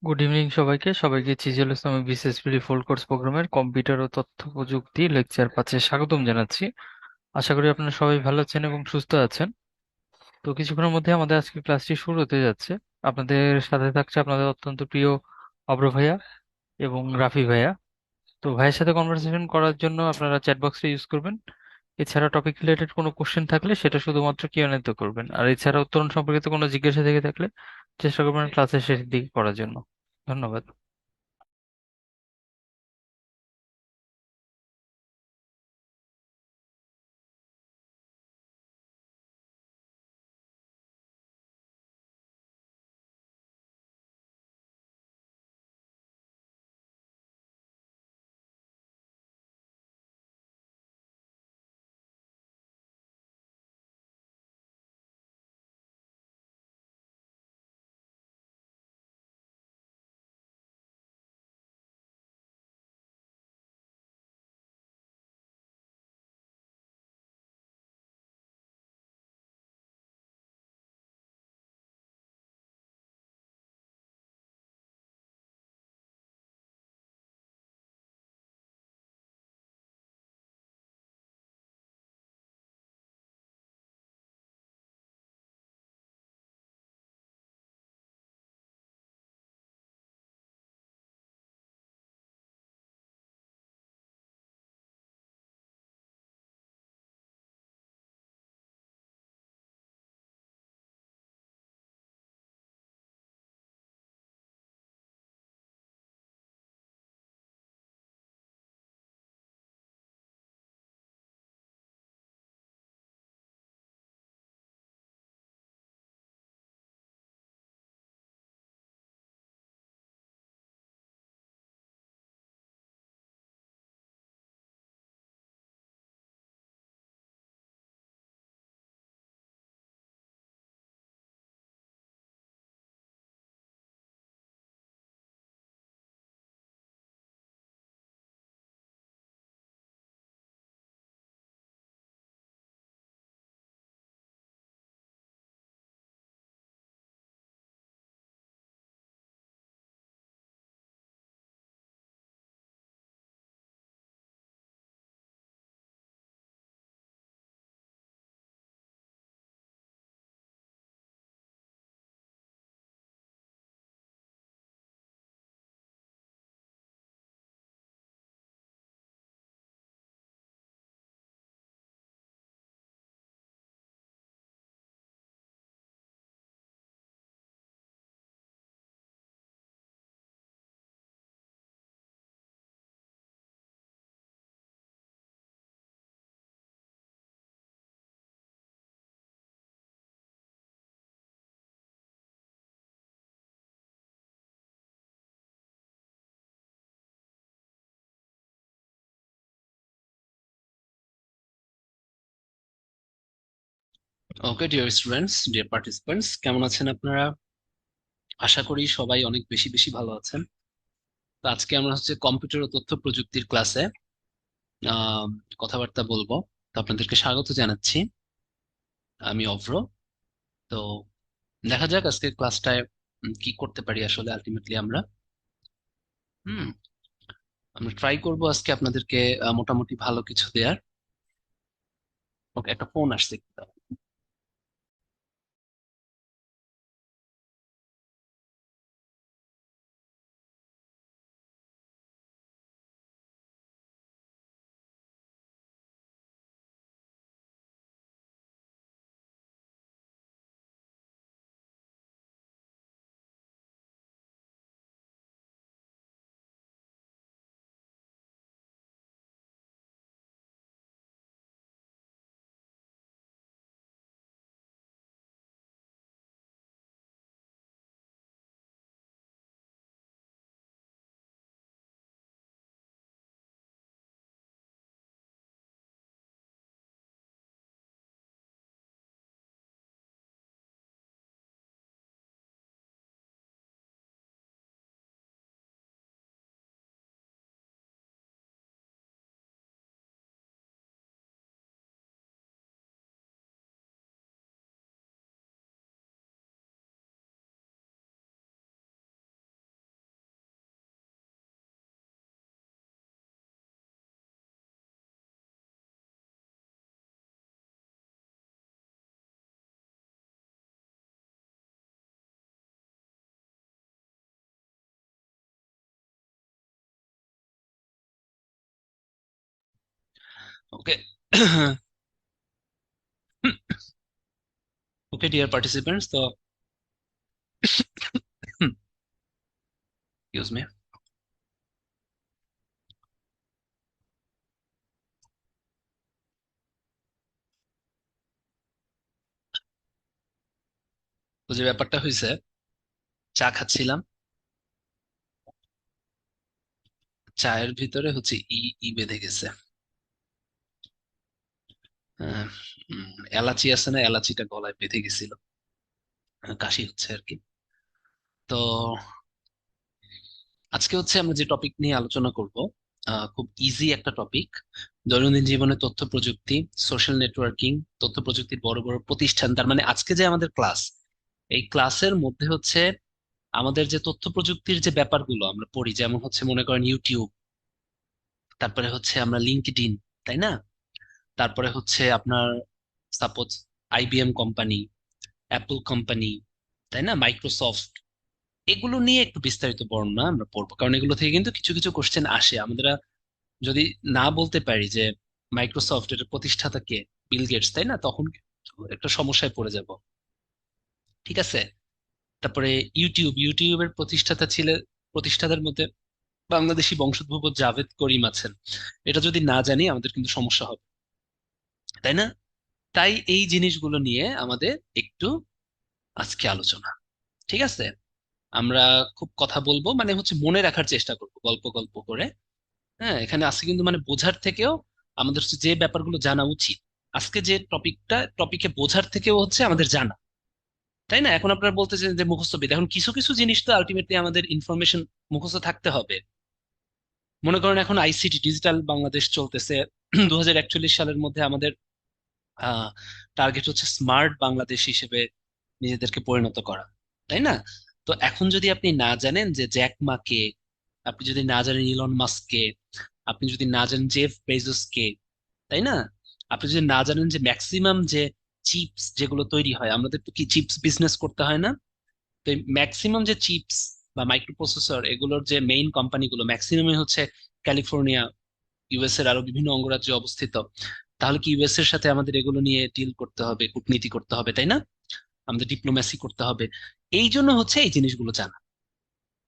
Good evening সবাইকে সবাইকে chisel ইসলামের বিসিএসপি ফুল কোর্স প্রোগ্রামের কম্পিউটার ও তথ্য প্রযুক্তি লেকচার 5-এ স্বাগতম জানাচ্ছি। আশা করি আপনারা সবাই ভালো আছেন এবং সুস্থ আছেন। তো কিছুক্ষণের মধ্যে আমাদের আজকের ক্লাসটি শুরু হতে যাচ্ছে। আপনাদের সাথে থাকছে আপনাদের অত্যন্ত প্রিয় অব্র ভাইয়া এবং রাফি ভাইয়া। তো ভাইয়ের সাথে কনভারসেশন করার জন্য আপনারা চ্যাট বক্সটা ইউজ করবেন। এছাড়া টপিক রিলেটেড কোনো কোশ্চেন থাকলে সেটা শুধুমাত্র কিউএনএ তে করবেন, আর এছাড়া উত্তরণ সম্পর্কিত কোনো জিজ্ঞাসা থেকে থাকলে চেষ্টা করবেন ক্লাসের শেষের দিকে করার জন্য। ধন্যবাদ। Okay dear students, dear participants, কেমন আছেন আপনারা? আশা করি সবাই অনেক বেশি বেশি ভালো আছেন। তো আজকে আমরা হচ্ছে কম্পিউটার ও তথ্য প্রযুক্তির ক্লাসে আহ কথাবার্তা বলবো। তো আপনাদেরকে স্বাগত জানাচ্ছি। আমি অভ্র। তো দেখা যাক আজকে ক্লাসটায় কি করতে পারি আসলে আলটিমেটলি আমরা। হুম আমরা ট্রাই করব আজকে আপনাদেরকে মোটামুটি ভালো কিছু দেয়ার। ওকে, একটা ফোন আসছে। ওকে। ওকে ডিয়ার পার্টিসিপেন্টস, তো এক্সকিউজ মি। তো যে ব্যাপারটা হয়েছে, চা খাচ্ছিলাম, চায়ের ভিতরে হচ্ছে ই ই বেঁধে গেছে। আহ, এলাচি আছে না, এলাচিটা গলায় বেঁধে গেছিল, কাশি হচ্ছে আর কি। তো আজকে হচ্ছে আমরা যে টপিক নিয়ে আলোচনা করব, খুব ইজি একটা টপিক। দৈনন্দিন জীবনে তথ্য প্রযুক্তি, সোশ্যাল নেটওয়ার্কিং, তথ্য প্রযুক্তির বড় বড় প্রতিষ্ঠান, তার মানে আজকে যে আমাদের ক্লাস, এই ক্লাসের মধ্যে হচ্ছে আমাদের যে তথ্য প্রযুক্তির যে ব্যাপারগুলো আমরা পড়ি, যেমন হচ্ছে মনে করেন ইউটিউব, তারপরে হচ্ছে আমরা লিঙ্কডইন, তাই না? তারপরে হচ্ছে আপনার suppose IBM company, Apple company, তাই না, মাইক্রোসফট, এগুলো নিয়ে একটু বিস্তারিত বর্ণনা আমরা পড়বো, কারণ এগুলো থেকে কিন্তু কিছু কিছু কোশ্চেন আসে। আমরা যদি না বলতে পারি যে মাইক্রোসফট এর প্রতিষ্ঠাতা কে, বিল গেটস, তাই না, তখন কিন্তু একটা সমস্যায় পড়ে যাব। ঠিক আছে। তারপরে ইউটিউবের প্রতিষ্ঠাতার মধ্যে বাংলাদেশি বংশোদ্ভূত জাভেদ করিম আছেন। এটা যদি না জানি আমাদের কিন্তু সমস্যা হবে, তাই না? তাই এই জিনিসগুলো নিয়ে আমাদের একটু আজকে আলোচনা। ঠিক আছে। আমরা খুব কথা বলবো, মানে হচ্ছে মনে রাখার চেষ্টা করবো গল্প গল্প করে। হ্যাঁ, এখানে আজকে কিন্তু মানে বোঝার থেকেও আমাদের হচ্ছে যে ব্যাপারগুলো জানা উচিত, আজকে যে টপিকে বোঝার থেকেও হচ্ছে আমাদের জানা, তাই না? এখন আপনারা বলতেছেন যে মুখস্থ বিদ্যা, এখন কিছু কিছু জিনিস তো আলটিমেটলি আমাদের ইনফরমেশন মুখস্থ থাকতে হবে। মনে করেন এখন আইসিটি ডিজিটাল বাংলাদেশ চলতেছে, 2041 সালের মধ্যে আমাদের টার্গেট হচ্ছে স্মার্ট বাংলাদেশ হিসেবে নিজেদেরকে পরিণত করা, তাই না? তো এখন যদি আপনি না জানেন যে জ্যাক মা কে, আপনি যদি না জানেন ইলন মাস্ক কে, আপনি যদি না জানেন জেফ বেজোস কে, তাই না, আপনি যদি না জানেন যে ম্যাক্সিমাম যে চিপস যেগুলো তৈরি হয়, আমাদের তো কি চিপস বিজনেস করতে হয় না? তো ম্যাক্সিমাম যে চিপস বা মাইক্রো প্রসেসর, এগুলোর যে মেইন কোম্পানিগুলো ম্যাক্সিমামই হচ্ছে ক্যালিফোর্নিয়া, ইউএস এর আরো বিভিন্ন অঙ্গরাজ্যে অবস্থিত। তাহলে কি ইউএস এর সাথে আমাদের এগুলো নিয়ে ডিল করতে হবে, কূটনীতি করতে হবে, তাই না? আমাদের ডিপ্লোম্যাসি করতে হবে। এই জন্য হচ্ছে এই জিনিসগুলো জানা,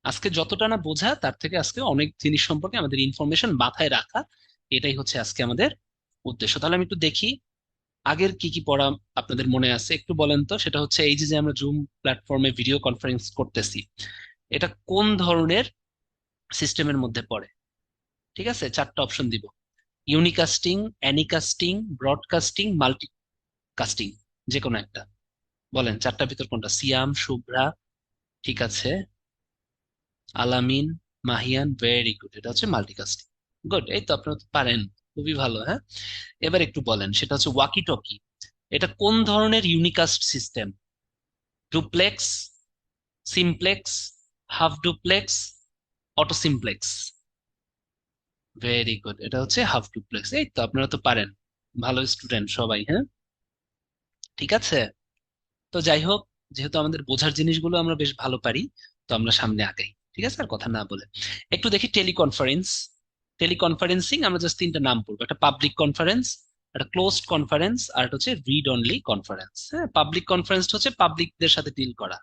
আজকে যতটা না বোঝা তার থেকে আজকে অনেক জিনিস সম্পর্কে আমাদের ইনফরমেশন মাথায় রাখা, এটাই হচ্ছে আজকে আমাদের উদ্দেশ্য। তাহলে আমি একটু দেখি আগের কি কি পড়া আপনাদের মনে আছে, একটু বলেন তো। সেটা হচ্ছে এই যে যে আমরা জুম প্ল্যাটফর্মে ভিডিও কনফারেন্স করতেছি, এটা কোন ধরনের সিস্টেমের মধ্যে পড়ে? ঠিক আছে, চারটা অপশন দিব: ইউনিকাস্টিং, অ্যানিকাস্টিং, ব্রডকাস্টিং, মাল্টিকাস্টিং, যে কোনো একটা। বলেন চারটার ভিতর কোনটা? সিয়াম, শুভ্রা, ঠিক আছে, আলামিন, মাহিয়ান, ভেরি গুড, এটা হচ্ছে মাল্টিকাস্টিং। গুড, এই তো আপনারা তো পারেন, খুবই ভালো। হ্যাঁ, এবার একটু বলেন, সেটা হচ্ছে ওয়াকি টকি, এটা কোন ধরনের unicast system? Duplex, simplex, half duplex, auto simplex? Very good, এটা হচ্ছে হাফ ডুপ্লেক্স। এই তো আপনারা তো পারেন, ভালো স্টুডেন্ট সবাই। হ্যাঁ, ঠিক আছে। তো যাই হোক, যেহেতু আমাদের বোঝার জিনিসগুলো আমরা বেশ ভালো পারি, তো আমরা সামনে আগাই। ঠিক আছে, আর কথা না বলে একটু দেখি টেলিকনফারেন্স। টেলিকনফারেন্সিং আমরা জাস্ট তিনটা নাম পড়বো: একটা পাবলিক কনফারেন্স, একটা ক্লোজড কনফারেন্স, আর একটা হচ্ছে রিড অনলি কনফারেন্স। হ্যাঁ, পাবলিক কনফারেন্স হচ্ছে পাবলিকদের সাথে ডিল করা।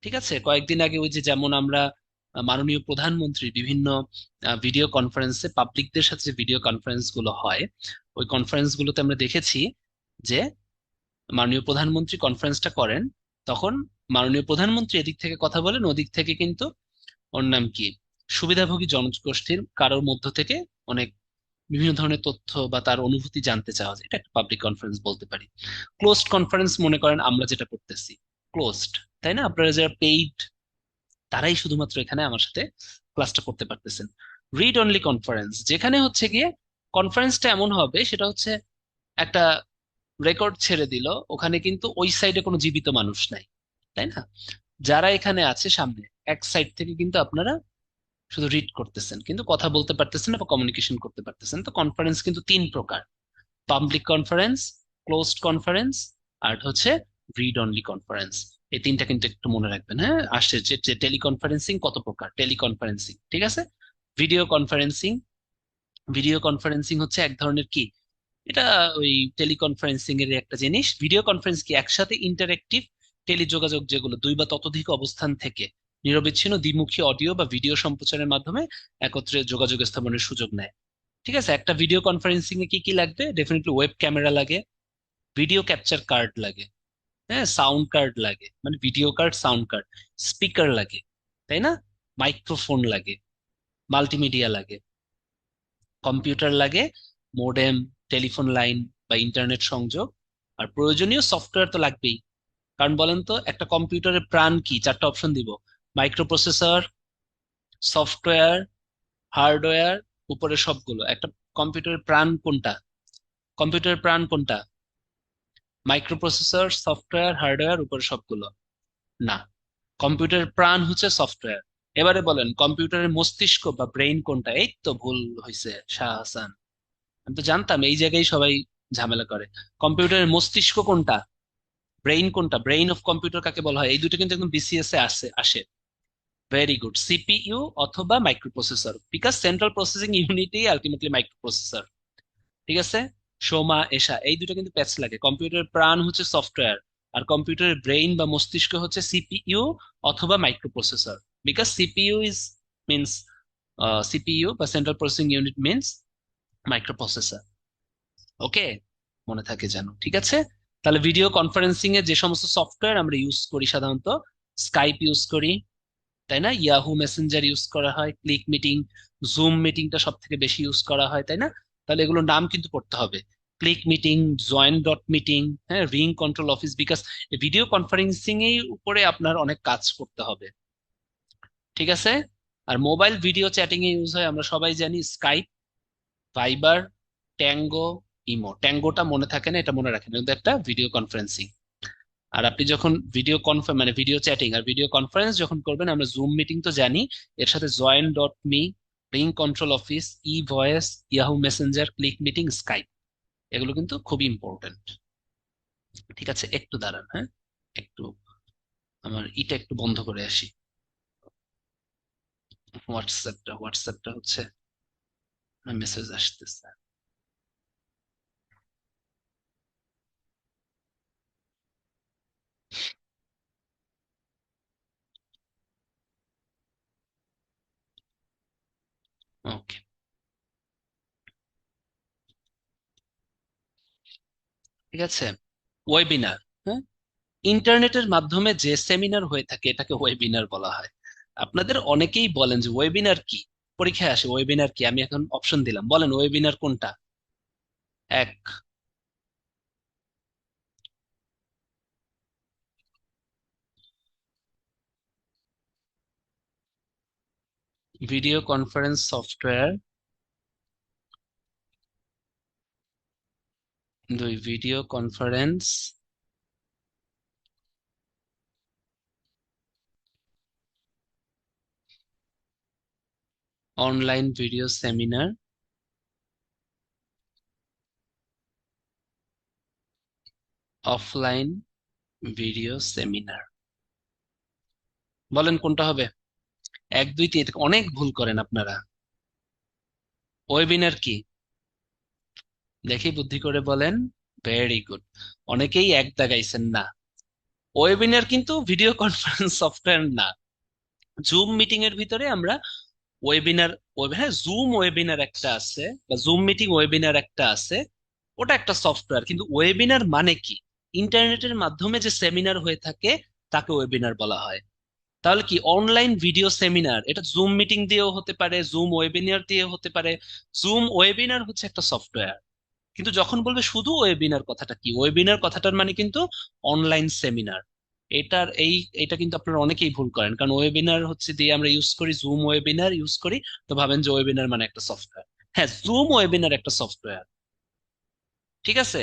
ঠিক আছে, কয়েকদিন আগে ওই যে যেমন আমরা মাননীয় প্রধানমন্ত্রী বিভিন্ন ভিডিও কনফারেন্সে পাবলিকদের সাথে যে ভিডিও কনফারেন্স গুলো হয়, ওই কনফারেন্স গুলোতে আমরা দেখেছি যে মাননীয় প্রধানমন্ত্রী কনফারেন্সটা করেন, তখন মাননীয় প্রধানমন্ত্রী এদিক থেকে কথা বলেন, ওদিক থেকে কিন্তু ওর নাম কি, সুবিধাভোগী জনগোষ্ঠীর কারোর মধ্য থেকে অনেক বিভিন্ন ধরনের তথ্য বা তার অনুভূতি জানতে চাওয়া যায়, এটা একটা পাবলিক কনফারেন্স বলতে পারি। ক্লোজড কনফারেন্স মনে করেন আমরা যেটা করতেছি, ক্লোজড, তাই না? আপনারা যারা পেইড, তারাই শুধুমাত্র এখানে আমার সাথে ক্লাসটা করতে পারতেছেন। রিড অনলি কনফারেন্স, যেখানে হচ্ছে গিয়ে কনফারেন্সটা এমন হবে, সেটা হচ্ছে একটা রেকর্ড ছেড়ে দিল, ওখানে কিন্তু ওই সাইডে কোনো জীবিত মানুষ নাই, তাই না? যারা এখানে আছে সামনে, এক সাইড থেকে কিন্তু আপনারা শুধু রিড করতেছেন, কিন্তু কথা বলতে পারতেছেন না বা কমিউনিকেশন করতে পারতেছেন। তো কনফারেন্স কিন্তু তিন প্রকার: পাবলিক কনফারেন্স, ক্লোজড কনফারেন্স, আর হচ্ছে রিড অনলি কনফারেন্স। এই তিনটা কিন্তু একটু মনে রাখবেন। হ্যাঁ, আসছে যে টেলিকনফারেন্সিং কত প্রকার, টেলিকনফারেন্সিং, ঠিক আছে, ভিডিও কনফারেন্সিং, ভিডিও কনফারেন্সিং হচ্ছে এক ধরনের কি, এটা ওই টেলিকনফারেন্সিং এর একটা জিনিস। ভিডিও কনফারেন্স কি, একসাথে ইন্টারেক্টিভ টেলিযোগাযোগ, যেগুলো দুই বা ততোধিক অবস্থান থেকে নিরবিচ্ছিন্ন দ্বিমুখী অডিও বা ভিডিও সম্প্রচারের মাধ্যমে একত্রে যোগাযোগ স্থাপনের সুযোগ নেয়। ঠিক আছে, একটা ভিডিও কনফারেন্সিং এ কি কি লাগবে? ডেফিনেটলি ওয়েব ক্যামেরা লাগে, ভিডিও ক্যাপচার কার্ড লাগে, হ্যাঁ, সাউন্ড কার্ড লাগে, মানে video card, sound card, speaker লাগে, তাই না? মাইক্রোফোন লাগে, মাল্টিমিডিয়া লাগে, কম্পিউটার লাগে, মোডেম, টেলিফোন লাইন বা ইন্টারনেট সংযোগ, আর প্রয়োজনীয় সফটওয়্যার তো লাগবেই। কারণ বলেন তো, একটা কম্পিউটারের প্রাণ কি? চারটা অপশন দিব: মাইক্রোপ্রসেসর, সফটওয়্যার, হার্ডওয়্যার, উপরে সবগুলো। একটা কম্পিউটারের প্রাণ কোনটা? কম্পিউটারের প্রাণ কোনটা? মাইক্রোপ্রসেসর, সফটওয়্যার, হার্ডওয়্যার, উপরে সবগুলো? না, কম্পিউটারের প্রাণ হচ্ছে সফটওয়্যার। এবারে বলেন, কম্পিউটারের মস্তিষ্ক বা ব্রেইন কোনটা? এই তো ভুল হয়েছে শাহ হাসান, আমি তো জানতাম এই জায়গায় সবাই ঝামেলা করে। কম্পিউটারের মস্তিষ্ক কোনটা? ব্রেইন কোনটা? ব্রেইন অফ কম্পিউটার কাকে বলা হয়? এই দুটো কিন্তু একদম বিসিএস এ আসে আসে। ভেরি গুড, সিপিইউ অথবা মাইক্রোপ্রসেসর, বিকজ সেন্ট্রাল প্রসেসিং ইউনিটই আলটিমেটলি মাইক্রোপ্রসেসর। ঠিক আছে, সোমা এশা, এই দুটো কিন্তু প্যাচ লাগে। কম্পিউটারের প্রাণ হচ্ছে সফটওয়্যার, আর কম্পিউটারের ব্রেইন বা মস্তিষ্ক হচ্ছে সিপিইউ অথবা microprocessor, because CPU is means, CPU বা central processing unit means microprocessor. Okay, মনে থাকে যেন, ঠিক আছে? তাহলে ভিডিও কনফারেন্সিং এ যে সমস্ত সফটওয়্যার আমরা ইউজ করি সাধারণত, স্কাইপ ইউজ করি, তাই না? ইয়াহু মেসেঞ্জার ইউজ করা হয়, ক্লিক মিটিং, জুম মিটিংটা সব থেকে বেশি ইউজ করা হয়, তাই না? তাহলে এগুলোর নাম কিন্তু পড়তে হবে: click meeting, join dot meeting, হ্যাঁ, ring control office, because video conferencing এর উপরে আপনার অনেক কাজ করতে হবে। ঠিক আছে, আর মোবাইল ভিডিও চ্যাটিং এ ইউজ হয়, আমরা সবাই জানি, স্কাইপ, ভাইবার, ট্যাঙ্গো, ইমো। ট্যাঙ্গোটা মনে থাকে না, এটা মনে রাখেন, কিন্তু একটা ভিডিও কনফারেন্সিং। আর আপনি যখন ভিডিও মানে ভিডিও চ্যাটিং আর ভিডিও কনফারেন্স যখন করবেন, আমরা জুম মিটিং তো জানি, এর সাথে join dot me, ring control office, e voice, Yahoo messenger, click meeting, Skype, এগুলো কিন্তু খুব ইম্পর্টেন্ট। ঠিক আছে, একটু দাঁড়ান, হ্যাঁ, একটু আমার ইটা একটু বন্ধ করে আসি। হোয়াটসঅ্যাপটা হচ্ছে মেসেজ আসতেছে। ওকে, ঠিক আছে। ওয়েবিনার, হ্যাঁ, ইন্টারনেটের মাধ্যমে যে সেমিনার হয়ে থাকে এটাকে ওয়েবিনার বলা হয়। আপনাদের অনেকেই বলেন যে ওয়েবিনার কি, পরীক্ষায় আসে ওয়েবিনার কি, আমি এখন অপশন দিলাম, বলেন ওয়েবিনার কোনটা? এক, ভিডিও কনফারেন্স সফটওয়্যার। দুই, video conference online video seminar, offline video seminar. বলেন কোনটা হবে? এক, দুই, তিন, অনেক ভুল করেন আপনারা। ওয়েবিনার কি? দেখি বুদ্ধি করে বলেন। ভেরি গুড, অনেকেই এক দাগাইছেন না। ওয়েবিনার কিন্তু ভিডিও কনফারেন্স সফটওয়্যার না। জুম মিটিং এর ভিতরে আমরা ওয়েবিনার, হ্যাঁ, জুম ওয়েবিনার একটা আছে বা জুম মিটিং ওয়েবিনার একটা আছে, ওটা একটা সফটওয়্যার। কিন্তু ওয়েবিনার মানে কি? ইন্টারনেটের মাধ্যমে যে সেমিনার হয়ে থাকে তাকে ওয়েবিনার বলা হয়। তাহলে কি অনলাইন ভিডিও সেমিনার, এটা জুম মিটিং দিয়েও হতে পারে, জুম ওয়েবিনার দিয়েও হতে পারে। জুম ওয়েবিনার হচ্ছে একটা সফটওয়্যার। কিন্তু যখন বলবে শুধু ওয়েবিনার, কথাটা কি? ওয়েবিনার কথাটার মানে কিন্তু অনলাইন সেমিনার। এটার এটা কিন্তু আপনারা অনেকেই ভুল করেন, কারণ ওয়েবিনার হচ্ছে দিয়ে আমরা ইউজ করি, জুম ওয়েবিনার ইউজ করি, তো ভাবেন যে ওয়েবিনার মানে একটা সফটওয়্যার। হ্যাঁ, জুম ওয়েবিনার একটা সফটওয়্যার, ঠিক আছে,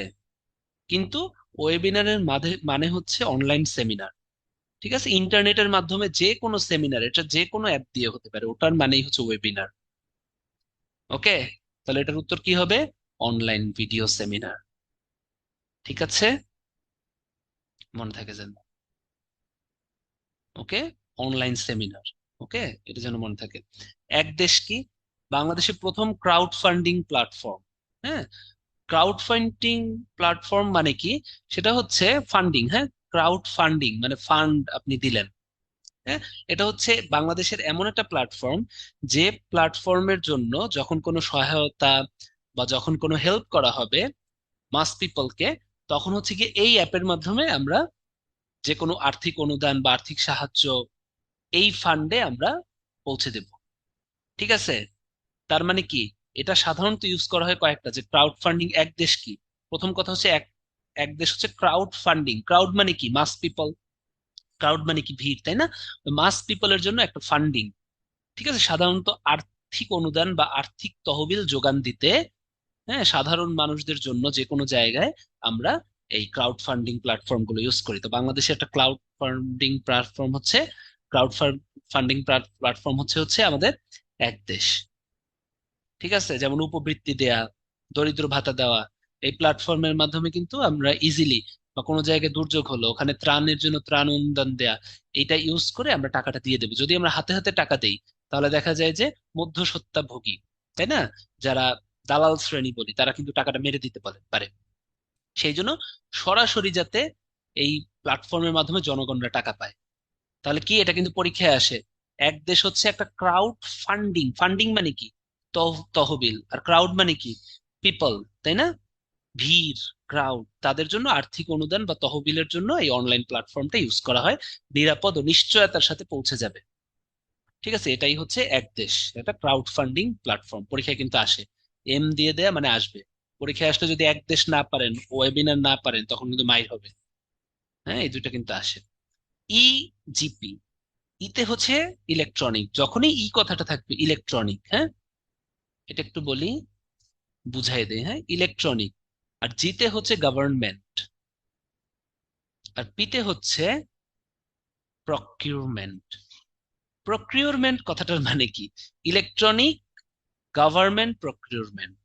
কিন্তু ওয়েবিনারের মানে হচ্ছে অনলাইন সেমিনার। ঠিক আছে, ইন্টারনেটের মাধ্যমে যে কোনো সেমিনার, এটা যে কোনো অ্যাপ দিয়ে হতে পারে, ওটার মানেই হচ্ছে ওয়েবিনার। ওকে, তাহলে এটার উত্তর কি হবে? Online video seminar. ঠিক আছে, মনে থাকে যেন। ওকে, অনলাইন সেমিনার। ওকে, এটা যেন মনে থাকে। এক দেশ কি? বাংলাদেশের প্রথম ক্রাউড ফান্ডিং প্ল্যাটফর্ম। হ্যাঁ, ক্রাউড ফান্ডিং প্ল্যাটফর্ম মানে কি? সেটা হচ্ছে ফান্ডিং। হ্যাঁ, ক্রাউড ফান্ডিং মানে ফান্ড আপনি দিলেন। হ্যাঁ, এটা হচ্ছে বাংলাদেশের এমন একটা প্ল্যাটফর্ম, যে প্ল্যাটফর্মের জন্য যখন কোনো সহায়তা বা যখন কোনো হেল্প করা হবে মাস পিপলকে, তখন হচ্ছে কি এই অ্যাপের মাধ্যমে আমরা যে কোনো আর্থিক অনুদান বা আর্থিক সাহায্য এই ফান্ডে আমরা পৌঁছে দেব। ঠিক আছে? তার মানে কি, এটা সাধারণত ইউজ করা হয় কয়েকটা, যে ক্রাউড ফান্ডিং এক দেশ কি, প্রথম কথা হচ্ছে এক এক দেশ হচ্ছে ক্রাউড ফান্ডিং। ক্রাউড মানে কি? মাস পিপল। ক্রাউড মানে কি? ভিড়, তাই না? মাস পিপলের জন্য একটা ফান্ডিং। ঠিক আছে, সাধারণত আর্থিক অনুদান বা আর্থিক তহবিল যোগান দিতে, হ্যাঁ, সাধারণ মানুষদের জন্য যে কোনো জায়গায় আমরা এই ক্রাউড ফান্ডিং প্ল্যাটফর্ম গুলো ইউজ করি। তো বাংলাদেশে একটা ক্লাউড ফান্ডিং প্ল্যাটফর্ম হচ্ছে, ক্রাউড ফান্ডিং প্ল্যাটফর্ম হচ্ছে হচ্ছে আমাদের এক দেশ। ঠিক আছে, যেমন উপবৃত্তি দেয়া, দরিদ্র ভাতা দেওয়া, এই প্ল্যাটফর্মের মাধ্যমে কিন্তু আমরা ইজিলি, বা কোনো জায়গায় দুর্যোগ হলো ওখানে ত্রাণের জন্য ত্রাণ অনুদান দেয়া, এইটা ইউজ করে আমরা টাকাটা দিয়ে দেবো। যদি আমরা হাতে হাতে টাকা দেই, তাহলে দেখা যায় যে মধ্যস্বত্বভোগী, তাই না, যারা দালাল শ্রেণী বলি, তারা কিন্তু টাকাটা মেরে দিতে পারে। সেই জন্য সরাসরি যাতে এই প্ল্যাটফর্মের মাধ্যমে জনগণরা টাকা পায়। তাহলে কি, এটা কিন্তু পরীক্ষায় আসে। এক দেশ হচ্ছে একটা ক্রাউড ফান্ডিং। ফান্ডিং মানে কি? তহবিল। আর ক্রাউড মানে কি? পিপল, তাই না? ভিড়, ক্রাউড, তাদের জন্য আর্থিক অনুদান বা তহবিলের জন্য এই অনলাইন প্ল্যাটফর্মটা ইউজ করা হয়, নিরাপদ ও নিশ্চয়তার সাথে পৌঁছে যাবে। ঠিক আছে, এটাই হচ্ছে এক দেশ, এটা ক্রাউড ফান্ডিং প্ল্যাটফর্ম। পরীক্ষায় কিন্তু আসে, এম দিয়ে দেয়া মানে আসবে। পরীক্ষায় আসলে যদি এক দেশ না পারেন, ওয়েবিনার না পারেন, তখন কিন্তু মাইর হবে। হ্যাঁ, এই দুইটা কিন্তু আসে। ই জিপি, ইতে হচ্ছে ইলেকট্রনিক। যখনই ই কথাটা থাকবে ইলেকট্রনিক, হ্যাঁ, এটা একটু বলি, বুঝাই দেয়। হ্যাঁ, ইলেকট্রনিক। আর জিতে হচ্ছে গভর্নমেন্ট। আর পিতে হচ্ছে প্রকিউরমেন্ট। প্রকিউরমেন্ট কথাটার মানে কি? Electronic, government, procurement.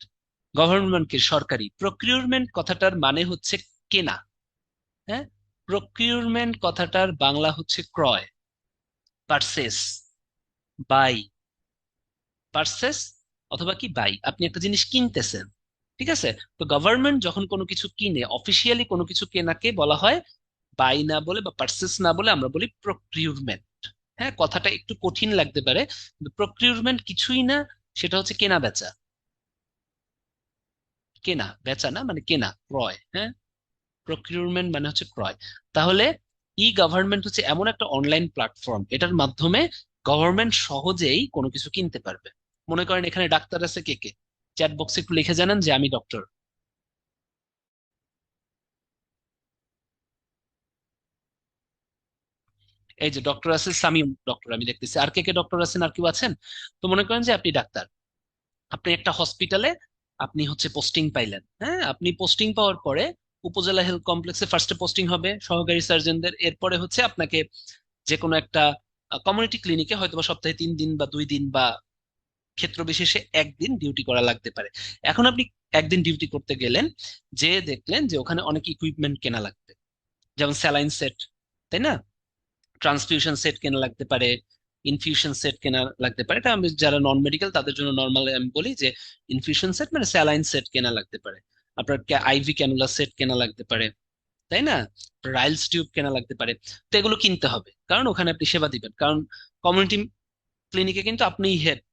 গভর্নমেন্ট কি? সরকারি। প্রকিউরমেন্ট কথাটার মানে হচ্ছে কেনা। হ্যাঁ, প্রকিউরমেন্ট কথাটার বাংলা হচ্ছে ক্রয়, পারচেস, বাই। পারচেস অথবা কি বাই, আপনি একটা জিনিস কিনতেছেন। ঠিক আছে, তো গভর্নমেন্ট যখন কোনো কিছু কিনে, অফিসিয়ালি কোনো কিছু কেনাকে বলা হয় বাই না বলে বা পারচেস না বলে আমরা বলি প্রকিউরমেন্ট। হ্যাঁ, কথাটা একটু কঠিন লাগতে পারে, কিন্তু প্রকিউরমেন্ট কিছুই না, সেটা হচ্ছে কেনা বেচা। কেনা বেচা না মানে কেনা, ক্রয়। হ্যাঁ, প্রকিউরমেন্ট মানে হচ্ছে ক্রয়। তাহলে ই গভর্নমেন্ট হচ্ছে এমন একটা অনলাইন প্ল্যাটফর্ম, এটার মাধ্যমে গভর্নমেন্ট সহজেই কোনো কিছু কিনতে পারবে। মনে করেন এখানে ডাক্তার আছে, কে কে চ্যাট বক্সে একটু লিখে জানান যে আমি ডক্টর। এই যে ডক্টর আছে, সামিম ডক্টর, আমি দেখতেছি। আর কে কে ডক্টর আছেন? আর কেউ আছেন? তো মনে করেন যে আপনি ডাক্তার, আপনি একটা হসপিটালে আপনি হচ্ছে পোস্টিং পাইলেন। হ্যাঁ, আপনি পোস্টিং পাওয়ার পরে উপজেলা হেলথ কমপ্লেক্সে ফার্স্টে পোস্টিং হবে সহকারী সার্জনদের। এরপরে হচ্ছে আপনাকে যে কোনো একটা কমিউনিটি ক্লিনিকে হয়তো বা সপ্তাহে 3 দিন বা 2 দিন বা ক্ষেত্র বিশেষে একদিন ডিউটি করা লাগতে পারে। এখন আপনি একদিন ডিউটি করতে গেলেন, যে দেখলেন যে ওখানে অনেক ইকুইপমেন্ট কেনা লাগবে, যেমন স্যালাইন সেট, তাই না, ট্রান্সফিউশন সেট কেনা লাগতে পারে, ইনফিউশন সেট কেনা লাগতে পারে। এটা আমি যারা নন মেডিকেল তাদের জন্য নর্মাল আমি বলি যে ইনফিউশন সেট মানে স্যালাইন সেট কেনা লাগতে পারে। আপনার আইভি ক্যানুলা সেট কেনা লাগতে পারে, তাই না? রাইলস টিউব কেনা লাগতে পারে। তো এগুলো কিনতে হবে, কারণ ওখানে আপনি সেবা দিবেন। কারণ কমিউনিটি ক্লিনিকে কিন্তু আপনি হেড,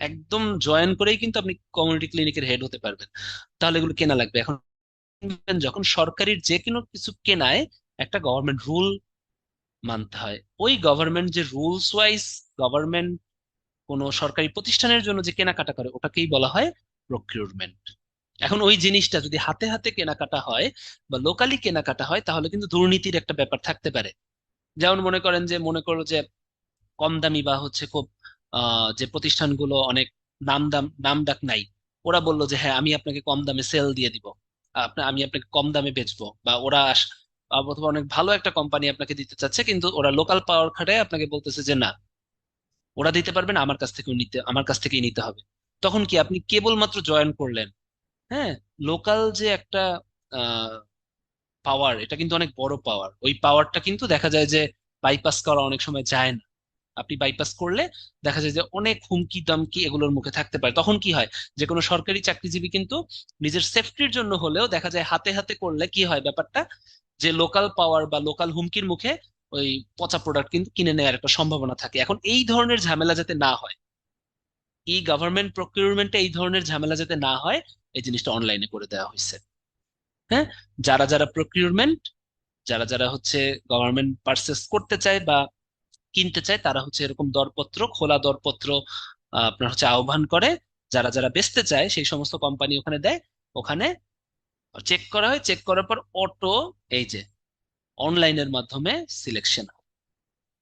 একদম জয়েন করেই কিন্তু আপনি কমিউনিটি ক্লিনিকের হেড হতে পারবেন। তাহলে এগুলো কেনা লাগবে। এখন যখন সরকারির যে কোনো কিছু কেনায় একটা গভর্নমেন্ট রুল মানতে হয়। ওই গভর্নমেন্ট যে রুলস ওয়াইজ গভর্নমেন্ট কোনো সরকারি প্রতিষ্ঠানের জন্য যে কেনাকাটা করে, ওটাকেই বলা হয় প্রকিউরমেন্ট। এখন ওই জিনিসটা যদি হাতে হাতে কেনাকাটা হয় বা লোকালি কেনাকাটা হয়, তাহলে কিন্তু দুর্নীতির একটা ব্যাপার থাকতে পারে। যেমন মনে করেন যে, মনে করো যে কম দামি বা হচ্ছে খুব যে প্রতিষ্ঠানগুলো অনেক নাম ডাক নাই, ওরা বললো যে হ্যাঁ আমি আপনাকে কম দামে সেল দিয়ে দিব, আমি আপনাকে কম দামে বেচবো, বা ওরা অথবা অনেক ভালো একটা কোম্পানি আপনাকে দিতে চাচ্ছে, কিন্তু ওরা লোকাল পাওয়ার খাটায় আপনাকে বলতেছে যে না, ওরা দিতে পারবে না, আমার কাছ থেকেই নিতে হবে। তখন কি, আপনি কেবলমাত্র জয়েন করলেন। হ্যাঁ, লোকাল যে একটা পাওয়ার, এটা কিন্তু অনেক বড় পাওয়ার। ওই পাওয়ারটা কিন্তু দেখা যায় যে বাইপাস করা অনেক সময় যায় না। আপনি বাইপাস করলে দেখা যায় যে অনেক হুমকি দামকি এগুলোর মুখে থাকতে পারে। তখন কি হয়, যে কোনো সরকারি চাকরিজীবী কিন্তু নিজের সেফটির জন্য হলেও দেখা যায় হাতে হাতে করলে কি হয় ব্যাপারটা, যে লোকাল পাওয়ার বা লোকাল হুমকির মুখে ওই পচা প্রোডাক্ট কিন্তু কিনে নেওয়ার একটা সম্ভাবনা থাকে। এখন এই ধরনের ঝামেলা যাতে না হয়, ই গভর্নমেন্ট প্রকিউরমেন্টে এই ধরনের ঝামেলা যাতে না হয়, এই জিনিসটা অনলাইনে করে দেওয়া হয়েছে। হ্যাঁ, যারা যারা প্রকিউরমেন্ট, যারা যারা হচ্ছে গভর্নমেন্ট পারচেস করতে চায় বা কিনতে চায়, তারা হচ্ছে এরকম দরপত্র, খোলা দরপত্র আপনার হচ্ছে আহ্বান করে। যারা যারা বেচতে চায় সেই সমস্ত কোম্পানি ওখানে দেয়, ওখানে চেক করা হয়, চেক করার পর অটো এই যে অনলাইনের মাধ্যমে সিলেকশন।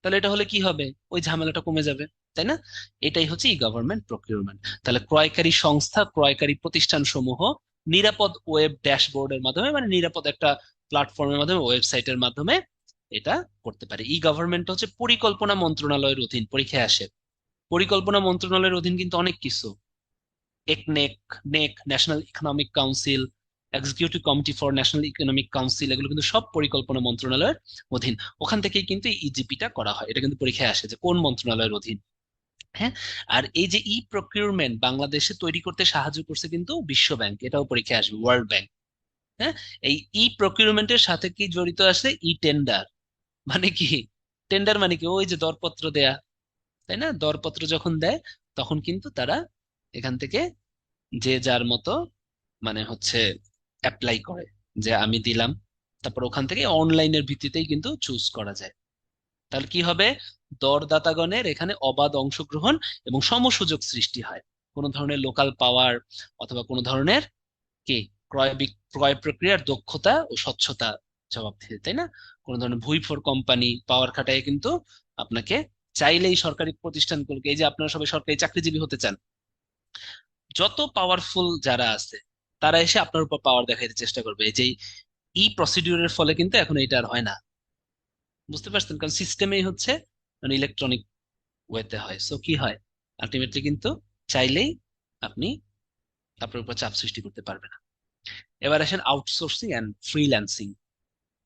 তাহলে এটা হলে কি হবে, ওই ঝামেলাটা কমে যাবে, তাই না? এটাই হচ্ছে ই গভর্নমেন্ট প্রকিউরমেন্ট। তাহলে ক্রয়কারী সংস্থা, ক্রয়কারী প্রতিষ্ঠান সমূহ নিরাপদ ওয়েব ড্যাশবোর্ডের মাধ্যমে, মানে নিরাপদ একটা প্ল্যাটফর্মের মাধ্যমে, ওয়েবসাইটের মাধ্যমে এটা করতে পারে। ই গভর্নমেন্ট হচ্ছে পরিকল্পনা মন্ত্রণালয়ের অধীন, পরীক্ষায় আসে। পরিকল্পনা মন্ত্রণালয়ের অধীন কিন্তু অনেক কিছু, একনেক, NEC, national economic council, executive committee for national economic council, এগুলো কিন্তু সব পরিকল্পনা মন্ত্রণালয়ের অধীন। ওখান থেকেই কিন্তু ইজিপিটা করা হয়, এটা কিন্তু পরীক্ষায় আসে যে কোন মন্ত্রণালয়ের অধীন। হ্যাঁ, আর এই যে ই প্রকিউরমেন্ট বাংলাদেশে তৈরি করতে সাহায্য করছে কিন্তু বিশ্ব ব্যাংক, এটাও পরীক্ষায় আসবে, ওয়ার্ল্ড ব্যাংক। হ্যাঁ, এই ই প্রকিউরমেন্টের সাথে কি জড়িত আছে, ই টেন্ডার। মানে কি, টেন্ডার মানে কি, ওই যে দরপত্র দেয়া, তাই না? দরপত্র যখন দেয় তখন কিন্তু তারা এখান থেকে যে যার মতো মানে হচ্ছে অ্যাপ্লাই করে, যে আমি দিলাম, তারপর ওখান থেকে অনলাইনের ভিত্তিতেই কিন্তু চুজ করা যায়। তাহলে কি হবে, দরদাতাগণের এখানে অবাধ অংশগ্রহণ এবং সমসুযোগ সৃষ্টি হয়। কোনো ধরনের লোকাল পাওয়ার অথবা কোনো ধরনের কি ক্রয় প্রক্রিয়ার দক্ষতা ও স্বচ্ছতা জবাব দিতে, তাই না? কোনো ধরনের ভুইফোর কোম্পানি পাওয়ার খাটায় কিন্তু আপনাকে চাইলেই সরকারি প্রতিষ্ঠানগুলোকে, এই যে আপনারা সবাই সরকারি চাকরিজীবী হতে চান, যত পাওয়ারফুল যারা আছে তারা এসে আপনার উপর পাওয়ার দেখাইতে চেষ্টা করবে। এই যে ই প্রসিডিউরের ফলে কিন্তু এখন এটা আর হয় না, বুঝতে পারছেন? কারণ সিস্টেমেই হচ্ছে মানে ইলেকট্রনিক ওয়েতে হয়, সো কি হয়, আলটিমেটলি কিন্তু চাইলেই আপনি আপনার উপর চাপ সৃষ্টি করতে পারবে না। এবার আসেন আউটসোর্সিং অ্যান্ড ফ্রিল্যান্সিং।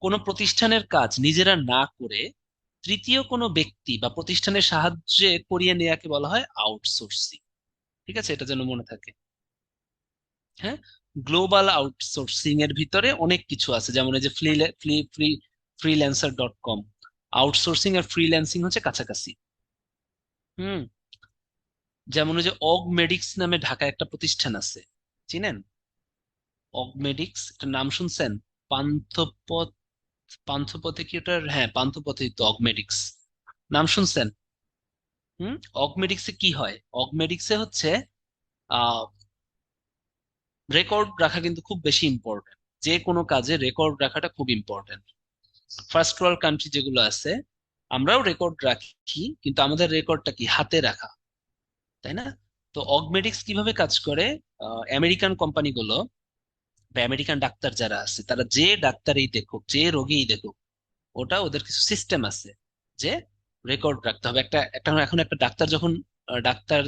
কোনো প্রতিষ্ঠানের কাজ নিজেরা না করে তৃতীয় কোনো ব্যক্তি বা প্রতিষ্ঠানের সাহায্যে করিয়ে নেওয়াকে বলা হয় আউটসোর্সিং। ঠিক আছে, এটা যেন মনে থাকে। হ্যাঁ, গ্লোবাল আউটসোর্সিং এর ভিতরে অনেক কিছু আছে, যেমন এই যে ফ্রি ফ্রি ফ্রি ফ্রিল্যান্সার.কম। আউটসোর্সিং আর ফ্রিল্যান্সিং হচ্ছে কাছাকাছি। হুম, যেমন ওই যে অগমেডিক্স নামে ঢাকায় একটা প্রতিষ্ঠান আছে, চিনেন? অগমেডিক্স, এটা নাম শুনছেন? পান্থপথ, পান্থপথে কি ওটার, হ্যাঁ পান্থপথে তো অগমেডিক্স, নাম শুনছেন? অগমেডিক্সে কি হয়, অগমেডিক্সে হচ্ছে আহ রেকর্ড রাখা কিন্তু খুব বেশি ইম্পর্টেন্ট। যে কোনো কাজে রেকর্ড রাখাটা খুব ইম্পর্টেন্ট। ফার্স্ট ওয়ার্ল্ড কান্ট্রি যেগুলো আছে, আমরাও রেকর্ড রাখি, কিন্তু আমাদের রেকর্ডটা কি হাতে রাখা, তাই না? তো অগমেডিক্স কিভাবে কাজ করে, আমেরিকান কোম্পানিগুলো বা আমেরিকান ডাক্তার যারা আছে, তারা যে ডাক্তারই দেখুক, যে রোগীই দেখুক, ওটা ওদের কিছু সিস্টেম আছে যে রেকর্ড রাখতে হবে। একটা একটা এখন একটা ডাক্তার যখন ডাক্তার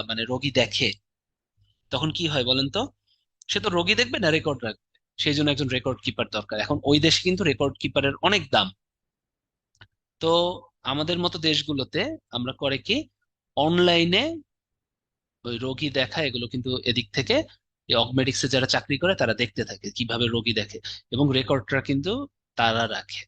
মানে রোগী দেখে, তখন কি হয় বলেন তো, সে তো রোগী দেখবে না, রেকর্ড রাখবে। সেই জন্য একজন রেকর্ড কিপার দরকার। এখন ওই দেশে কিন্তু রেকর্ড কিপারের অনেক দাম। তো আমাদের মতো দেশগুলোতে আমরা করে কি, অনলাইনে ওই রোগী দেখা এগুলো কিন্তু এদিক থেকে এই অগমেডিক্সে যারা চাকরি করে তারা দেখতে থাকে কিভাবে রোগী দেখে, এবং রেকর্ডটা কিন্তু তারা রাখে।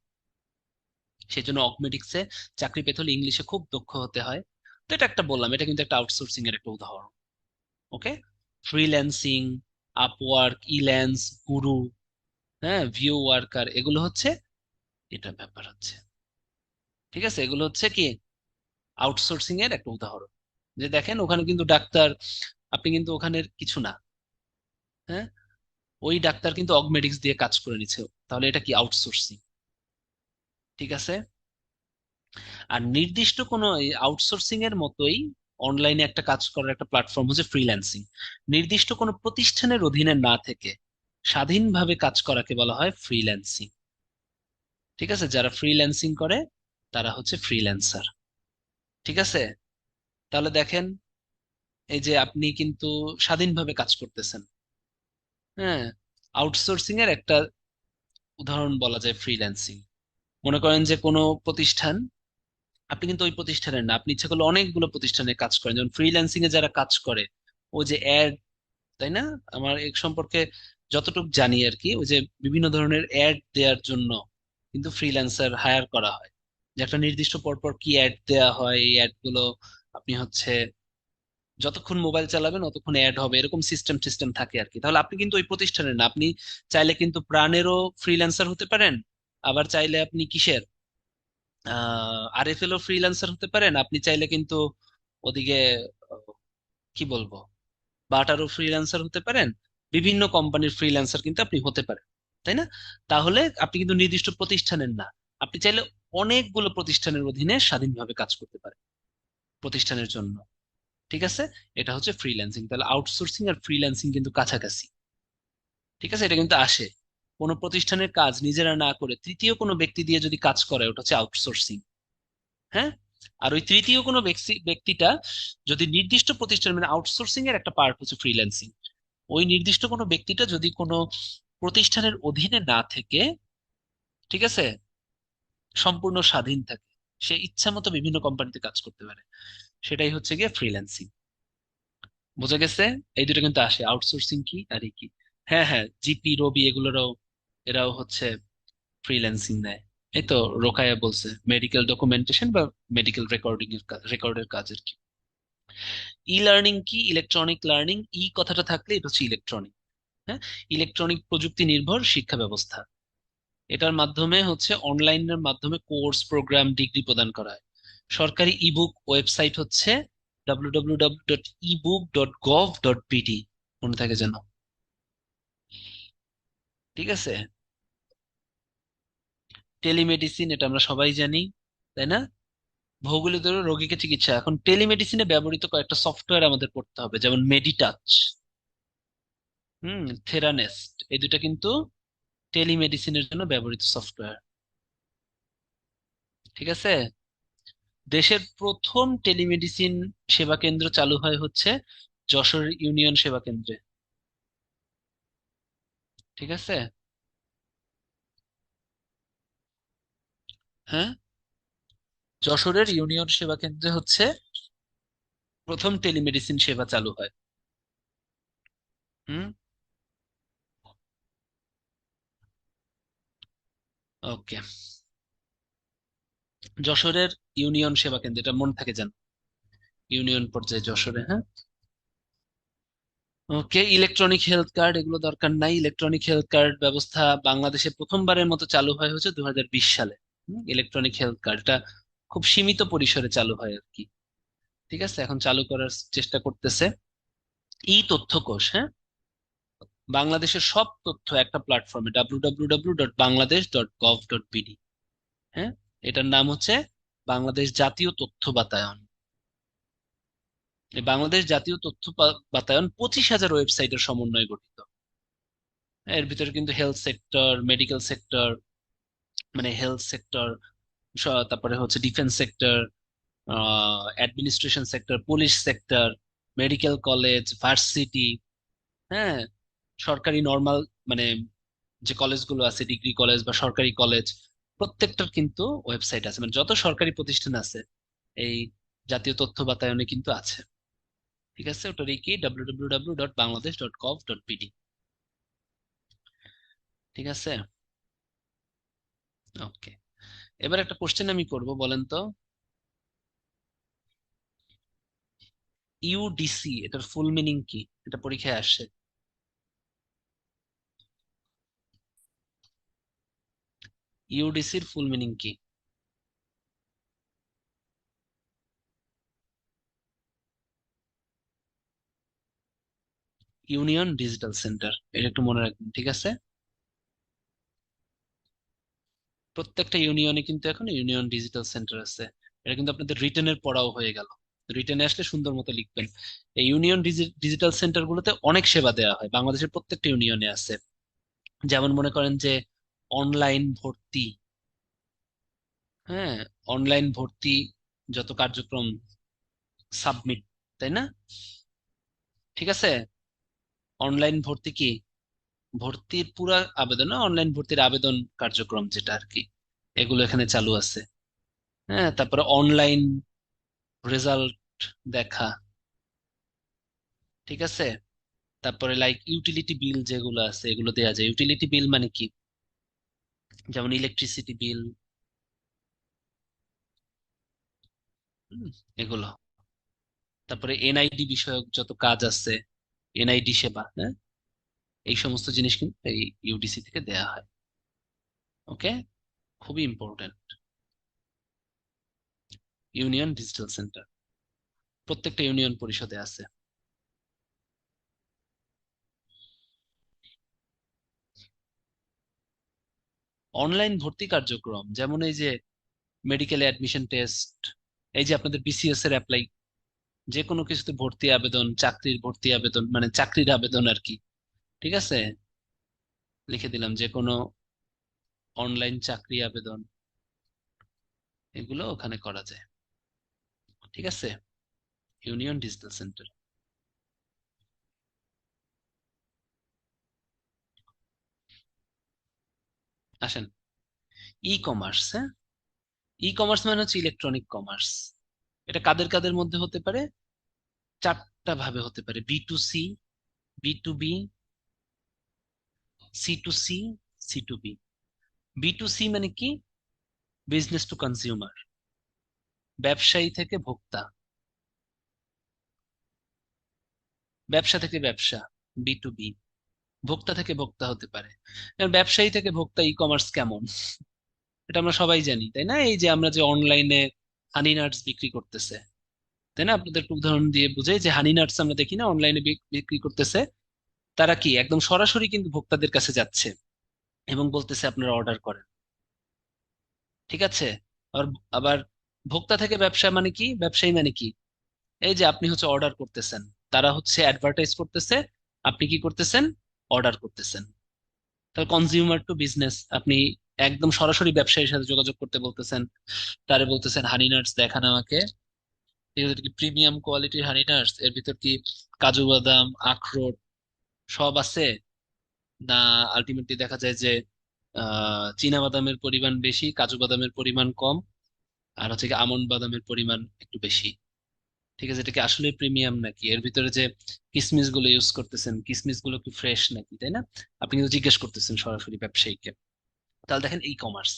সেই জন্য অগমেডিক্সে চাকরি পেতে হলে ইংলিশে খুব দক্ষ হতে হয়। তো এটা একটা বললাম, এটা কিন্তু একটা আউটসোর্সিং এর একটা উদাহরণ। ওকে, ফ্রিল্যান্সিং, আপওয়ার্ক, ইল্যান্স, গুরু, হ্যাঁ, ভিউ ওয়ার্কার, এগুলো হচ্ছে এটা ব্যাপার হচ্ছে। ঠিক আছে, এগুলো হচ্ছে কি আউটসোর্সিং এর একটা উদাহরণ। যে দেখেন ওখানে কিন্তু ডাক্তার, আপনি কিন্তু ওখানে কিছু না। হ্যাঁ, ওই ডাক্তার কিন্তু অগমেডিক্স দিয়ে কাজ করে নিচ্ছে, তাহলে এটা কি আউটসোর্সিং। ঠিক আছে, আর নির্দিষ্ট কোনো আউটসোর্সিং এর মতোই অনলাইনে একটা কাজ করার একটা প্ল্যাটফর্ম হচ্ছে ফ্রিল্যান্সিং। নির্দিষ্ট কোনো প্রতিষ্ঠানের অধীনে না থেকে স্বাধীনভাবে কাজ করাকে বলা হয় ফ্রিল্যান্সিং। ঠিক আছে, যারা ফ্রিল্যান্সিং করে তারা হচ্ছে ফ্রিল্যান্সার। ঠিক আছে, তাহলে দেখেন এই যে আপনি কিন্তু স্বাধীনভাবে কাজ করতেছেন। হ্যাঁ, আউটসোর্সিং এর একটা উদাহরণ বলা যায় ফ্রিল্যান্সিং। মনে করেন যে কোনো প্রতিষ্ঠান আপনি কিন্তু ওই প্রতিষ্ঠানের না, আপনি ইচ্ছা করলে অনেকগুলো প্রতিষ্ঠানে কাজ করেন, যেমন ফ্রিল্যান্সিং এ যারা কাজ করে, ও যে অ্যাড, তাই না? আমার এ সম্পর্কে যতটুকু জানি আর কি, ওই যে বিভিন্ন ধরনের অ্যাড দেওয়ার জন্য কিন্তু ফ্রিল্যান্সার হায়ার করা হয়, যে একটা নির্দিষ্ট পর পর কি অ্যাড দেওয়া হয়, এই অ্যাড গুলো আপনি হচ্ছে যতক্ষণ মোবাইল চালাবেন ততক্ষণ অ্যাড হবে, এরকম সিস্টেম সিস্টেম থাকে আর কি। তাহলে আপনি কিন্তু ওই প্রতিষ্ঠানের না, আপনি চাইলে কিন্তু প্রাণেরও ফ্রিল্যান্সার হতে পারেন, আবার চাইলে আপনি কিসের আরএফএল ও ফ্রিল্যান্সার হতে পারেন, আপনি চাইলে কিন্তু ওদিকে আহ, কি বলবো, বাটারও ফ্রিল্যান্সার হতে পারেন, বিভিন্ন কোম্পানির ফ্রিল্যান্সার কিন্তু আপনি হতে পারেন, তাই না? তাহলে আপনি কিন্তু নির্দিষ্ট প্রতিষ্ঠানের না, আপনি চাইলে অনেকগুলো প্রতিষ্ঠানের অধীনে স্বাধীনভাবে কাজ করতে পারেন প্রতিষ্ঠানের জন্য। ঠিক আছে, এটা হচ্ছে ফ্রিল্যান্সিং। তাহলে আউটসোর্সিং আর ফ্রিল্যান্সিং কিন্তু কাছাকাছি। ঠিক আছে, এটা কিন্তু আসে কোনো প্রতিষ্ঠানের কাজ নিজেরা না করে তৃতীয় কোনো ব্যক্তি দিয়ে যদি কাজ করে, ওটা হচ্ছে আউটসোর্সিং। হ্যাঁ, আর ওই তৃতীয় কোনো ব্যক্তিটা যদি নির্দিষ্ট প্রতিষ্ঠান, মানে আউটসোর্সিং এর একটা পার্ট হচ্ছে ফ্রিল্যান্সিং, ওই নির্দিষ্ট কোনো ব্যক্তিটা যদি কোনো প্রতিষ্ঠানের অধীনে না থেকে, ঠিক আছে, সম্পূর্ণ স্বাধীন থাকে, সে ইচ্ছা মতো বিভিন্ন কোম্পানিতে কাজ করতে পারে, সেটাই হচ্ছে গিয়ে ফ্রিল্যান্সিং। বোঝা গেছে? এই দুটো কিন্তু আসে, আউটসোর্সিং কি আর এই কি। হ্যাঁ হ্যাঁ, জিপি রবি এগুলোরও, এরাও হচ্ছে ফ্রিল্যান্সিং নেয়। এই তো রোকায়া বলছে, মেডিকেল ডকুমেন্টেশন বা মেডিকেল রেকর্ডিং এর কাজ, রেকর্ডের কাজ আর কি। ই লার্নিং কি, ইলেকট্রনিক লার্নিং, ই কথাটা থাকলে এটা হচ্ছে ইলেকট্রনিক। হ্যাঁ, ইলেকট্রনিক প্রযুক্তি নির্ভর শিক্ষা ব্যবস্থা। এটার মাধ্যমে হচ্ছে অনলাইনের মাধ্যমে কোর্স প্রোগ্রাম ডিগ্রি প্রদান করা হয়। সরকারি ইবুক ওয়েবসাইট হচ্ছে www.ebook.gov.bd, মনে থাকে যেন। ঠিক আছে, টেলিমেডিসিন, এটা আমরা সবাই জানি, তাই না? ভৌগোলিক দূরে রোগীকে চিকিৎসা, এখন টেলিমেডিসিনে ব্যবহৃত কয়েকটা সফটওয়্যার আমাদের পড়তে হবে, যেমন মেডিটাচ, থেরানেস্ট, এই দুটা কিন্তু টেলিমেডিসিনের জন্য ব্যবহৃত সফটওয়্যার। ঠিক আছে, দেশের প্রথম টেলিমেডিসিন সেবা কেন্দ্র চালু হয় হচ্ছে যশোর ইউনিয়ন সেবা কেন্দ্রে। ঠিক আছে, হ্যাঁ, যশোরের ইউনিয়ন সেবা কেন্দ্রে হচ্ছে প্রথম টেলিমেডিসিন সেবা চালু হয়। হুম, ওকে, যশোরের ইউনিয়ন সেবা কেন্দ্র, এটা মনে থাকে যেন, ইউনিয়ন পর্যায়ে যশোরে। হ্যাঁ, ওকে, ইলেকট্রনিক হেলথ কার্ড এগুলো দরকার নাই। ইলেকট্রনিক হেলথ কার্ড ব্যবস্থা বাংলাদেশে প্রথমবারের মতো চালু হয় হচ্ছে 2020 সালে। ইলেকট্রনিক হেলথ কার্ড এটা খুব সীমিত পরিসরে চালু হয় আর কি। ঠিক আছে, এখন চালু করার চেষ্টা করতেছে। ই তথ্য কোষ, হ্যাঁ, বাংলাদেশের সব তথ্য একটা প্ল্যাটফর্মে www.bangladesh.gov.bd। হ্যাঁ, এটার নাম হচ্ছে বাংলাদেশ জাতীয় তথ্য বাতায়ন। এই বাংলাদেশ জাতীয় তথ্য বাতায়ন 25,000 ওয়েবসাইটের সমন্বয়ে গঠিত। এর ভিতরে কিন্তু হেলথ সেক্টর, মেডিকেল সেক্টর, মানে হেলথ সেক্টর, তারপরে হচ্ছে defence sector, administration sector, police sector, medical college, varsity, হ্যাঁ, সরকারি নর্মাল, মানে যে কলেজগুলো আছে, ডিগ্রি কলেজ বা সরকারি কলেজ, প্রত্যেকটার কিন্তু ওয়েবসাইট আছে, মানে যত সরকারি প্রতিষ্ঠান আছে এই জাতীয় তথ্য বাতায়নে কিন্তু আছে। ঠিক আছে, ওটার কি www.bangladesh.gov.bd। ঠিক আছে, ওকে। এবার একটা কোশ্চেন আমি করব, বলেন তো, ইউডিসি এটার ফুল মিনিং কি? এটা পরীক্ষায় আসে। ইউডিসির ফুল মিনিং কি? ইউনিয়ন ডিজিটাল সেন্টার, এটা একটু মনে রাখবেন। ঠিক আছে, প্রত্যেকটা ইউনিয়নে কিন্তু এখন ইউনিয়ন ডিজিটাল সেন্টার আছে। এটা কিন্তু আপনাদের রিটেনের পড়াও হয়ে গেল, রিটেনে আসলে সুন্দর মতো লিখবেন। এই ইউনিয়ন ডিজিটাল সেন্টার গুলোতে অনেক সেবা দেওয়া হয়, বাংলাদেশের প্রত্যেকটা ইউনিয়নে আছে। যেমন মনে করেন যে অনলাইন ভর্তি, হ্যাঁ, অনলাইন ভর্তি, যত কার্যক্রম, সাবমিট, তাই না? ঠিক আছে, অনলাইন ভর্তি কি, ভর্তির পুরা আবেদন, অনলাইন ভর্তির আবেদন কার্যক্রম যেটা আর কি, এগুলো এখানে চালু আছে। হ্যাঁ, তারপরে অনলাইন রেজাল্ট দেখা, ঠিক আছে। তারপরে লাইক ইউটিলিটি বিল যেগুলো আছে এগুলো দেওয়া যায়। ইউটিলিটি বিল মানে কি? যেমন ইলেকট্রিসিটি বিল, এগুলো। তারপরে এনআইডি বিষয়ক যত কাজ আছে, এনআইডি সেবা, হ্যাঁ, এই সমস্ত জিনিস কিন্তু এই ইউডিসি থেকে দেয়া হয়। ওকে, খুবই ইম্পর্টেন্ট। ইউনিয়ন ডিজিটাল সেন্টার প্রত্যেকটা ইউনিয়ন পরিষদে আছে। অনলাইন ভর্তি কার্যক্রম যেমন এই যে মেডিকেল অ্যাডমিশন টেস্ট, এই যে আপনাদের বিসিএস এর অ্যাপ্লাই, যে কোনো কিছুতে ভর্তি আবেদন, চাকরির ভর্তি আবেদন মানে চাকরির আবেদন আর কি, ঠিক আছে, লিখে দিলাম যে কোনো অনলাইন চাকরি আবেদন, এগুলো ওখানে করা যায়, ঠিক আছে, ইউনিয়ন ডিজিটাল সেন্টার। আসেন, ই কমার্স, হ্যাঁ, ই কমার্স মানে হচ্ছে ইলেকট্রনিক কমার্স। এটা কাদের কাদের মধ্যে হতে পারে? চারটা ভাবে হতে পারে: B to C, B to B, C to C, C to B. B to C মানে কি? বিজনেস টু কনজিউমার, ব্যবসায়ী থেকে ভোক্তা, ব্যবসা থেকে ব্যবসা, বি টু বি। ভোক্তা থেকে ভোক্তা হতে পারে। এবার ব্যবসায়ী থেকে ভোক্তা ই কমার্স কেমন, এটা আমরা সবাই জানি, তাই না? এই যে আমরা যে অনলাইনে হানি নাটস বিক্রি করতেছে, তাই না? আপনাদের একটু উদাহরণ দিয়ে বুঝাই, যে হানি নাটস আমরা দেখি না অনলাইনে বিক্রি করতেছে, তারা কি একদম সরাসরি কিন্তু ভোক্তাদের কাছে যাচ্ছে এবং বলতেছে আপনারা অর্ডার করেন, ঠিক আছে। আবার আবার ভোক্তা থেকে ব্যবসা মানে কি, ব্যবসায়ী মানে কি? এই যে আপনি হচ্ছে অর্ডার করতেছেন, তারা হচ্ছে অ্যাডভার্টাইজ করতেছে, আপনি কি করতেছেন? অর্ডার করতেছেন। তাহলে কনজিউমার টু বিজনেস, আপনি একদম সরাসরি ব্যবসায়ীর সাথে যোগাযোগ করতে বলতেছেন, তারে বলতেছেন হানি নাটস দেখান আমাকে, ঠিক আছে, এটা কি প্রিমিয়াম কোয়ালিটির হানি নাটস, এর ভিতর কি কাজু বাদাম, আখরোট সব আছে, না আলটিমেটলি দেখা যায় যে চীনা বাদামের পরিমাণ বেশি, কাজু বাদামের পরিমাণ কম, আর হচ্ছে কি আমন্ড বাদামের পরিমাণ একটু বেশি, ঠিক আছে, এটা কি আসলে প্রিমিয়াম নাকি? এর ভিতরে যে কিসমিস গুলো ইউজ করতেছেন, কিসমিস গুলো কি ফ্রেশ নাকি, তাই না? আপনি কিন্তু জিজ্ঞেস করতেছেন সরাসরি ব্যবসায়ীকে। তাহলে দেখেন ই কমার্স,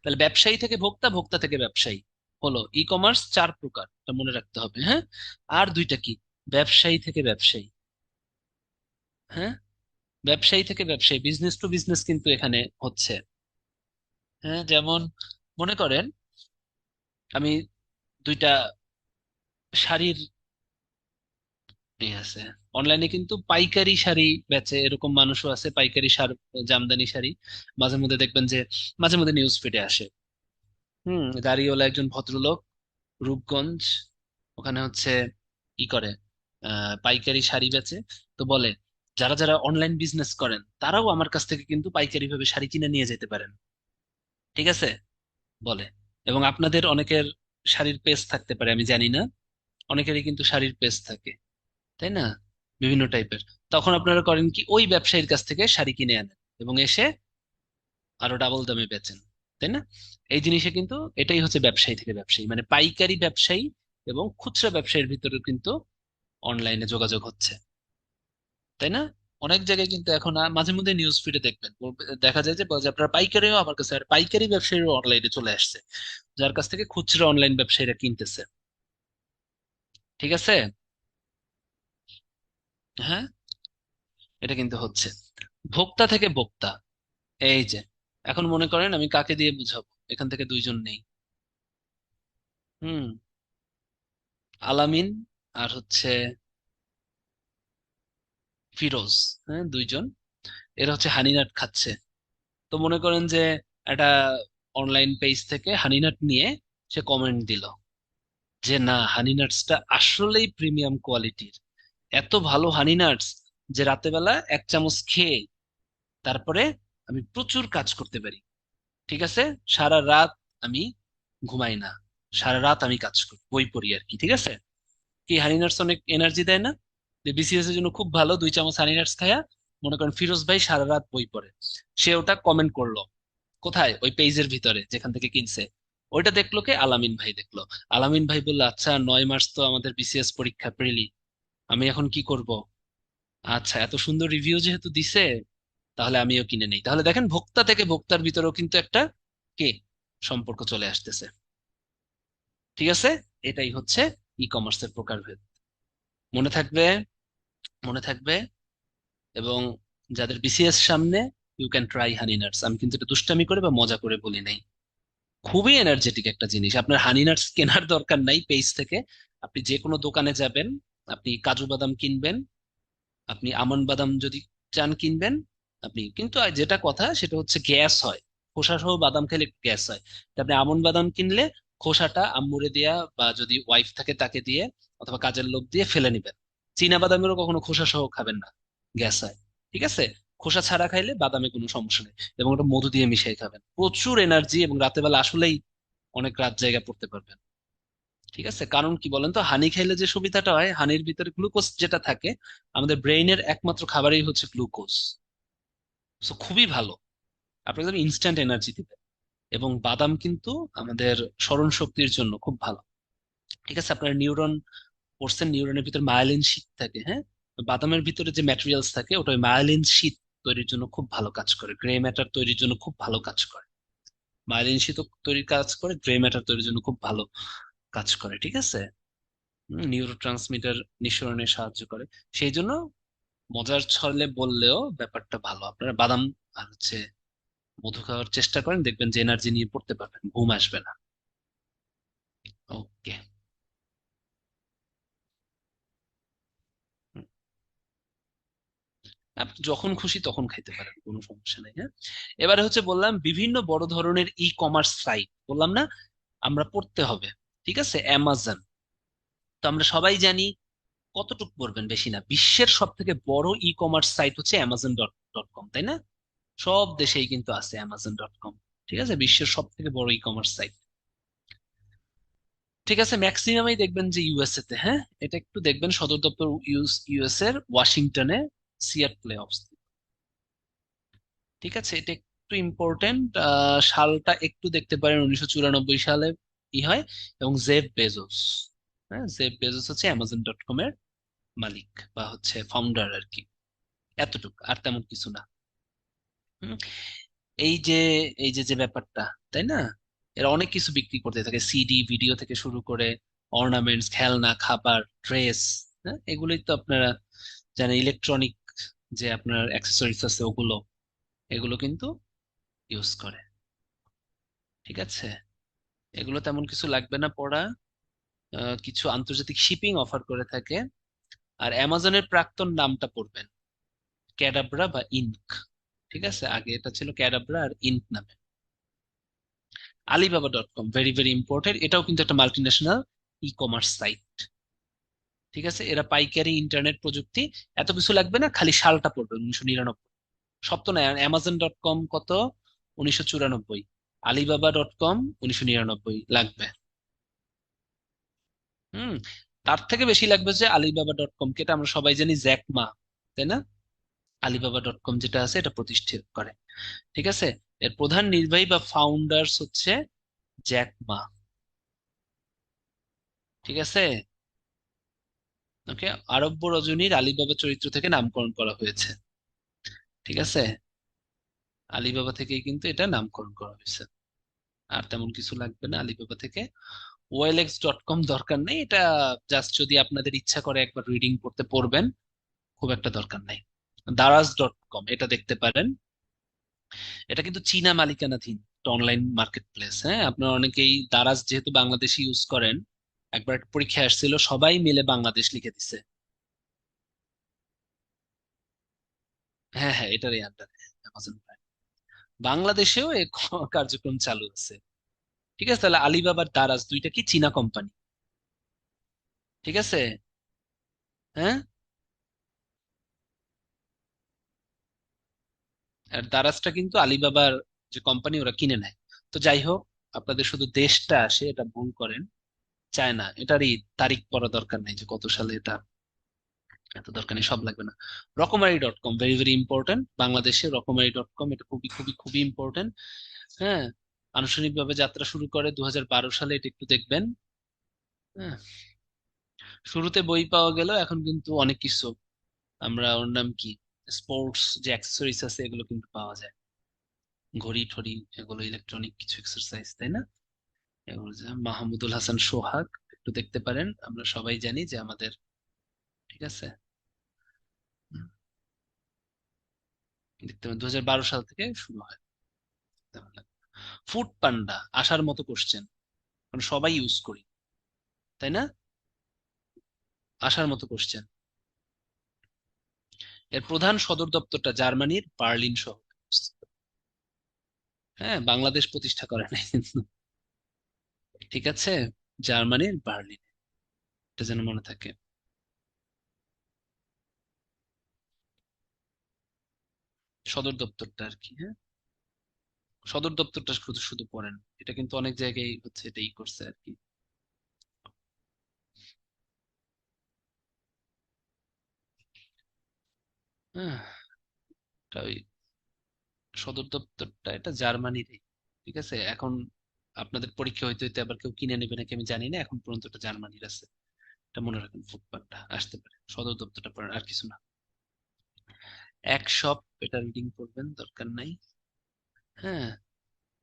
তাহলে ব্যবসায়ী থেকে ভোক্তা, ভোক্তা থেকে ব্যবসায়ী হলো ই কমার্স। চার প্রকার, এটা মনে রাখতে হবে, হ্যাঁ। আর দুইটা কি? ব্যবসায়ী থেকে ব্যবসায়ী, হ্যাঁ, ব্যবসায়ী থেকে ব্যবসায়ী, বিজনেস টু বিজনেস কিন্তু এখানে হচ্ছে, হ্যাঁ। যেমন মনে করেন আমি দুইটা শাড়ির আছে, অনলাইনে কিন্তু পাইকারি শাড়ি বেচে এরকম মানুষও আছে, পাইকারি জামদানি শাড়ি মাঝে মধ্যে দেখবেন যে মাঝে মধ্যে নিউজ ফিডে আসে। গাড়িওয়ালা একজন ভদ্রলোক, রূপগঞ্জ, ওখানে হচ্ছে ই করে, পাইকারি শাড়ি বেচে। তো বলে যারা যারা অনলাইন বিজনেস করেন তারাও আমার কাছ থেকে কিন্তু পাইকারি ভাবে শাড়ি কিনে নিয়ে যেতে পারেন, ঠিক আছে, বলে। এবং আপনাদের অনেকের শাড়ির পেজ থাকতে পারে, আমি জানি না, অনেকেরই কিন্তু শাড়ির পেজ থাকে, তাই না, বিভিন্ন টাইপের। তখন আপনারা করেন কি, ওই ব্যবসায়ীর কাছ থেকে শাড়ি কিনে আনেন এবং এসে আরো ডাবল দামে বেচেন, তাই না? এই জিনিসে কিন্তু এটাই হচ্ছে ব্যবসায়ী থেকে ব্যবসায়ী, মানে পাইকারি ব্যবসায়ী এবং খুচরা ব্যবসায়ীর ভিতরে কিন্তু অনলাইনে যোগাযোগ হচ্ছে, তাই না? অনেক জায়গায় কিন্তু এখন মাঝে মধ্যে নিউজ ফিডে দেখবেন দেখা যায় যে বলে যে আপনারা পাইকারিও আমার কাছে, আর পাইকারি ব্যবসায়ীও অনলাইনে চলে আসছে, যার কাছ থেকে খুচরা অনলাইন ব্যবসায়ীরা কিনতেছে, ঠিক আছে, হ্যাঁ, এটা কিন্তু হচ্ছে। ভোক্তা থেকে ভোক্তা, এই যে এখন মনে করেন আমি কাকে দিয়ে বুঝাবো, এখান থেকে দুইজন নেই, হুম, আলামিন আর হচ্ছে ফিরোজ, হ্যাঁ, দুইজন, এরা হচ্ছে হানিনাট খাচ্ছে। তো মনে করেন যে একটা অনলাইন পেজ থেকে হানিনাট নিয়ে সে কমেন্ট দিল যে না, হানিনাটসটা আসলেই প্রিমিয়াম কোয়ালিটির, এত ভালো হানিনাটস যে রাতে বেলা এক চামচ খেয়ে তারপরে আমি প্রচুর কাজ করতে পারি, ঠিক আছে, সারা রাত আমি ঘুমাই না, সারা রাত আমি কাজ করি, বই পড়ি আর কি, ঠিক আছে। কি হানি নাটস অনেক এনার্জি দেয় না? যে বিসিএস এর জন্য খুব ভালো, 2 চামচ হানি নাটস খায়া মনে করেন ফিরোজ ভাই সারা রাত বই পড়ে, সে ওটা কমেন্ট করলো কোথায়? ওই পেজের ভিতরে যেখান থেকে কিনছে। ওইটা দেখলো কে? আলামিন ভাই দেখলো। আলামিন ভাই বললো, আচ্ছা 9 মার্চ তো আমাদের বিসিএস পরীক্ষা প্রিলি, আমি এখন কি করব? আচ্ছা, এত সুন্দর রিভিউ যেহেতু দিছে, তাহলে আমিও কিনে নেই। তাহলে দেখেন, ভোক্তা থেকে ভোক্তার ভিতরেও কিন্তু একটা কে সম্পর্ক চলে আসতেছে। ঠিক আছে, এটাই হচ্ছে ই কমার্সের প্রকারভেদ। মনে থাকবে, মনে থাকবে। এবং যাদের বিসিএস সামনে, you can try honey nuts. আমি কিন্তু এটা দুষ্টামি করে বা মজা করে বলি নাই। খুবই এনার্জেটিক একটা জিনিস। আপনার হানি নাটস কেনার দরকার নাই পেজ থেকে। আপনি যে কোনো দোকানে যাবেন, আপনি কাজু বাদাম কিনবেন, আপনি আমন্ড বাদাম যদি চান কিনবেন। আপনি কিন্তু যেটা কথা সেটা হচ্ছে গ্যাস হয়, খোসা সহ বাদাম খেলে গ্যাস হয়। তা আপনি আমন্ড বাদাম কিনলে খোসাটা আম্মুরে দিয়া বা যদি ওয়াইফ থাকে তাকে দিয়ে অথবা কাজের লোক দিয়ে ফেলে নিবেন। চীনা বাদামেরও কখনো খোসা সহ খাবেন না, গ্যাস হয়। ঠিক আছে, খোসা ছাড়া খাইলে বাদামে কোনো সমস্যা নেই। এবং ওটা মধু দিয়ে মিশিয়ে খাবেন, প্রচুর এনার্জি, এবং রাতের বেলা আসলেই অনেক রাত জায়গা পড়তে পারবেন। ঠিক আছে, কারণ কি বলেন তো, হানি খাইলে যে সুবিধাটা হয়, হানির ভিতরে গ্লুকোজ যেটা থাকে, আমাদের ব্রেইনের একমাত্র খাবারই হচ্ছে গ্লুকোজ। সো খুবই ভালো, আপনাকে একদম ইনস্ট্যান্ট এনার্জি দিবে। এবং বাদাম কিন্তু আমাদের স্মরণ শক্তির জন্য খুব ভালো। ঠিক আছে, আপনার নিউরন পড়ছেন, নিউরনের ভিতরে মায়ালিন শীট থাকে, হ্যাঁ? তো বাদামের ভিতরে যে ম্যাটেরিয়ালস থাকে ওটা ওই মায়ালিন শীট তৈরির জন্য খুব ভালো কাজ করে, গ্রে ম্যাটার তৈরির জন্য খুব ভালো কাজ করে। মায়ালিন শীট তৈরির কাজ করে, গ্রে ম্যাটার তৈরির জন্য খুব ভালো কাজ করে। ঠিক আছে, নিউরো ট্রান্সমিটার নিঃসরণে সাহায্য করে। সেই জন্য মজার ছলে বললেও ব্যাপারটা ভালো। আপনারা বাদাম আর হচ্ছে মধু খাওয়ার চেষ্টা করেন, দেখবেন যে এনার্জি নিয়ে পড়তে পারবেন, ঘুম আসবে না। ওকে। আপনি যখন খুশি তখন খাইতে পারেন, কোনো সমস্যা নেই। হ্যাঁ, এবারে হচ্ছে বললাম বিভিন্ন বড় ধরনের ই কমার্স সাইট, বললাম না আমরা পড়তে হবে। ঠিক আছে, অ্যামাজন তো আমরা সবাই জানি। কতটুকু পড়বেন? বেশি না। বিশ্বের সব থেকে বড় ই কমার্স সাইট হচ্ছে অ্যামাজন ডট ডট কম, তাই না? সব দেশেই কিন্তু আছে অ্যামাজন ডট কম। ঠিক আছে, বিশ্বের সব থেকে বড় ই কমার্স সাইট। ঠিক আছে, ম্যাক্সিমামই দেখবেন যে ইউএসএ তে। হ্যাঁ, এটা একটু দেখবেন, সদর দপ্তর ইউএস এর ওয়াশিংটনে, সিয়াটলে অবস্থিত। ঠিক আছে, এটা একটু ইম্পর্টেন্ট। সালটা একটু দেখতে পারেন, 1994 সালে ই হয়। এবং জেফ বেজোস, হ্যাঁ, জেফ বেজোস হচ্ছে অ্যামাজন ডট কম এর মালিক বা হচ্ছে ফাউন্ডার আর কি। এতটুকু, আর তেমন কিছু না। হুম, এই যে যে ব্যাপারটা, তাই না? এরা অনেক কিছু বিক্রি করতে থাকে, সিডি ভিডিও থেকে শুরু করে অর্নামেন্টস, খেলনা, খাবার, ড্রেস। হ্যাঁ, এগুলোই তো আপনারা জানেন। ইলেকট্রনিক যে আপনার অ্যাক্সেসরিজ আছে ওগুলো, এগুলো কিন্তু ইউজ করে। ঠিক আছে, এগুলো তেমন কিছু লাগবে না পড়া। কিছু আন্তর্জাতিক শিপিং অফার করে থাকে। আর অ্যামাজনের প্রাক্তন নামটা পড়বেন, ক্যাডাব্রা বা ইনক। ঠিক আছে, আগে এটা ছিল ক্যাডাব্রা আর ইনক নামে। Alibaba dot com, very very important, এটাও কিন্তু একটা multinational e commerce site. ঠিক আছে, এরা পাইকারি ইন্টারনেট প্রযুক্তি। এত কিছু লাগবে না, খালি সালটা পড়বে 1999। সব তো না, অ্যামাজন ডট কম কত? 1994। আলিবাবা ডট কম 1999 লাগবে। হুম, তার থেকে বেশি লাগবে যে আলিবাবা ডট কম, যেটা আমরা সবাই জানি জ্যাক মা, তাই না? আলিবাবা ডট কম যেটা আছে এটা প্রতিষ্ঠিত করে। ঠিক আছে, এর প্রধান নির্বাহী বা ফাউন্ডার্স হচ্ছে জ্যাক মা। ঠিক আছে, ওকে। আরব্য রজনীর আলিবাবা চরিত্র থেকে নামকরণ করা হয়েছে। ঠিক আছে, আলিবাবা থেকেই কিন্তু এটা নামকরণ করা হয়েছে। আর তেমন কিছু লাগবে না আলিবাবা থেকে। ওয়েলএক্স ডট কম দরকার নেই, এটা জাস্ট যদি আপনাদের ইচ্ছা করে একবার রিডিং পড়তে পড়বেন, খুব একটা দরকার নেই। দারাজ ডট কম এটা দেখতে পারেন। এটা কিন্তু চীনা মালিকানাধীন অনলাইন মার্কেট প্লেস। হ্যাঁ, আপনারা অনেকেই দারাজ যেহেতু বাংলাদেশি ইউজ করেন, একবার একটা পরীক্ষা আসছিল, সবাই মিলে বাংলাদেশ লিখে দিছে। হ্যাঁ হ্যাঁ, এটারই আন্ডারে অ্যামাজন প্রাইম। বাংলাদেশেও এই কার্যক্রম চালু আছে। ঠিক আছে, তাহলে আলিবাবার দারাজ দুইটা কি চীনা কোম্পানি। ঠিক আছে, হ্যাঁ। আর দারাজটা কিন্তু আলিবাবার যে কোম্পানি ওরা কিনে নেয়। তো যাই হোক, আপনাদের শুধু দেশটা আসে, এটা ভুল করেন। চায়না, এটারই তারিখ পড়া দরকার নেই যে কত সালে এটা, এত দরকার নেই, সব লাগবে না। রকমারি dot com, very very important. বাংলাদেশে রকমারি ডট কম, এটা খুবই খুবই খুবই ইম্পর্টেন্ট। হ্যাঁ, আনুষ্ঠানিকভাবে যাত্রা শুরু করে 2012 সালে, এটা একটু দেখবেন। হ্যাঁ, শুরুতে বই পাওয়া গেল, এখন কিন্তু অনেক কিছু, আমরা ওর নাম কি, স্পোর্টস যে অ্যাক্সেসরিজ আছে এগুলো কিন্তু পাওয়া যায়, ঘড়ি ঠড়ি, এগুলো ইলেকট্রনিক কিছু এক্সারসাইজ, তাই না? এগুলো যে মাহমুদুল হাসান সোহাগ, একটু দেখতে পারেন, আমরা সবাই জানি যে আমাদের, ঠিক আছে। হুম, দেখতে পারেন 2012 সাল থেকে শুরু হয়। ফুড পান্ডা আসার মতো কোশ্চেন, কারণ সবাই ইউজ করি, তাই না? আসার মতো কোশ্চেন। এর প্রধান সদর দপ্তরটা জার্মানির বার্লিন শহরে অবস্থিত। হ্যাঁ, বাংলাদেশ প্রতিষ্ঠা করে নাই কিন্তু, ঠিক আছে, জার্মানির বার্লিন, এটা যেন মনে থাকে। সদর দপ্তরটা আর কি, হ্যাঁ, সদর দপ্তরটা শুধু শুধু পড়েন, এটা কিন্তু অনেক জায়গায় হচ্ছে এটাই করছে আর কি। হ্যাঁ, এটা ওই সদর দপ্তরটা এটা জার্মানির, ঠিক আছে। এখন আপনাদের পরীক্ষা হইতে হইতে আবার কেউ কিনে নেবে নাকি আমি জানি না, এখন পর্যন্ত এটা জার্মানির আছে, এটা মনে রাখেন, ফুটপাথটা আসতে পারে, সদর দপ্তরটা পড়েন, আর কিছু না। এক শপ, এটা রিডিং করবেন, দরকার নাই। হ্যাঁ,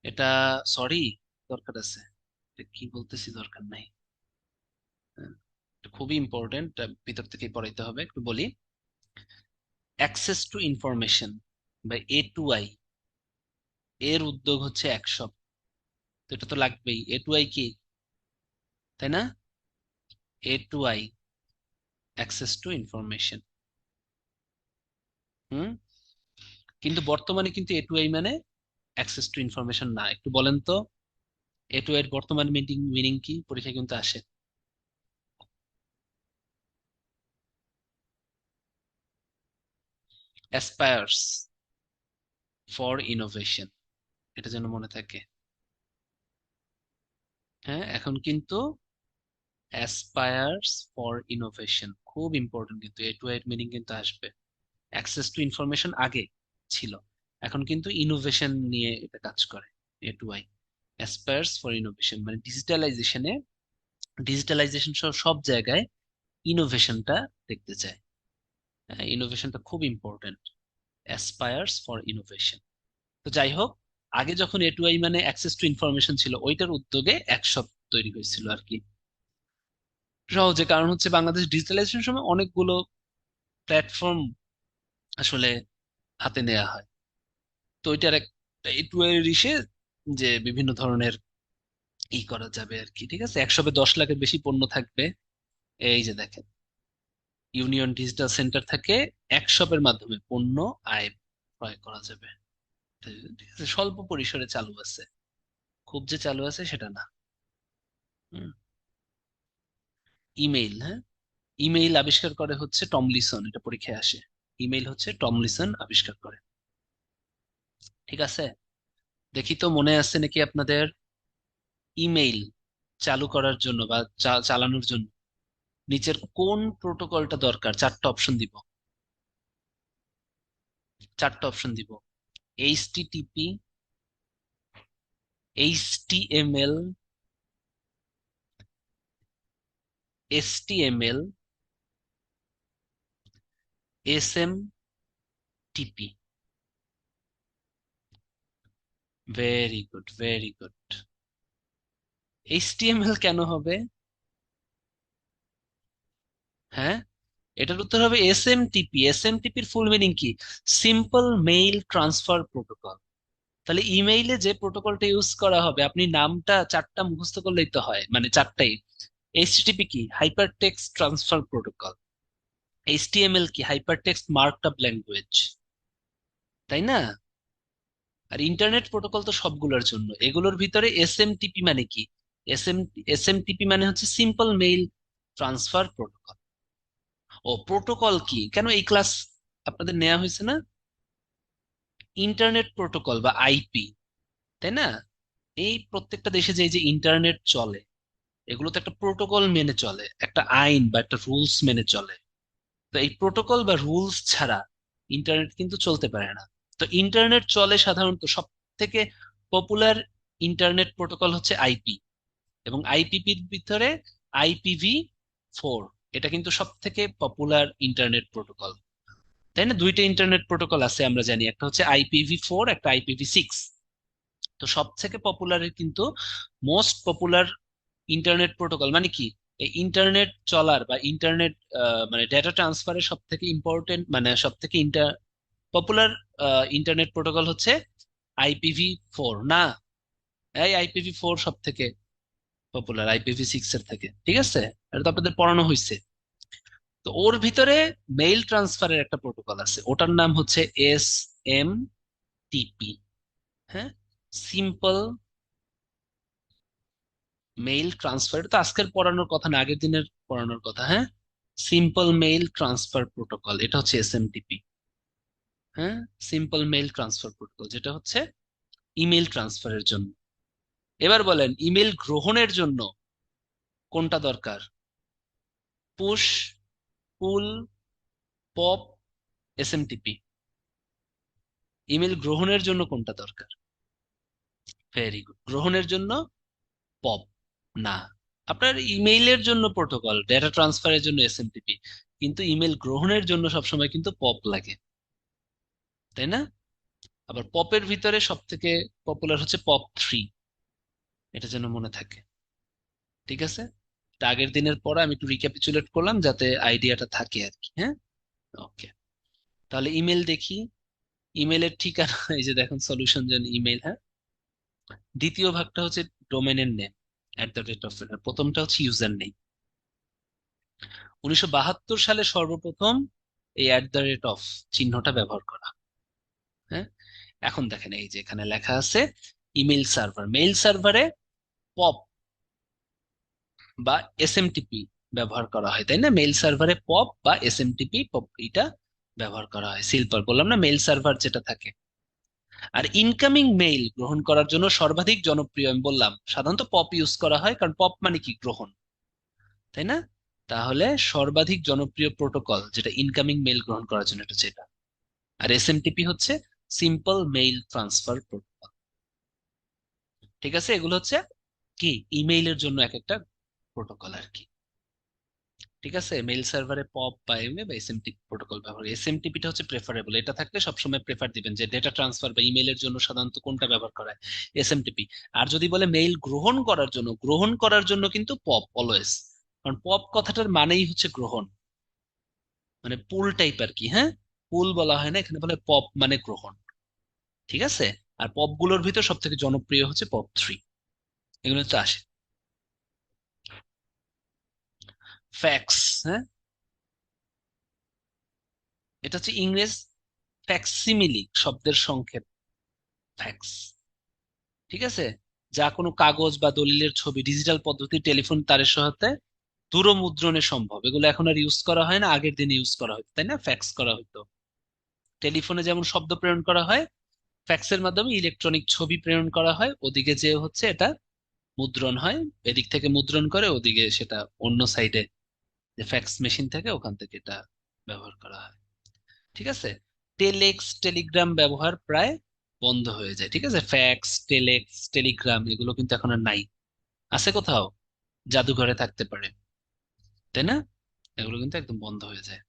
এটা, সরি, দরকার আছে, এটা কি বলতেছি, দরকার নাই। হ্যাঁ, এটা খুবই ইম্পর্টেন্ট, ভিতর থেকেই পড়াইতে হবে, একটু বলি। অ্যাক্সেস টু ইনফরমেশন বা A2I, এর উদ্যোগ হচ্ছে এক শপ, তো এটা তো লাগবেই। A2I কি, তাই না? A2I, access to information. হুম, কিন্তু বর্তমানে কিন্তু A2I মানে অ্যাক্সেস টু ইনফরমেশন না, একটু বলেন তো, A2I এর বর্তমান মিনিং মিনিং কি, পরীক্ষা কিন্তু আসে। অ্যাসপায়ার্স ফর ইনোভেশন, এটা যেন মনে থাকে। হ্যাঁ, এখন কিন্তু অ্যাসপায়ার্স ফর ইনোভেশন খুব ইম্পর্টেন্ট, কিন্তু A2I এর মিনিং কিন্তু আসবে। অ্যাক্সেস টু ইনফরমেশন আগে ছিল, এখন কিন্তু ইনোভেশন নিয়ে এটা কাজ করে। A2I অ্যাসপায়ার্স ফর ইনোভেশন মানে ডিজিটালাইজেশনে, ডিজিটালাইজেশন সহ সব জায়গায় ইনোভেশনটা দেখতে চায়। ইনোভেশনটা খুব ইম্পর্টেন্ট, অ্যাসপায়ার্স ফর ইনোভেশন। তো যাই হোক, আগে যখন A2I মানে অ্যাক্সেস টু ইনফরমেশন ছিল, ওইটার উদ্যোগে একশপ তৈরি হয়েছিল আর কি, সহজে। কারণ হচ্ছে বাংলাদেশ ডিজিটালাইজেশন সময় অনেকগুলো প্ল্যাটফর্ম আসলে হাতে নেওয়া হয়, তো ওইটার একটা A2I এর ইসে, যে বিভিন্ন ধরনের করা যাবে আর কি, ঠিক আছে। একশপে 10 লাখের বেশি পণ্য থাকবে, এই যে দেখেন, ইউনিয়ন ডিজিটাল সেন্টার থেকে একশপের মাধ্যমে পণ্য আয় ক্রয় করা যাবে, ঠিক আছে। স্বল্প পরিসরে চালু আছে, খুব যে চালু আছে সেটা না। হুম, ইমেইল, হ্যাঁ, ইমেইল আবিষ্কার করে হচ্ছে টমলিসন, এটা পরীক্ষায় আসে। ইমেইল হচ্ছে টমলিসন আবিষ্কার করে, ঠিক আছে। দেখি তো মনে আছে নাকি আপনাদের, ইমেইল চালু করার জন্য বা চালানোর জন্য নিচের কোন প্রোটোকলটা দরকার, চারটা অপশন দিব, চারটা অপশন দিব। HTTP, HTML, HTML, SMTP। Very good, very good. HTML কেন হবে? হ্যাঁ, এটার উত্তর হবে SMTP। SMTP এর ফুল মিনিং কি? Simple mail transfer protocol. তাহলে ইমেইলে যে প্রোটোকলটা ইউজ করা হবে, আপনি নামটা চারটা মুখস্থ করলেই তো হয়, মানে চারটাই। HTTP কি? Hyper text transfer protocol. HTML কি? হাইপার টেক্সট মার্কআপ ল্যাঙ্গুয়েজ, তাই না? আর ইন্টারনেট প্রোটোকল তো সবগুলোর জন্য, এগুলোর ভিতরে SMTP মানে কি? SMTP মানে হচ্ছে সিম্পল মেইল ট্রান্সফার প্রোটোকল। ও প্রোটোকল কি, কেন এই ক্লাস আপনাদের নেওয়া হয়েছে না? ইন্টারনেট প্রোটোকল বা আইপি, তাই না? এই প্রত্যেকটা দেশে যে এই যে ইন্টারনেট চলে, এগুলো তো একটা প্রোটোকল মেনে চলে, একটা আইন বা একটা রুলস মেনে চলে। তো এই প্রোটোকল বা রুলস ছাড়া ইন্টারনেট কিন্তু চলতে পারে না। তো ইন্টারনেট চলে সাধারণত সব থেকে পপুলার ইন্টারনেট প্রোটোকল হচ্ছে আইপি, এবং আইপিপির ভিতরে IPv4, এটা কিন্তু সব থেকে পপুলার ইন্টারনেট প্রোটোকল, তাই না? দুইটা ইন্টারনেট প্রোটোকল আছে আমরা জানি, একটা হচ্ছে IPv4, একটা IPv6। তো সব থেকে পপুলার কিন্তু মোস্ট পপুলার ইন্টারনেট প্রোটোকল মানে কি, এই ইন্টারনেট চলার বা ইন্টারনেট মানে ডেটা ট্রান্সফারের সব থেকে ইম্পর্টেন্ট মানে সব থেকে পপুলার ইন্টারনেট প্রোটোকল হচ্ছে IPv4 না, এই IPv4 সব থেকে পপুলার IPv6 এর থেকে, ঠিক আছে? এটা তো আপনাদের পড়ানো হয়েছে। তো ওর ভিতরে মেইল ট্রান্সফারের একটা প্রোটোকল আছে, ওটার নাম হচ্ছে SMTP। হ্যাঁ, সিম্পল মেইল ট্রান্সফার, তো আজকের পড়ানোর কথা না, আগের দিনের পড়ানোর কথা। হ্যাঁ, সিম্পল মেইল ট্রান্সফার প্রোটোকল, এটা হচ্ছে SMTP। হ্যাঁ, সিম্পল মেইল ট্রান্সফার প্রোটোকল, যেটা হচ্ছে ইমেল ট্রান্সফারের জন্য। এবার বলেন ইমেল গ্রহণের জন্য কোনটা দরকার? পুশ, পুল, পপ, SMTP? ইমেল গ্রহণের জন্য কোনটা দরকার? ভেরি গুড, গ্রহণের জন্য পপ না। আপনার ইমেইলের জন্য প্রোটোকল, ডেটা ট্রান্সফারের জন্য SMTP, কিন্তু ইমেল গ্রহণের জন্য সবসময় কিন্তু পপ লাগে, তাই না? আবার পপের ভিতরে সব থেকে পপুলার হচ্ছে POP3, এটা যেন মনে থাকে, ঠিক আছে? এটা আগের দিনের পরে আমি একটু রিক্যাপিচুলেট করলাম যাতে আইডিয়াটা থাকে আর কি। হ্যাঁ, ওকে। তাহলে ইমেল দেখি। ইমেলের ঠিকানা এই যে দেখুন, সলিউশন জন ইমেল। হ্যাঁ, দ্বিতীয় ভাগটা হচ্ছে ডোমেনের নেম, @, প্রথমটা হচ্ছে ইউজার নেম। 1972 সালে সর্বপ্রথম এই @, চিহ্নটা ব্যবহার করা। হ্যাঁ, এখন দেখেন এই যে এখানে লেখা আছে ইমেল সার্ভার, মেইল সার্ভারে পপ বা SMTP ব্যবহার করা হয়, তাই না? মেইল সার্ভারে পপ বা SMTP, পপ এটা ব্যবহার করা হয়। সিম্পল বললাম না, মেইল সার্ভার যেটা থাকে। আর ইনকামিং মেইল গ্রহণ করার জন্য সর্বাধিক জনপ্রিয় আমি বললাম সাধারণত পপ ইউজ করা হয়, কারণ পপ মানে কি, গ্রহণ, তাই না? তাহলে সর্বাধিক জনপ্রিয় প্রোটোকল যেটা ইনকামিং মেইল গ্রহণ করার জন্য, এটা যেটা। আর SMTP হচ্ছে সিম্পল মেইল ট্রান্সফার প্রোটোকল। ঠিক আছে, এগুলো হচ্ছে কি ইমেইলের জন্য এক একটা প্রোটোকল আর কি। ঠিক আছে, মেইল সার্ভারে পপ বা এমএ বা SMTP প্রোটোকল ব্যবহার, SMTP টা হচ্ছে প্রেফারেবল, এটা থাকলে সবসময় প্রেফার দিবেন যে ডেটা ট্রান্সফার বা ইমেইলের জন্য সাধারণত কোনটা ব্যবহার করা হয়, SMTP। আর যদি বলে মেইল গ্রহণ করার জন্য, গ্রহণ করার জন্য কিন্তু পপ অলওয়েজ, কারণ পপ কথাটার মানেই হচ্ছে গ্রহণ, মানে পুল টাইপ আর কি। হ্যাঁ, পুল বলা হয় না এখানে, বলে পপ মানে গ্রহণ, ঠিক আছে? আর পপ গুলোর ভিতর সব থেকে জনপ্রিয় হচ্ছে POP3, এগুলো তো আসে। ফ্যাক্স, হ্যাঁ, এটা হচ্ছে ইংরেজ ফ্যাক্সিমিলি শব্দের সংক্ষেপ, ফ্যাক্স। ঠিক আছে, যা কোনো কাগজ বা দলিলের ছবি ডিজিটাল পদ্ধতি টেলিফোন তারের সহায়তায় দূরমুদ্রণে সম্ভব। এগুলো এখন আর ইউজ করা হয় না, আগের দিনে ইউজ করা হতো, তাই না? ফ্যাক্স করা হতো। টেলিফোনে যেমন শব্দ প্রেরণ করা হয়, ফ্যাক্সের মাধ্যমে ইলেকট্রনিক ছবি প্রেরণ করা হয়, ওদিকে যে হচ্ছে এটা মুদ্রণ হয়, এদিক থেকে মুদ্রণ করে ওদিকে সেটা অন্য সাইডে যে ফ্যাক্স মেশিন থাকে ওখান থেকে এটা ব্যবহার করা হয়। ঠিক আছে, টেলেক্স টেলিগ্রাম ব্যবহার প্রায় বন্ধ হয়ে যায়। ঠিক আছে, ফ্যাক্স, টেলেক্স, টেলিগ্রাম এগুলো কিন্তু এখন আর নাই। আছে কোথাও? জাদুঘরে থাকতে পারে, তাই না? এগুলো কিন্তু একদম বন্ধ হয়ে যায়।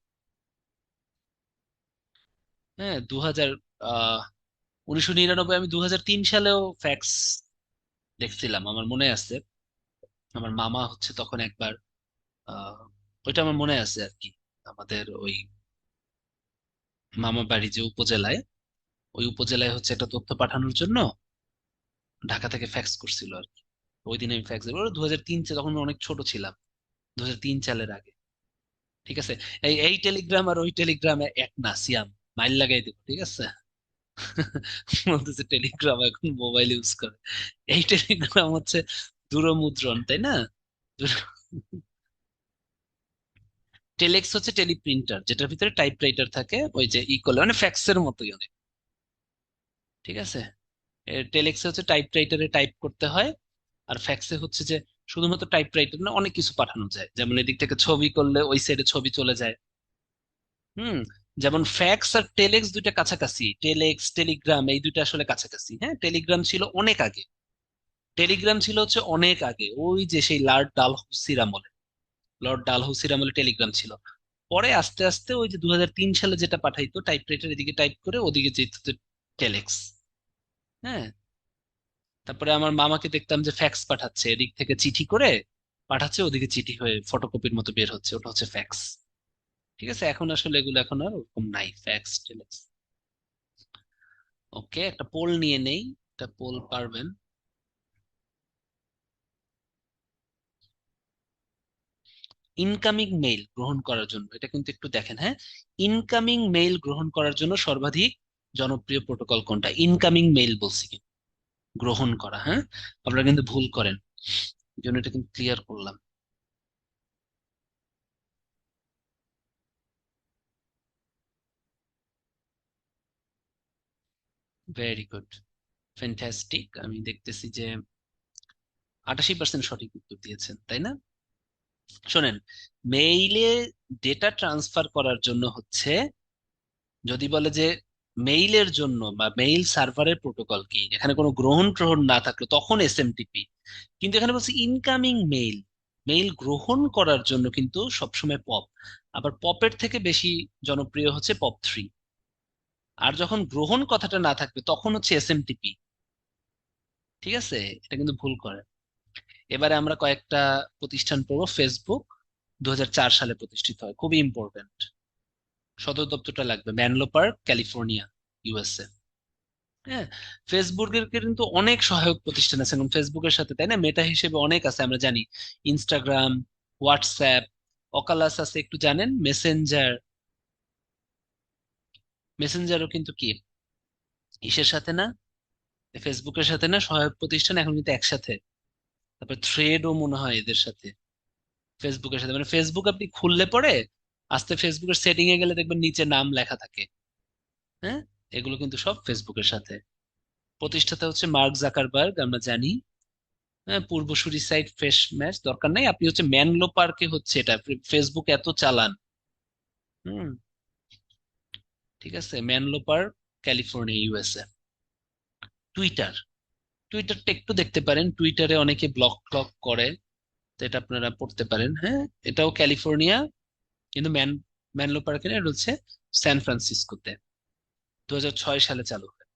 হ্যাঁ, 1999, আমি 2003 সালেও ফ্যাক্স দেখছিলাম, আমার মনে আছে। আমার মামা হচ্ছে তখন একবার আহ ওইটা আমার মনে আছে আর কি, আমাদের ওই মামা বাড়ি যে উপজেলায়, ওই উপজেলায় হচ্ছে একটা তথ্য পাঠানোর জন্য ঢাকা থেকে ফ্যাক্স করছিল আর কি। ওই দিন আমি ফ্যাক্স 2003 তখন আমি অনেক ছোট ছিলাম, 2003 সালের আগে। ঠিক আছে, এই টেলিগ্রাম আর ওই টেলিগ্রামে এক না, সিয়াম, মাইল লাগাই দিব, ঠিক আছে? বলতেছে টেলিগ্রাম এখন মোবাইল ইউজ করে, এই টেলিগ্রাম হচ্ছে দূরমুদ্রণ, তাই না? টেলেক্স হচ্ছে টেলিপ্রিন্টার, যেটার ভিতরে টাইপরাইটার থাকে, ওই যে ই করলে মানে ফ্যাক্সের মতোই অনেক। ঠিক আছে, টেলেক্সে হচ্ছে টাইপরাইটারে টাইপ করতে হয়, আর ফ্যাক্সে হচ্ছে যে শুধুমাত্র টাইপরাইটার না, অনেক কিছু পাঠানো যায়, যেমন এদিক থেকে ছবি করলে ওই সাইডে ছবি চলে যায়। হুম, যেমন ফ্যাক্স আর টেলেক্স দুইটা কাছাকাছি, টেলেক্স টেলিগ্রাম এই দুইটা আসলে কাছাকাছি। হ্যাঁ, টেলিগ্রাম ছিল অনেক আগে, টেলিগ্রাম ছিল হচ্ছে অনেক আগে, ওই যে সেই লর্ড ডালহৌসির আমলে টেলিগ্রাম ছিল। পরে আস্তে আস্তে ওই যে 2003 সালে যেটা পাঠাইতো টাইপরাইটার, এদিকে টাইপ করে ওদিকে যেত হচ্ছে টেলেক্স। হ্যাঁ, তারপরে আমার মামাকে দেখতাম যে ফ্যাক্স পাঠাচ্ছে, এদিক থেকে চিঠি করে পাঠাচ্ছে, ওদিকে চিঠি হয়ে ফটোকপির মতো বের হচ্ছে, ওটা হচ্ছে ফ্যাক্স। ঠিক আছে, এখন আসলে এগুলো এখন আর ওরকম নাই, ফ্যাক্স টেলেক্স। ওকে, একটা পোল নিয়ে নেই, একটা পোল পারবেন। ইনকামিং মেইল গ্রহণ করার জন্য, এটা কিন্তু একটু দেখেন, হ্যাঁ, ইনকামিং মেইল গ্রহণ করার জন্য সর্বাধিক জনপ্রিয় প্রোটোকল কোনটা? ইনকামিং মেইল বলছি কিন্তু, গ্রহণ করা, হ্যাঁ, আপনারা কিন্তু ভুল করেন, এই জন্য এটা কিন্তু ক্লিয়ার করলাম। Very good, fantastic. আমি দেখতেছি যে 88% সঠিক উত্তর দিয়েছেন, তাই না? শোনেন, মেইলে ডেটা ট্রান্সফার করার জন্য হচ্ছে, যদি বলে যে মেইলের জন্য বা মেইল সার্ভারের প্রোটোকল কি, এখানে কোনো গ্রহণ ট্রহণ না থাকলো তখন এসএমটিপি। কিন্তু এখানে বলছে ইনকামিং মেইল, মেইল গ্রহণ করার জন্য কিন্তু সবসময় পপ। আবার পপের থেকে বেশি জনপ্রিয় হচ্ছে পপ 3। আর যখন গ্রহণ কথাটা না থাকবে তখন হচ্ছে এসএমটিপি। ঠিক আছে, এটা কিন্তু ভুল করে। এবারে আমরা কয়েকটা প্রতিষ্ঠান পড়বো। ফেসবুক 2004 সালে প্রতিষ্ঠিত হয়, খুবই ইম্পর্টেন্ট। সদর দপ্তরটা লাগবে ম্যানলো পার্ক, ক্যালিফোর্নিয়া, ইউএসএ। হ্যাঁ, ফেসবুকের কিন্তু অনেক সহায়ক প্রতিষ্ঠান আছে এবং ফেসবুকের সাথে, তাই না, মেটা হিসেবে অনেক আছে আমরা জানি। ইনস্টাগ্রাম, হোয়াটসঅ্যাপ, অকালাস আছে একটু জানেন, মেসেঞ্জার। মেসেঞ্জারও কিন্তু কি ইসের সাথে না, ফেসবুকের সাথে না, সহায়ক প্রতিষ্ঠান এখন কিন্তু একসাথে। তারপর থ্রেডও মনে হয় এদের সাথে, ফেসবুকের সাথে। মানে ফেসবুক আপনি খুললে পরে আস্তে ফেসবুকের সেটিং এ গেলে দেখবেন নিচে নাম লেখা থাকে। হ্যাঁ, এগুলো কিন্তু সব ফেসবুকের সাথে। প্রতিষ্ঠাতা হচ্ছে মার্ক জাকারবার্গ, আমরা জানি। হ্যাঁ, পূর্বসূরি সাইট ফ্রেশ ম্যাচ দরকার নাই, আপনি হচ্ছে ম্যানলো পার্কে হচ্ছে এটা, ফেসবুক এত চালান। হুম, ঠিক আছে, ম্যানলো পার্ক, ক্যালিফোর্নিয়া, ইউএসএ। টুইটার, টুইটারটা একটু দেখতে পারেন, টুইটারে অনেকে ব্লক টক করে, তো এটা আপনারা পড়তে পারেন। হ্যাঁ, এটাও ক্যালিফোর্নিয়া, কিন্তু ম্যানলো পার্কের এটা হচ্ছে সান ফ্রান্সিসকোতে, 2006 সালে চালু হয়।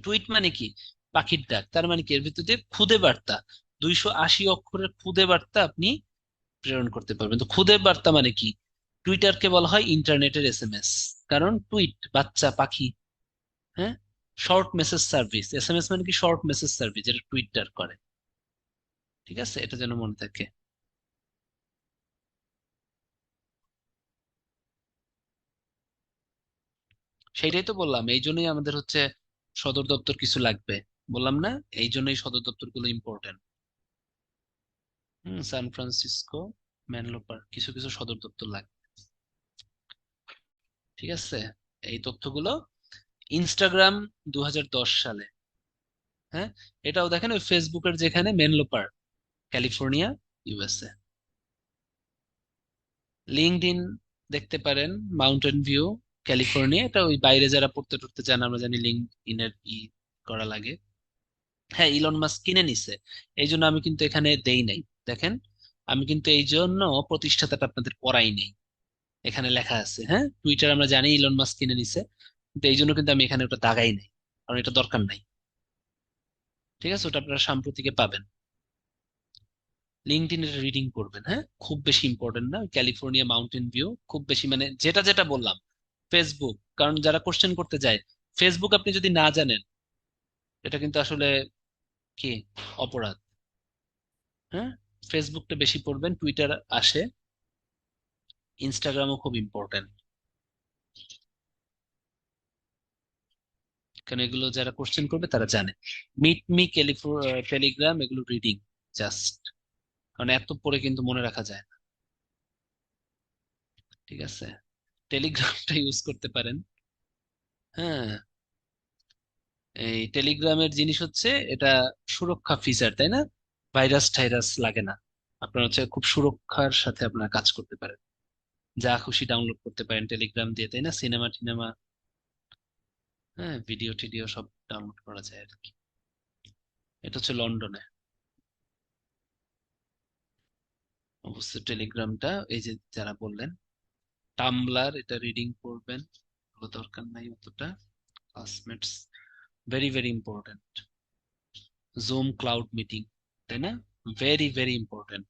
টুইট মানে কি? পাখির ডাক। তার মানে কি, এর ভিতর দিয়ে খুদে বার্তা, 280 অক্ষরের খুদে বার্তা আপনি প্রেরণ করতে পারবেন। তো খুদে বার্তা মানে কি? টুইটারকে বলা হয় ইন্টারনেটের এসএমএস, কারণ টুইট বাচ্চা পাখি। হ্যাঁ, শর্ট মেসেজ সার্ভিস, এসএমএস মানে কি, শর্ট মেসেজ সার্ভিস, যেটা টুইটার করে। ঠিক আছে, এটা যেন মনে থাকে। সেইটাই তো বললাম, এই জন্যই আমাদের হচ্ছে সদর দপ্তর কিছু লাগবে, বললাম না, এই জন্যই সদর দপ্তর গুলো ইম্পর্টেন্ট। সান ফ্রান্সিসকো, ম্যানলো পার্ক, কিছু কিছু সদর দপ্তর লাগবে। ঠিক আছে, এই তথ্যগুলো। ইনস্টাগ্রাম 2010 সালে। হ্যাঁ, এটাও দেখেন ওই ফেসবুকের যেখানে, Menlo park, California, USA. LinkedIn দেখতে পারেন, মাউন্টেন ভিউ, ক্যালিফোর্নিয়া। এটা ওই বাইরে যারা পড়তে টড়তে চান, আমরা জানি লিঙ্কডইনের করা লাগে। হ্যাঁ, ইলন মাস্ক কিনে নিছে, এই জন্য আমি কিন্তু এখানে দেই নাই। দেখেন, আমি কিন্তু এই জন্য প্রতিষ্ঠাতাটা আপনাদের পড়াই নেই, এখানে লেখা আছে। হ্যাঁ, টুইটার আমরা জানি ইলন মাস্ক কিনে নিছে, কিন্তু এই জন্য কিন্তু আমি এখানে ওটা দাগাই নাই, কারণ এটা দরকার নাই। ঠিক আছে, ওটা আপনারা সাম্প্রতিকে পাবেন। লিঙ্কডইন এর রিডিং করবেন, হ্যাঁ, খুব বেশি ইম্পর্টেন্ট না। ক্যালিফোর্নিয়া, মাউন্টেন ভিউ খুব বেশি, মানে যেটা যেটা বললাম। ফেসবুক, কারণ যারা কোশ্চেন করতে যায়, ফেসবুক আপনি যদি না জানেন, এটা কিন্তু আসলে কি, অপরাধ। হ্যাঁ, ফেসবুকটা বেশি পড়বেন, টুইটার আসে, ইনস্টাগ্রামও খুব ইম্পর্টেন্ট, কারণ এগুলো যারা কোশ্চেন করবে তারা জানে। মিট মি, টেলিগ্রাম, এগুলো রিডিং জাস্ট, কারণ এত পড়ে কিন্তু মনে রাখা যায় না। ঠিক আছে, টেলিগ্রামটা ইউজ করতে পারেন। হ্যাঁ, এই টেলিগ্রামের জিনিস হচ্ছে এটা সুরক্ষা ফিচার, তাই না? ভাইরাস টাইরাস লাগে না, আপনার হচ্ছে খুব সুরক্ষার সাথে আপনার কাজ করতে পারেন, যা খুশি ডাউনলোড করতে পারেন টেলিগ্রাম দিয়ে, তাই না, সিনেমা টিনেমা, হ্যাঁ, ভিডিও টিডিও সব ডাউনলোড করা যায় আর কি। এটা হচ্ছে লন্ডনে অবশ্যই। টেলিগ্রামটা এই যে যারা বললেন, টামব্লার এটা রিডিং করবেন, ওগুলো দরকার নাই অতটা। Classmates very very important. Zoom cloud meeting, তাই না? Very very important.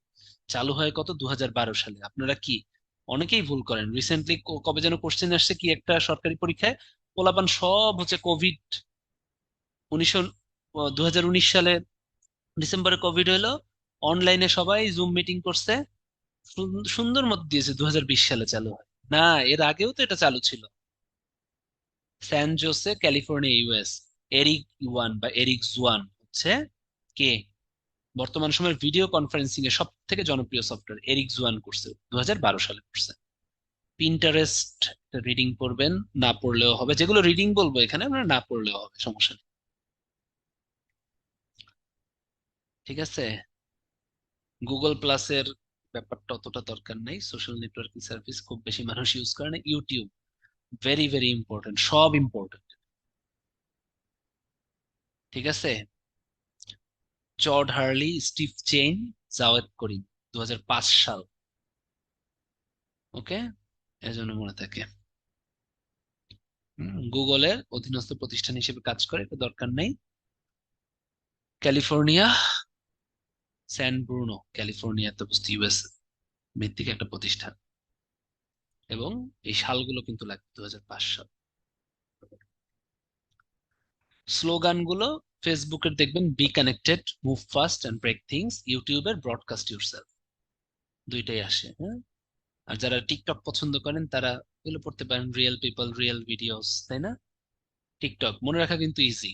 চালু হয় কত 2012 সালে। আপনারা কি অনেকেই ভুল করেন। রিসেন্টলি কবে যেন কোশ্চেন আসছে কি একটা সরকারি পরীক্ষায়, পোলাপান সব হচ্ছে কোভিড 19 2019 সালে ডিসেম্বরে কোভিড হলো, অনলাইনে সবাই জুম মিটিং করছে, সুন্দর মত দিয়েছে 2020 সালে চালু হয়। না, এর আগেও তো এটা চালু ছিল। San Jose California, US. Eric Yuan বা এরিক জুয়ান হচ্ছে কে বর্তমান সময়ের ভিডিও কনফারেন্সিং এর সব থেকে জনপ্রিয় সফটওয়্যার। এরিক জুয়ান করছে, 2012 সালে করছে। পিন্টারেস্ট রিডিং পড়বেন, না পড়লেও হবে। যেগুলো রিডিং বলবো এখানে আপনারা না পড়লেও হবে, সমস্যা নেই। ঠিক আছে। গুগল প্লাসের ব্যাপারটা অতটা দরকার নেই, সোশ্যাল নেটওয়ার্কিং সার্ভিস খুব বেশি মানুষ ইউজ করে না। ইউটিউব ভেরি ভেরি ইম্পর্টেন্ট, সব ইম্পর্টেন্ট। ঠিক আছে। George Hurley, Steve Chen, Jawed Karim, 2005 সাল। ওকে, এজন্য মনে থাকে। গুগলের অধীনস্থ প্রতিষ্ঠান হিসেবে কাজ করে, এটা দরকার নেই। ক্যালিফোর্নিয়া, স্যান ব্রুনো, ক্যালিফোর্নিয়াতে অবস্থিত, ইউএস ভিত্তিক একটা প্রতিষ্ঠান। এবং এই সালগুলো কিন্তু লাগবে, 2005 সাল। স্লোগানগুলো ফেসবুকের দেখবেন be connected, move fast and break things. ইউটিউবের ব্রডকাস্ট ইউরসেলফ, দুইটাই আসে। হ্যাঁ, আর যারা টিকটক পছন্দ করেন তারা এগুলো পড়তে পারেন, রিয়েল পিপল রিয়েল ভিডিওস, তাই না? টিকটক মনে রাখা কিন্তু ইজি।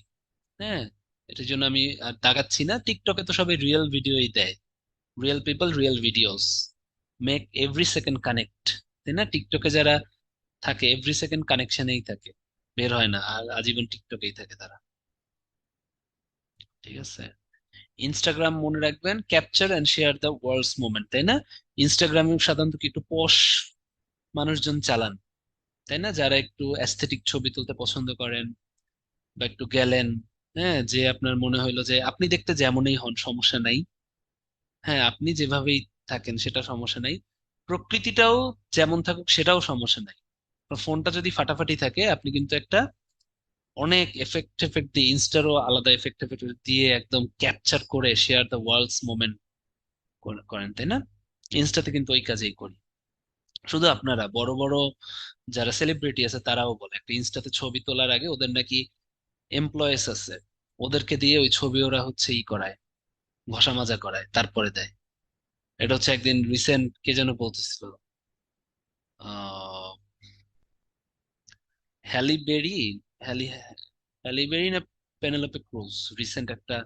হ্যাঁ, এটার জন্য আমি আর দাগাচ্ছি না। টিকটকে তো সবাই রিয়েল ভিডিওই দেয়। Real people real videos, make every second connect. তাই না? টিকটকে যারা থাকে এভরি সেকেন্ড কানেকশনেই থাকে, বের হয় না, আর আজীবন টিকটকেই থাকে তারা। ঠিক আছে। ইনস্টাগ্রাম মনে রাখবেন, capture and share the world's moment, তাই না? ইনস্টাগ্রামে সাধারণত কি একটু পশ মানুষজন চালান, তাই না? যারা একটু অ্যাস্থেটিক ছবি তুলতে পছন্দ করেন, বা একটু গেলেন, হ্যাঁ, যে আপনার মনে হইলো যে আপনি দেখতে যেমনই হন সমস্যা নাই, হ্যাঁ, আপনি যেভাবেই থাকেন সেটা সমস্যা নাই, প্রকৃতিটাও যেমন থাকুক সেটাও সমস্যা নাই। আপনার ফোনটা যদি ফাটাফাটি থাকে, আপনি কিন্তু একটা অনেক এফেক্ট এফেক্ট দিয়ে, ইনস্টারও আলাদা এফেক্ট এফেক্ট দিয়ে একদম ক্যাপচার করে শেয়ার দ্য ওয়ার্ল্ডস মোমেন্ট করেন, তাই না? ইনস্টাতে কিন্তু ওই কাজেই করি। শুধু আপনারা, বড় বড় যারা সেলিব্রিটি আছে তারাও বলে একটা ইনস্টাতে ছবি তোলার আগে ওদের নাকি এমপ্লয়েস আছে, ওদেরকে দিয়ে ওই ছবি ওরা হচ্ছে ই করায়, ঘষা মাজা করায়, তারপরে দেয়। এটা হচ্ছে একদিন রিসেন্ট কে যেন বলতেছিল, আহ হ্যালি বেরি, হ্যালি হ্যালি বেরি না পেনেলোপে ক্রুজ, রিসেন্ট একটা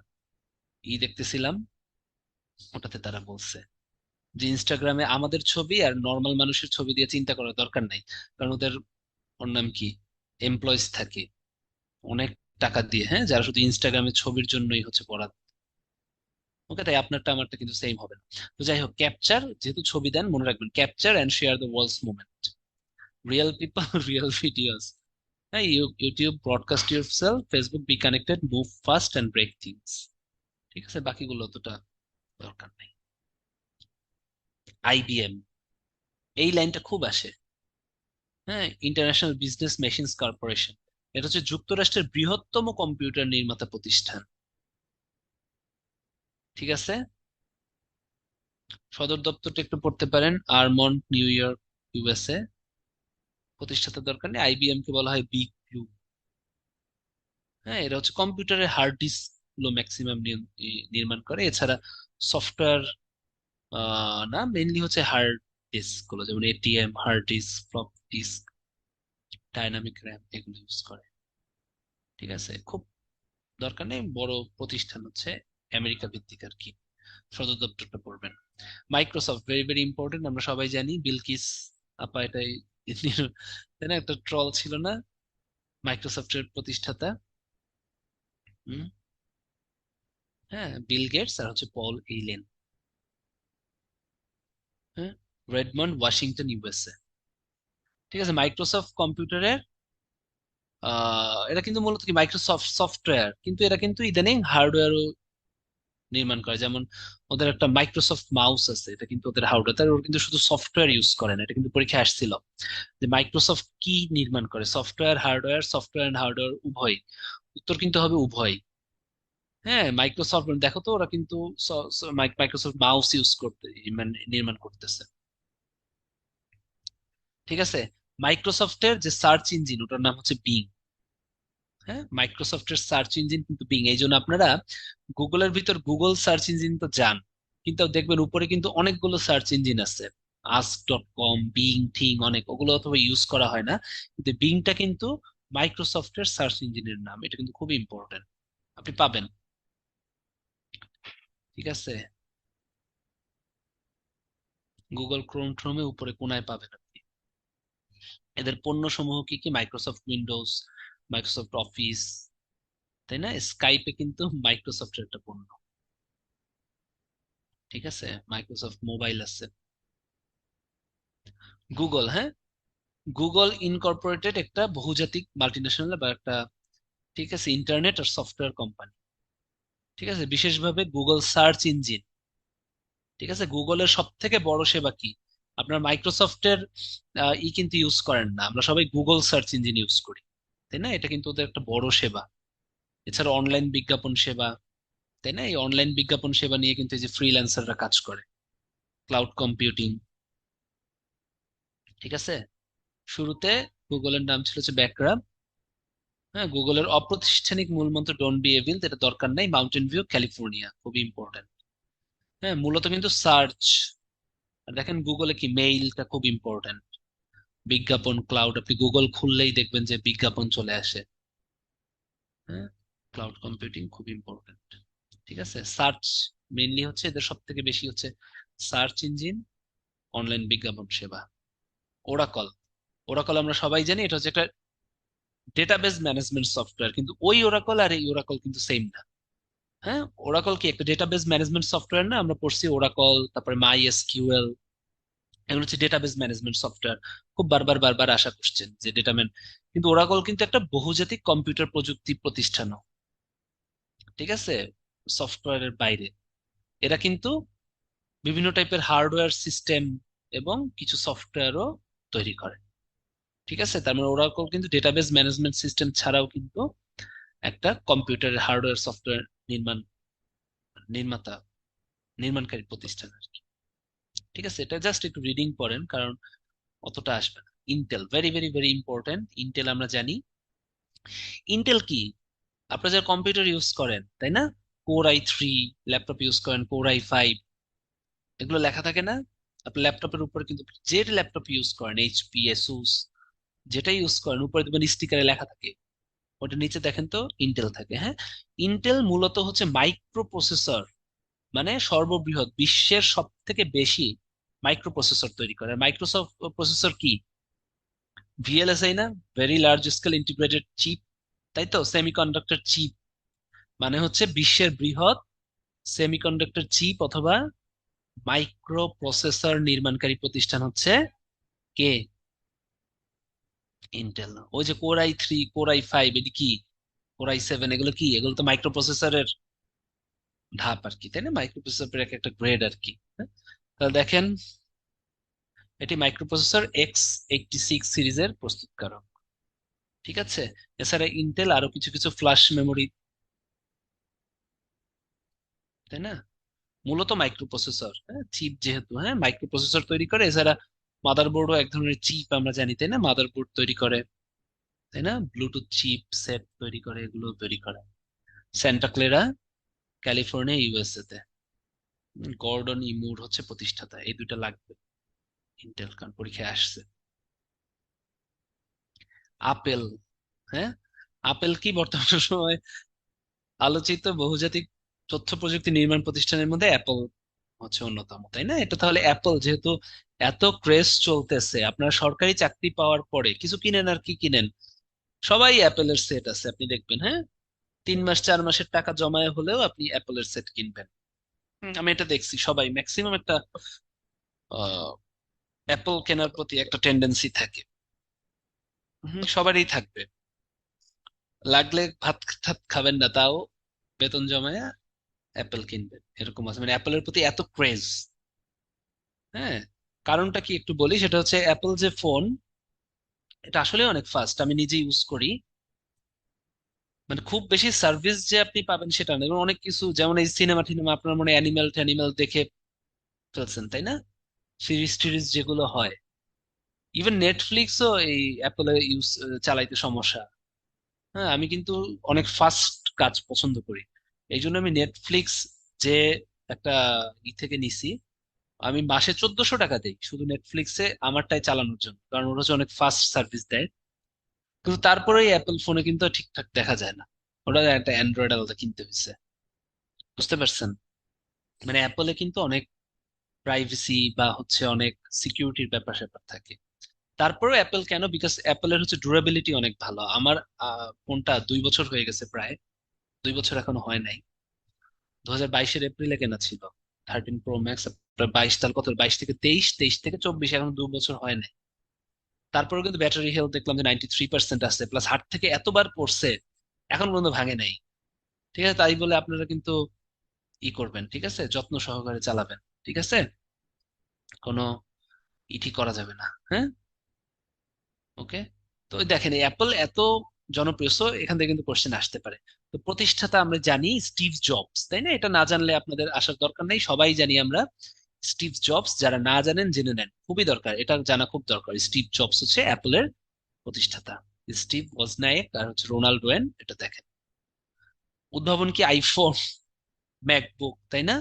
দেখতেছিলাম, ওটাতে তারা বলছে যে ইনস্টাগ্রামে আমাদের ছবি আর নর্মাল মানুষের ছবি দিয়ে চিন্তা করার দরকার নাই। কারণ ওদের, ওর নাম কি, এমপ্লয়িজ থাকে অনেক টাকা দিয়ে, হ্যাঁ, যারা শুধু ইনস্টাগ্রামে ছবির জন্যই হচ্ছে বরাদ। ওকে, তাই আপনারটা আমারটা কিন্তু সেম হবে না। তো যাই হোক, ক্যাপচার যেহেতু ছবি দেন, মনে রাখবেন capture and share the world's moment. Real people real videos. হ্যাঁ, YouTube broadcast yourself, Facebook be connected, move fast and break things. ঠিক আছে, বাকিগুলো অতটা দরকার নেই। আইবিএম, এই লাইনটা খুব আসে। হ্যাঁ, ইন্টারন্যাশনাল বিজনেস মেশিনস কর্পোরেশন, এটা হচ্ছে যুক্তরাষ্ট্রের বৃহত্তম কম্পিউটার নির্মাতা প্রতিষ্ঠান। ঠিক আছে। সদর দপ্তরটা একটু পড়তে পারেন, আরমন্ড, নিউ ইয়র্ক, ইউএসএ। প্রতিষ্ঠাতা দরকার নেই। আইবিএম কে বলা হয় বিগ ব্লু। হ্যাঁ, এরা হচ্ছে কম্পিউটারের হার্ড ডিস্ক গুলো ম্যাক্সিমাম নির্মাণ করে। এছাড়া সফটওয়্যার, না, মেইনলি হচ্ছে হার্ড ডিস্ক গুলো, যেমন ATM, hard disk, floppy disk, dynamic RAM, এগুলো ইউজ করে। ঠিক আছে, খুব দরকার নেই। বড় প্রতিষ্ঠান হচ্ছে আমেরিকা ভিত্তিক আর কি। সদর দপ্তরটা পড়বেন। মাইক্রোসফট ভেরি ভেরি ইম্পর্টেন্ট, আমরা সবাই জানি। বিলকিস আপা এটাই তাই না, একটা ট্রল ছিল না, মাইক্রোসফটের প্রতিষ্ঠাতা। হুম, হ্যাঁ, বিল গেটস আর হচ্ছে পল এইলেন। হ্যাঁ, রেডমন্ড, ওয়াশিংটন, ইউএসএ। ঠিক আছে। মাইক্রোসফট কম্পিউটারের এরা কিন্তু মূলত কি মাইক্রোসফট সফটওয়্যার, কিন্তু এরা কিন্তু ইদানিং হার্ডওয়্যারও নির্মাণ করে। যেমন ওদের একটা মাইক্রোসফট মাউস আছে, এটা কিন্তু ওদের হার্ডওয়্যার, তার ওরা কিন্তু শুধু সফটওয়্যার ইউজ করে না, এটা কিন্তু পরীক্ষায় আসছিল যে মাইক্রোসফট কি নির্মাণ করে, সফটওয়্যার এন্ড হার্ডওয়্যার উভয়। উত্তর কিন্তু হবে উভয়। হ্যাঁ, মাইক্রোসফট দেখো তো, ওরা কিন্তু মাইক্রোসফট মাউস ইউজ করতে মানে নির্মাণ করতেছে। ঠিক আছে। মাইক্রোসফটের যে সার্চ ইঞ্জিন ওটার নাম হচ্ছে বিং। হ্যাঁ, মাইক্রোসফটের সার্চ ইঞ্জিন কিন্তু বিং। এই জন্য আপনারা গুগলের ভিতর গুগল সার্চ ইঞ্জিন তো যান, কিন্তু দেখবেন উপরে কিন্তু অনেকগুলো সার্চ ইঞ্জিন আছে, ask.com, বিং, থিং, অনেক, ওগুলো অথবা ইউজ করা হয় না। কিন্তু বিংটা কিন্তু মাইক্রোসফটের সার্চ ইঞ্জিনের নাম, এটা কিন্তু খুব ইম্পর্টেন্ট, আপনি পাবেন। ঠিক আছে, গুগল ক্রোমে উপরে কোনায় পাবেন আপনি। এদের পণ্য সমূহ কি কি? মাইক্রোসফট উইন্ডোজ, মাইক্রোসফট অফিস, তাই না? স্কাইপে কিন্তু মাইক্রোসফটের একটা পণ্য। ঠিক আছে, মাইক্রোসফট মোবাইল আছে। গুগল, হ্যাঁ, গুগল ইনকর্পোরেটেড একটা বহুজাতিক মাল্টিন্যাশনাল বা একটা, ঠিক আছে, ইন্টারনেট আর সফটওয়্যার কোম্পানি। ঠিক আছে, বিশেষভাবে গুগল সার্চ ইঞ্জিন। ঠিক আছে, গুগলের সব থেকে বড় সেবা কি? আপনার মাইক্রোসফটের কিন্তু ইউজ করেন না, আমরা সবাই গুগল সার্চ ইঞ্জিন ইউজ করি, তাই না? এটা কিন্তু ওদের একটা বড় সেবা। এছাড়া অনলাইন বিজ্ঞাপন সেবা, তাই না? এই অনলাইন বিজ্ঞাপন সেবা নিয়ে কিন্তু এই যে ফ্রিল্যান্সাররা কাজ করে, ক্লাউড কম্পিউটিং। ঠিক আছে, শুরুতে গুগলের নাম ছিল হচ্ছে ব্যাকরাম। হ্যাঁ, গুগলের অপ্রাতিষ্ঠানিক মূলমন্ত্র ডোন্ট বি এভিল, এটা দরকার নাই, মাউন্টেন ভিউ ক্যালিফোর্নিয়া, খুবই ইম্পর্টেন্ট। হ্যাঁ, মূলত কিন্তু সার্চ। আর দেখেন গুগলে কি, মেইলটা খুব ইম্পর্টেন্ট। বিজ্ঞাপন ক্লাউড, আপনি গুগল খুললেই দেখবেন যে বিজ্ঞাপন চলে আসে। হ্যাঁ, ক্লাউড কম্পিউটিং খুব ইম্পর্টেন্ট। ঠিক আছে, সার্চ মেইনলি হচ্ছে এদের সব থেকে বেশি হচ্ছে সার্চ ইঞ্জিন, অনলাইন বিজ্ঞাপন সেবা। ওরাকল, ওরাকল আমরা সবাই জানি এটা হচ্ছে একটা ডেটাবেজ ম্যানেজমেন্ট সফটওয়্যার, কিন্তু ওই ওরাকল আর এই ওরাকল কিন্তু সেম না। হ্যাঁ, ওরাকল কি একটা ডেটাবেজ ম্যানেজমেন্ট সফটওয়্যার না? আমরা পড়ছি ওরাকল, তারপরে মাই এসকিউএল, এগুলো হচ্ছে ডেটাবেজ ম্যানেজমেন্ট সফটওয়্যার। খুব বারবার বারবার আশা করছেন যে ডেটাম্যান, কিন্তু ওরাকল কিন্তু একটা বহুজাতিক কম্পিউটার প্রযুক্তি প্রতিষ্ঠানও। ঠিক আছে, সফটওয়্যারের বাইরে এরা কিন্তু বিভিন্ন টাইপের হার্ডওয়্যার সিস্টেম এবং কিছু সফটওয়্যারও তৈরি করে। ঠিক আছে, তার মানে ওরাকল কিন্তু ডেটাবেজ ম্যানেজমেন্ট সিস্টেম ছাড়াও কিন্তু একটা কম্পিউটারের হার্ডওয়্যার সফটওয়্যার নির্মাণ নির্মাতা নির্মাণকারী প্রতিষ্ঠান আর কি। ঠিক আছে, এটা জাস্ট একটু রিডিং পড়েন, কারণ অতটা আসবে না। Intel, very very very important. Intel আমরা জানি। ইন্টেল কি? আপনারা যারা কম্পিউটার ইউজ করেন, তাই না, কোর i3, ল্যাপটপ ইউজ করেন কোর i5, এগুলো লেখা থাকে না আপনার ল্যাপটপের উপর? কিন্তু যে ল্যাপটপ ইউজ করেন, এইচপি, এসুস, যেটা ইউজ করেন, উপরে দেখবেন স্টিকারে লেখা থাকে, ওটা নিচে দেখেন তো ইন্টেল থাকে। হ্যাঁ, ইন্টেল মূলত হচ্ছে মাইক্রো প্রসেসর, মানে সর্ববৃহৎ, বিশ্বের সব থেকে বেশি মাইক্রো প্রসেসর তৈরি করে। মাইক্রোসফট প্রসেসর কি? ভিএলএসআই না? Very large scale integrated chip, তাই তো, সেমিকন্ডাক্টর চিপ, মানে হচ্ছে বিশ্বের বৃহৎ সেমিকন্ডাক্টর চিপ অথবা মাইক্রো প্রসেসর নির্মাণকারী প্রতিষ্ঠান হচ্ছে কে? ইন্টেল। ওই যে কোর i3, কোর i5, এটি কি? কোর i7, এগুলো কি? এগুলো তো মাইক্রো প্রসেসরের ধাপ আর কি, তাই না? মাইক্রো প্রসেসরের একটা গ্রেড আর কি। হ্যাঁ? তাহলে দেখেন, এটি মাইক্রোপ্রসেসর x86 সিরিজের প্রস্তুতকারক। ঠিক আছে, এছাড়া ইন্টেল আরো কিছু কিছু ফ্ল্যাশ মেমোরি, তাই না? মূলত মাইক্রোপ্রসেসর, হ্যাঁ, চিপ যেহেতু, হ্যাঁ, মাইক্রোপ্রসেসর তৈরি করে। এছাড়া মাদারবোর্ডও এক ধরনের চিপ আমরা জানি, তাই না? মাদারবোর্ড তৈরি করে, তাই না? ব্লুটুথ চিপ সেট তৈরি করে, এগুলো তৈরি করে স্যান্টা ক্লেরা, ক্যালিফোর্নিয়া, ইউএসএ তে। গর্ডন ই মুর হচ্ছে প্রতিষ্ঠাতা। এই দুইটা লাগবে ইন্টেল, কারণ পরীক্ষায় আসছে। আপেল, হ্যাঁ, আপেল কি? বর্তমান সময় আলোচিত বহুজাতিক তথ্য প্রযুক্তি নির্মাণ প্রতিষ্ঠানের মধ্যে অ্যাপল হচ্ছে অন্যতম, তাই না? এটা তাহলে অ্যাপল যেহেতু এত ক্রেজ চলতেছে, আপনারা সরকারি চাকরি পাওয়ার পরে কিছু কিনেন আর কি কিনেন, সবাই অ্যাপেলের সেট আছে, আপনি দেখবেন। হ্যাঁ, 3 মাস 4 মাসের টাকা জমায় হলেও আপনি অ্যাপেলের সেট কিনবেন। আমি এটা দেখছি, সবাই ম্যাক্সিমাম একটা অ্যাপল কেনার প্রতি একটা টেন্ডেন্সি থাকে। সবারই থাকবে। লাগলে ভাত টাত খাবেন না, তাও বেতন জমায় অ্যাপেল কিনবেন, এরকম আছে, মানে অ্যাপেলের প্রতি এত ক্রেজ। হ্যাঁ, কারণটা কি একটু বলি, সেটা হচ্ছে অ্যাপল যে ফোন, এটা আসলে অনেক ফাস্ট, আমি নিজে ইউজ করি। মানে খুব বেশি সার্ভিস যে আপনি পাবেন সেটা না, এবং অনেক কিছু যেমন এই সিনেমা টিনেমা আপনার মনে অ্যানিমেল ট্যানিমেল দেখে ফেলছেন তাই না, সিরিজ টিরিজ যেগুলো হয়, ইভেন নেটফ্লিক্সও এই অ্যাপলে ইউজ চালাইতে সমস্যা। হ্যাঁ, আমি কিন্তু অনেক ফাস্ট কাজ পছন্দ করি, এই জন্য আমি নেটফ্লিক্স যে একটা থেকে নিছি, আমি মাসে 1400 টাকা দিই শুধু নেটফ্লিক্সে আমারটাই চালানোর জন্য, কারণ ওরা হচ্ছে অনেক ফাস্ট সার্ভিস দেয়। কিন্তু তারপরেই অ্যাপল ফোনে কিন্তু ঠিকঠাক দেখা যায় না, ওটা একটা অ্যান্ড্রয়েড আলাদা কিনতে হয়েছে, বুঝতে পারছেন? মানে অ্যাপলে কিন্তু অনেক প্রাইভেসি বা হচ্ছে অনেক সিকিউরিটির ব্যাপার স্যাপার থাকে। তারপরেও অ্যাপেল কেন, বিকজ অ্যাপেলের হচ্ছে ডিউরেবিলিটি অনেক ভালো। আমার ফোনটা 2 বছর হয়ে গেছে প্রায়, 2 বছর এখনো হয় নাই। 2022-এর এপ্রিলে কেনা ছিল 13 প্রো ম্যাক্স। 22 তার কত, 22 থেকে 23, 23 থেকে 24, এখন 2 বছর হয় নাই। তারপরেও কিন্তু ব্যাটারি হেলথ দেখলাম যে 93% আছে, প্লাস হাট থেকে এতবার পড়ছে এখন পর্যন্ত ভাঙে নাই। ঠিক আছে, তাই বলে আপনারা কিন্তু করবেন, ঠিক আছে, যত্ন সহকারে চালাবেন, ঠিক আছে, কোনো করা যাবে না। হ্যাঁ, ওকে। তো ওই দেখেন অ্যাপল এত জনপ্রিয়, so এখান থেকে কিন্তু কোশ্চেন আসতে পারে। তো প্রতিষ্ঠাতা আমরা জানি স্টিভ জবস, তাই না? এটা না জানলে আপনাদের আসার দরকার নেই, সবাই জানি আমরা স্টিভ জবস। যারা না জানেন জেনে নেন, খুবই দরকার, এটা জানা খুব দরকার। স্টিভ জবস হচ্ছে অ্যাপলের প্রতিষ্ঠাতা। স্টিভ ওজনায়েক আর হচ্ছে রোনাল্ড ওয়েন, এটা দেখেন। উদ্ভাবন কি আইফোন, ম্যাকবুক, তাই না?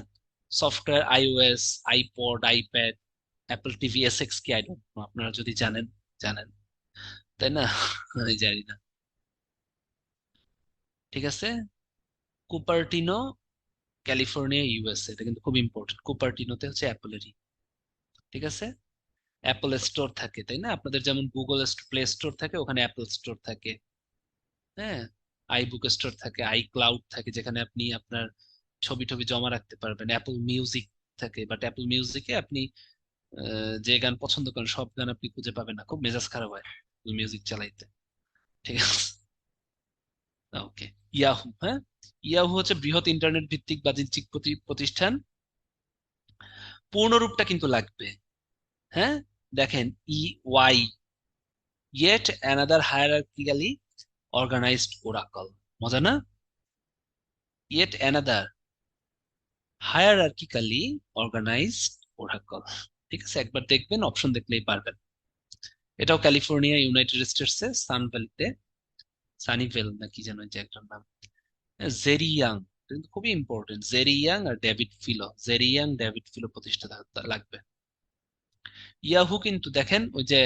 Software iOS, iPod, iPad, Apple TV S x কি, আই ডোন্ট নো, আপনারা যদি জানেন জানেন, তাই না? আমি জানি না। ঠিক আছে, কুপারটিনো, ক্যালিফোর্নিয়া ইউএসএ, এটা কিন্তু খুব ইম্পর্টেন্ট, কুপারটিনোতে হচ্ছে অ্যাপলেরই। ঠিক আছে, অ্যাপল স্টোর থাকে তাই না, আপনাদের যেমন গুগল প্লে স্টোর থাকে, ওখানে অ্যাপল স্টোর থাকে। হ্যাঁ, আইবুক স্টোর থাকে, আই ক্লাউড থাকে, যেখানে আপনি আপনার ছবি টবি জমা রাখতে পারবেন। অ্যাপল মিউজিক থাকে, বাট অ্যাপল মিউজিকে আপনি যে গান পছন্দ করেন সব গান আপনি খুঁজে পাবেন না, খুব মেজাজ খারাপ হয় মিউজিক চালাইতে। ঠিক আছে, ওকে। ইয়াহু, হ্যাঁ, ইয়াহু হচ্ছে বৃহৎ ইন্টারনেট ভিত্তিক বাণিজ্যিক প্রতিষ্ঠান। পূর্ণরূপটা কিন্তু লাগবে। হ্যাঁ, দেখেন, Y, yet another hierarchically organised oracle. মজা না? Yet another hierarchically organised oracle. ঠিক আছে, একবার দেখবেন, অপশন দেখলেই পারবেন। এটাও ক্যালিফোর্নিয়া ইউনাইটেড স্টেটসে সান ভ্যালিতে, সানিভেল না কি যেন যে একটার নাম, জেরি ইয়াং, কিন্তু খুবই ইম্পর্টেন্ট, জেরি ইয়াং আর David Filo, Jerry Yang David Filo প্রতিষ্ঠাতা লাগবে। ইয়াহু কিন্তু দেখেন ওই যে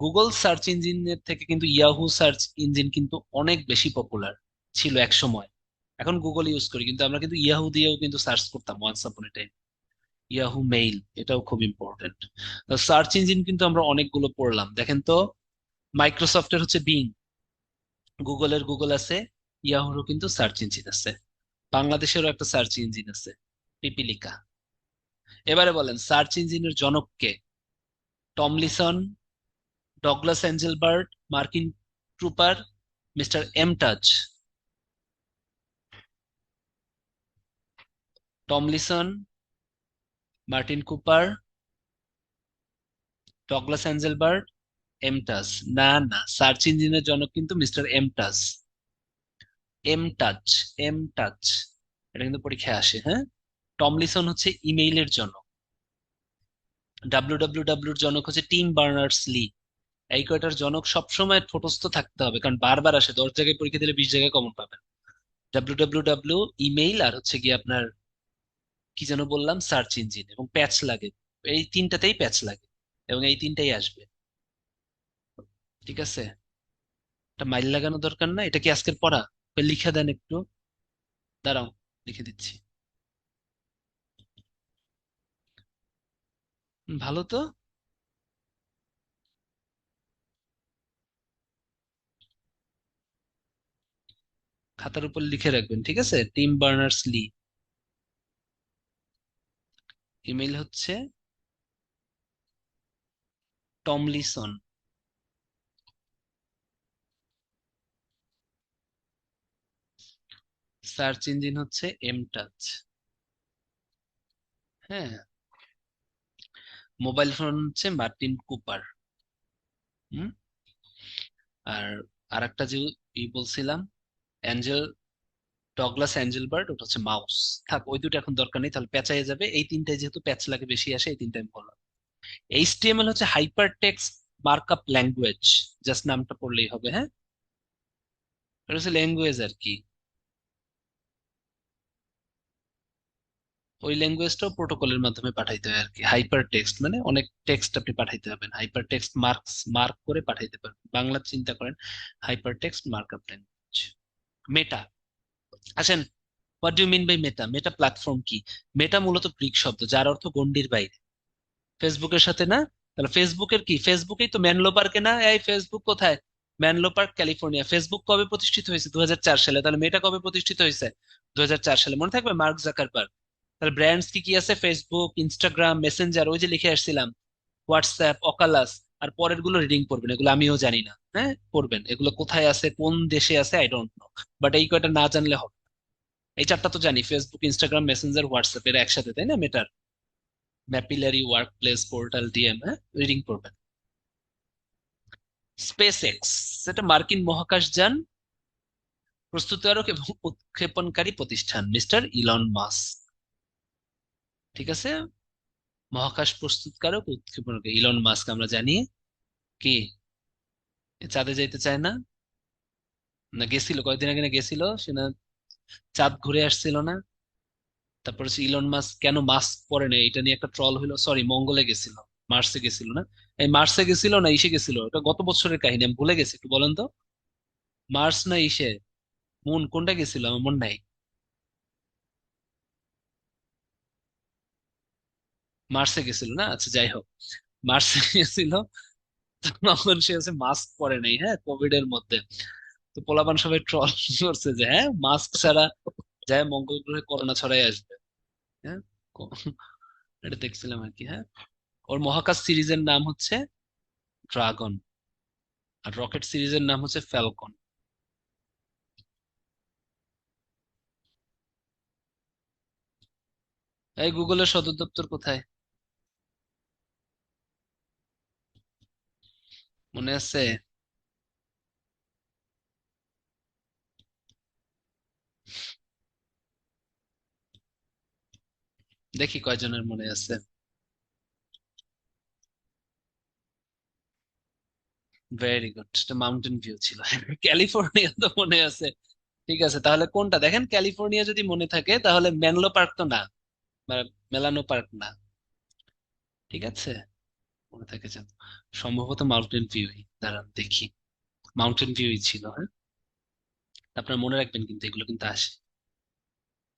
গুগল সার্চ ইঞ্জিনের থেকে কিন্তু ইয়াহু সার্চ ইঞ্জিন কিন্তু অনেক বেশি পপুলার ছিল এক সময়। এখন গুগল ইউজ করি, কিন্তু আমরা কিন্তু ইয়াহু দিয়েও কিন্তু সার্চ করতাম ওয়ান্স আপন এ টাইম। ইয়াহু মেইল, এটাও খুব ইম্পর্টেন্ট। সার্চ ইঞ্জিন কিন্তু আমরা অনেকগুলো পড়লাম, দেখেন তো। মাইক্রোসফটের হচ্ছে বিং, গুগলের গুগল আছে, ইয়াহুরও কিন্তু সার্চ ইঞ্জিন আছে, বাংলাদেশেরও একটা সার্চ ইঞ্জিন আছে, পিপিলিকা। এবারে বলেন সার্চ ইঞ্জিনের জনক কে? টমলিসন, Douglas Engelbart, Martin Cooper, mister এমটাজ। Tomlinson, Martin Cooper, Douglas Engelbart, এমটাজ। না না, সার্চ ইঞ্জিনের জনক কিন্তু মিস্টার এমটাজ। এমটাজ, এমটাজ, এটা কিন্তু পরীক্ষায় আসে। হ্যাঁ, টমলিসন হচ্ছে ইমেইলের জনক, ডাব্লিউ ডাব্লিউ ডাব্লিউর জনক হচ্ছে টিম বার্নার্স লি। এই কয়টার জনক সবসময় ঠোঁটস্থ থাকতে হবে, কারণ বারবার আসে, 10 জায়গায় পরীক্ষা দিলে 20 জায়গায় কমন পাবেন। ডাব্লিউ ডাব্লিউ ডাব্লিউ ইমেইল, আর হচ্ছে কি আপনার কি যেন বললাম, সার্চ ইঞ্জিন, এবং প্যাচ লাগে, এই তিনটাতেই প্যাচ লাগে, এবং এই তিনটাই আসবে। ঠিক আছে, এটা মাইল লাগানো দরকার না, এটা কি আজকের পড়া? লিখে দেন একটু, দাঁড়াও, লিখে দিচ্ছি। ভালো তো, খাতার উপর লিখে রাখবেন, ঠিক আছে। টিম বার্নার্স লি, ইমেইল হচ্ছে টমলিসন, সার্চ ইঞ্জিন হচ্ছে এমটাচ। হ্যাঁ, মোবাইল ফোন হচ্ছে মার্টিন কুপার। হুম। আর আরেকটা যে বলছিলাম, অ্যাঞ্জেল ডগলাস অ্যাঞ্জেলবার্ট, ওটা হচ্ছে মাউস। থাক, ওই দুটো এখন দরকার নেই, তাহলে প্যাঁচাই যাবে। এই তিনটায় যেহেতু প্যাচ লাগে বেশি আসে, এই তিনটায় আমি বললাম। এইচটিএমএল হচ্ছে hyper text markup language. Just নামটা পড়লেই হবে, হ্যাঁ। এটা হচ্ছে ল্যাঙ্গুয়েজ আর কি। ওই ল্যাঙ্গুয়েজটাও প্রোটোকলের মাধ্যমে পাঠাইতে হয় আর কি। হাইপার টেক্সট মানে অনেক টেক্সট আপনি পাঠাইতে হবেন, হাইপার টেক্সট মার্ক করে পাঠাইতে পারবেন। বাংলা চিন্তা করেন, hypertext markup language. Meta, আসেন, what do mean by Meta? Meta platform কি? মেটা মূলত গ্রিক শব্দ যার অর্থ গণ্ডির বাইরে। ফেসবুকের সাথে না? তাহলে ফেসবুকের কি? ফেসবুকেই তো ম্যানলো পার্কে না? এই ফেসবুক কোথায়? ম্যানলো পার্ক, ক্যালিফোর্নিয়া। ফেসবুক কবে প্রতিষ্ঠিত হয়েছে? 2004 সালে। তাহলে মেটা কবে প্রতিষ্ঠিত হয়েছে? 2004 সালে। মনে থাকবে, মার্ক জাকারবার্গ। তাহলে ব্র্যান্ডস কি কি আছে? ফেসবুক, ইনস্টাগ্রাম, মেসেঞ্জার, ওই যে লিখে আসছিলাম, হোয়াটসঅ্যাপ, অকালাস। আর পরের গুলো রিডিং করবেন, এগুলো আমিও জানি না, হ্যাঁ পড়বেন। এগুলো কোথায় আছে, কোন দেশে আছে, আই ডোন্ট নো। বাট এই কয়টা না জানলে হবে? এই চারটা তো জানি, ফেসবুক, ইনস্টাগ্রাম, মেসেঞ্জার, হোয়াটসঅ্যাপ, এরা একসাথে, তাই না? মেটার ম্যাপিলারি ওয়ার্ক প্লেস পোর্টাল ডিএম, হ্যাঁ রিডিং করবেন। স্পেস এক্স, সেটা মার্কিন মহাকাশযান প্রস্তুতকারক এবং উৎক্ষেপণকারী প্রতিষ্ঠান মিস্টার ইলন মাস্ক। ঠিক আছে, মহাকাশ প্রস্তুতকারক উৎক্ষেপণকারী ইলন মাস্ক, আমরা জানি। কি, এ চাঁদে যাইতে চায় না? না গেছিল, কয়েকদিন আগে না গেছিল সে না, চাঁদ ঘুরে আসছিল না? তারপর হচ্ছে ইলন মাস্ক কেন মাস্ক পরে না, এটা নিয়ে একটা ট্রল হলো। সরি, মঙ্গলে গেছিল, মার্সে গেছিল না? এই মার্সে গেছিল না ইসে গেছিল, এটা গত বছরের কাহিনী, আমি ভুলে গেছি, একটু বলেন তো। মার্স না ইসে, মুন, কোনটা গেছিল আমার মনে নাই। মার্সে গেছিল না? আচ্ছা যাই হোক, মার্সে গেছিল। তখন সে হচ্ছে মাস্ক পরে নাই, হ্যাঁ, কোভিড এর মধ্যে। তো পোলাপান সবাই ট্রল করছে যে হ্যাঁ, মাস্ক ছাড়া যায় মঙ্গল গ্রহে করোনা ছড়াই আসবে। হ্যাঁ, কো- এটা দেখছিলাম আর কি, হ্যাঁ। ওর মহাকাশ সিরিজের নাম হচ্ছে ড্রাগন, আর রকেট সিরিজের নাম হচ্ছে ফ্যালকন। এই গুগলের সদর দপ্তর কোথায়, মনে আছে? দেখি কয়জনের মনে আছে। ভেরি গুড, এটা মাউন্টেন ভিউ ছিল। ক্যালিফোর্নিয়া তো মনে আছে। ঠিক আছে, তাহলে কোনটা দেখেন, ক্যালিফোর্নিয়া যদি মনে থাকে তাহলে মেনলো পার্ক তো না, বা মেলানো পার্ক না। ঠিক আছে, মনে থাকে যেন। সম্ভবত মাউন্টেন ভিউই, দাঁড়ান দেখি। মাউন্টেন ভিউই ছিল, হ্যাঁ। আপনার মনে রাখবেন কিন্তু, এগুলো কিন্তু আসে।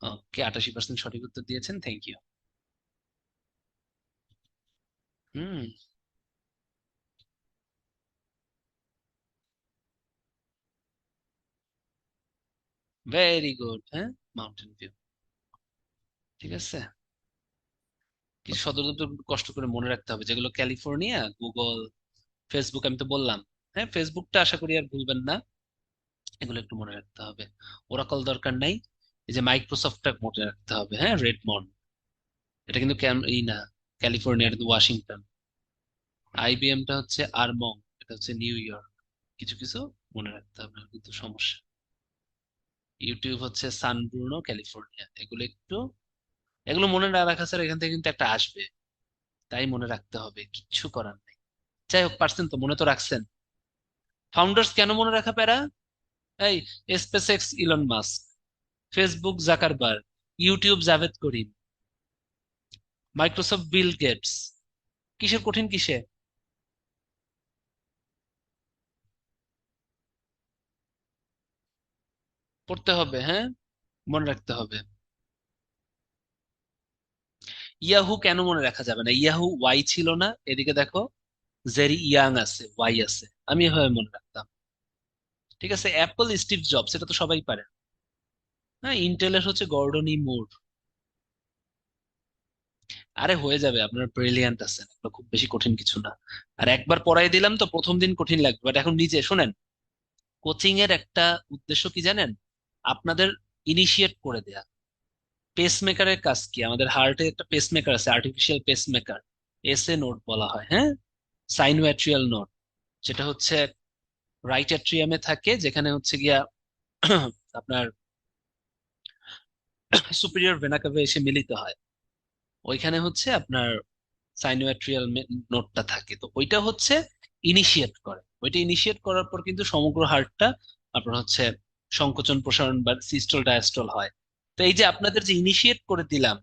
ওকে, 88% সঠিক উত্তর দিয়েছেন, thank you. Hmm. Very good, হ্যাঁ, মাউন্টেন ভিউ। ঠিক আছে, কিছু সদর দপ্তর একটু কষ্ট করে মনে রাখতে হবে, যেগুলো ক্যালিফোর্নিয়া, গুগল, ফেসবুক আমি তো বললাম। হ্যাঁ, ফেসবুকটা আশা করি আর ভুলবেন না। এগুলো একটু মনে রাখতে হবে। ওরাকল দরকার নাই। এই যে মাইক্রোসফটটা মনে রাখতে হবে, হ্যাঁ, রেডমন্ড। এটা কিন্তু এই না, ক্যালিফোর্নিয়া, এটা কিন্তু ওয়াশিংটন। আইবিএম টা হচ্ছে আর্মং, এটা হচ্ছে নিউ ইয়র্ক। কিছু কিছু মনে রাখতে হবে না, কিন্তু সমস্যা। ইউটিউব হচ্ছে সান ব্রুনো, ক্যালিফোর্নিয়া। এগুলো একটু, এগুলো মনে না রাখা স্যার, এখান থেকে কিন্তু একটা আসবে, তাই মনে রাখতে হবে, কিচ্ছু করার নেই। যাই হোক, পারছেন তো, মনে তো রাখছেন। ফাউন্ডার্স কেন মনে রাখা প্যারা? এই, SpaceX Elon Musk, Facebook Zuckerberg, YouTube Javed Karim, Microsoft Bill Gates. কিসের কঠিন কিসে? পড়তে হবে, হ্যাঁ, মনে রাখতে হবে। ইয়াহু কেন মনে রাখা যাবে না? ইয়াহু ওয়াই ছিল না? এদিকে দেখো, জেরি ইয়াং আছে, ওয়াই আছে। আমি এভাবে মনে রাখতাম। ঠিক আছে, অ্যাপল স্টিভ জবস, এটা তো সবাই পারে। হ্যাঁ, ইন্টেলের হচ্ছে গর্ডনি মুর। আরে হয়ে যাবে, আপনার ব্রিলিয়ান্ট আছেন, এগুলো খুব বেশি কঠিন কিছু না। আর একবার পড়াই দিলাম তো, প্রথম দিন কঠিন লাগবে, বাট এখন নিজে শোনেন। কোচিং এর একটা উদ্দেশ্য কি জানেন? আপনাদের ইনিশিয়েট করে দেয়া। পেসমেকারের কাজ কি? আমাদের হার্টে একটা পেসমেকার আছে, আর্টিফিশিয়াল পেসমেকার, এসএ নোড বলা হয়, হ্যাঁ, সাইনোয়াট্রিয়াল নোড, যেটা হচ্ছে রাইট অ্যাট্রিয়ামে থাকে, যেখানে হচ্ছে গিয়া আপনার সুপিরিয়র ভেনা কাভে এসে মিলিত হয়। ওইখানে হচ্ছে আপনার সাইনোয়াট্রিয়াল নোডটা থাকে, তো ওইটা হচ্ছে ইনিশিয়েট করে। ওইটা ইনিশিয়েট করার পর কিন্তু সমগ্র হার্টটা আপনার হচ্ছে সংকোচন প্রসারণ বা সিস্টল ডায়াস্টল হয়। তো এই যে আপনাদের যে ইনিশিয়েট করে দিলাম,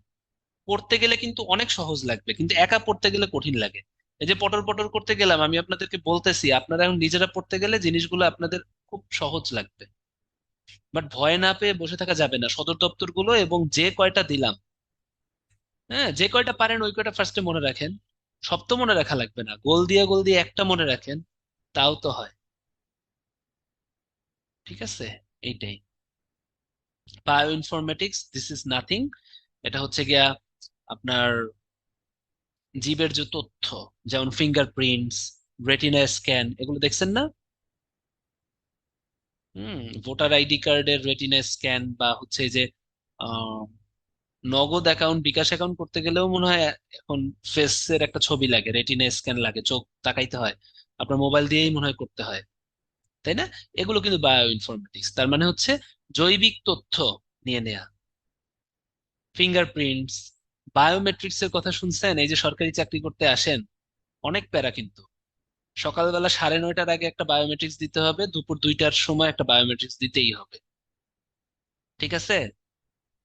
পড়তে গেলে কিন্তু অনেক সহজ লাগবে, কিন্তু একা পড়তে গেলে কঠিন লাগে। এই যে পটর পটর করতে গেলাম, আমি আপনাদেরকে বলতেছি, আপনারা এখন নিজেরা পড়তে গেলে জিনিসগুলো আপনাদের খুব সহজ লাগবে। বাট ভয় না পেয়ে বসে থাকা যাবে না, সদর দপ্তরগুলো এবং যে কয়টা দিলাম, হ্যাঁ, যে কয়টা পারেন ওই কয়টা ফার্স্টে মনে রাখেন। সব তো মনে রাখা লাগবে না, গোল দিয়ে একটা মনে রাখেন, তাও তো হয়। ঠিক আছে, এইটাই bio informatics, this is nothing. এটা হচ্ছে গিয়া আপনার জীবের যে তথ্য, যেমন ফিঙ্গারপ্রিন্টস, রেটিনা স্ক্যান, এগুলো দেখছেন না? ভোটার আইডি কার্ডের রেটিনা স্ক্যান, বা হচ্ছে এই যে আহ, নগদ অ্যাকাউন্ট, বিকাশ অ্যাকাউন্ট করতে গেলেও মনে হয় এখন ফেসের একটা ছবি লাগে, রেটিনা স্ক্যান লাগে, চোখ তাকাইতে হয়, আপনার মোবাইল দিয়েই মনে হয় করতে হয়, তাই না? এগুলো কিন্তু বায়ো ইনফরমেটিক্স, তার মানে হচ্ছে জৈবিক তথ্য নিয়ে নেয়া। ফিঙ্গারপ্রিন্টস, বায়োমেট্রিক্স এর কথা শুনছেন? এই যে সরকারি চাকরি করতে আসেন, অনেক প্যারা কিন্তু। সকালবেলা 9:30টার আগে একটা বায়োমেট্রিক্স দিতে হবে, দুপুর 2টার সময় একটা বায়োমেট্রিক্স দিতেই হবে। ঠিক আছে?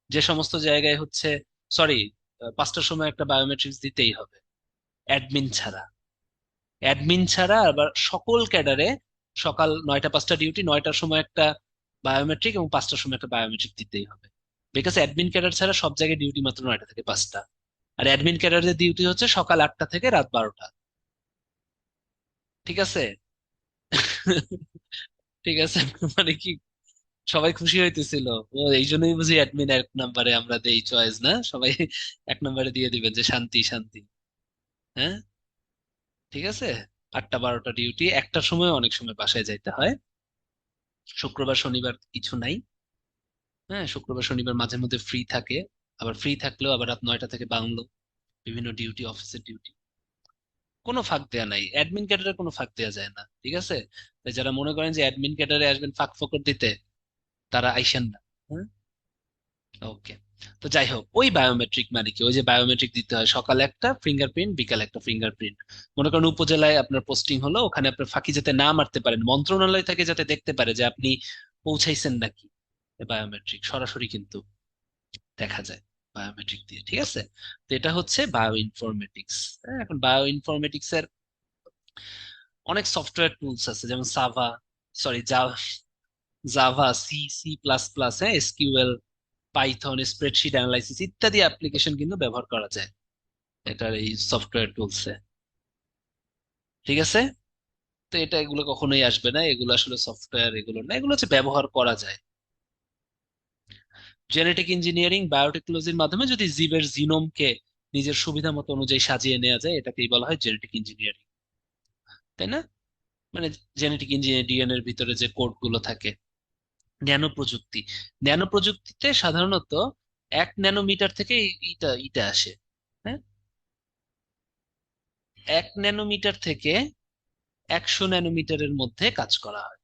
যে সমস্ত জায়গায় হচ্ছে, সরি, 5টার সময় একটা বায়োমেট্রিক্স দিতেই হবে, অ্যাডমিন ছাড়া। অ্যাডমিন ছাড়া আবার সকল ক্যাডারে সকাল 9টা 5টা ডিউটি, 9টার সময় একটা বায়োমেট্রিক এবং 5টার সময় একটা বায়োমেট্রিক দিতেই হবে। বিকজ অ্যাডমিন ক্যাডার ছাড়া সব জায়গায় ডিউটি মাত্র 9টা থেকে 5টা। আর অ্যাডমিন ক্যাডারের ডিউটি হচ্ছে সকাল 8টা থেকে রাত 12টা। ঠিক আছে? ঠিক আছে। মানে কি, সবাই খুশি হইতেছিল? ও, এই জন্যই বুঝি অ্যাডমিন 1 নম্বরে আমরা দেই চয়েস, না? সবাই 1 নম্বরে দিয়ে দিবেন যে শান্তি শান্তি। হ্যাঁ, ঠিক আছে। 8টা 12টা ডিউটি, একটার সময় অনেক সময় বাসায় যাইতে হয়। শুক্রবার শনিবার কিছু নাই। হ্যাঁ, শুক্রবার শনিবার মাঝে মধ্যে ফ্রি থাকে, আবার ফ্রি থাকলেও আবার রাত 9টা থেকে বাংলো, বিভিন্ন ডিউটি, অফিসের ডিউটি। কোনো ফাঁক দেওয়া নাই, অ্যাডমিন ক্যাডারে কোনো ফাঁক দেওয়া যায় না। ঠিক আছে? তাই যারা মনে করেন যে অ্যাডমিন ক্যাডারে আসবেন ফাঁক ফোকর দিতে, তারা আইসেন না। হ্যাঁ, ওকে। তো যাই হোক, ওই বায়োমেট্রিক মানে কি, ওই যে বায়োমেট্রিক দিতে হয়, সকালে একটা ফিঙ্গারপ্রিন্ট, বিকালে একটা ফিঙ্গারপ্রিন্ট। মনে করেন উপজেলায় আপনার পোস্টিং হলো, ওখানে আপনার ফাঁকি যাতে না মারতে পারেন, মন্ত্রণালয় থেকে যাতে দেখতে পারে যে আপনি পৌঁছাইছেন নাকি। বায়োমেট্রিক সরাসরি কিন্তু দেখা যায় বায়োমেট্রিক দিয়ে। ঠিক আছে? তো এটা হচ্ছে বায়ো ইনফরমেটিক্স। এখন বায়ো ইনফরমেটিক্স এর অনেক সফটওয়্যার টুলস আছে, যেমন সাভা, sorry, Java, C plus plus, হ্যাঁ, এসকিউএল, পাইথন, স্প্রেডশিট অ্যানালাইসিস ইত্যাদি অ্যাপ্লিকেশন কিন্তু ব্যবহার করা যায় এটার এই সফটওয়্যার টুলসে। ঠিক আছে? তো এটা, এগুলো কখনোই আসবে না, এগুলো আসলে সফটওয়্যার, এগুলো না, এগুলো হচ্ছে ব্যবহার করা যায়। জেনেটিক ইঞ্জিনিয়ারিং, বায়োটেকনোলজির মাধ্যমে যদি জীবের জিনোমকে নিজের সুবিধা মতো অনুযায়ী সাজিয়ে নেওয়া যায়, এটাকেই বলা হয় জেনেটিক ইঞ্জিনিয়ারিং। তাই না? মানে জেনেটিক ইঞ্জিনিয়ারিং, ডিএনএ এর ভিতরে যে কোড গুলো থাকে। ন্যানো প্রযুক্তি, ন্যানো প্রযুক্তিতে সাধারণত 1 ন্যানোমিটার থেকে ইটা ইটা আসে। হ্যাঁ, 1 ন্যানোমিটার থেকে 100 ন্যানোমিটারের মধ্যে কাজ করা হয়।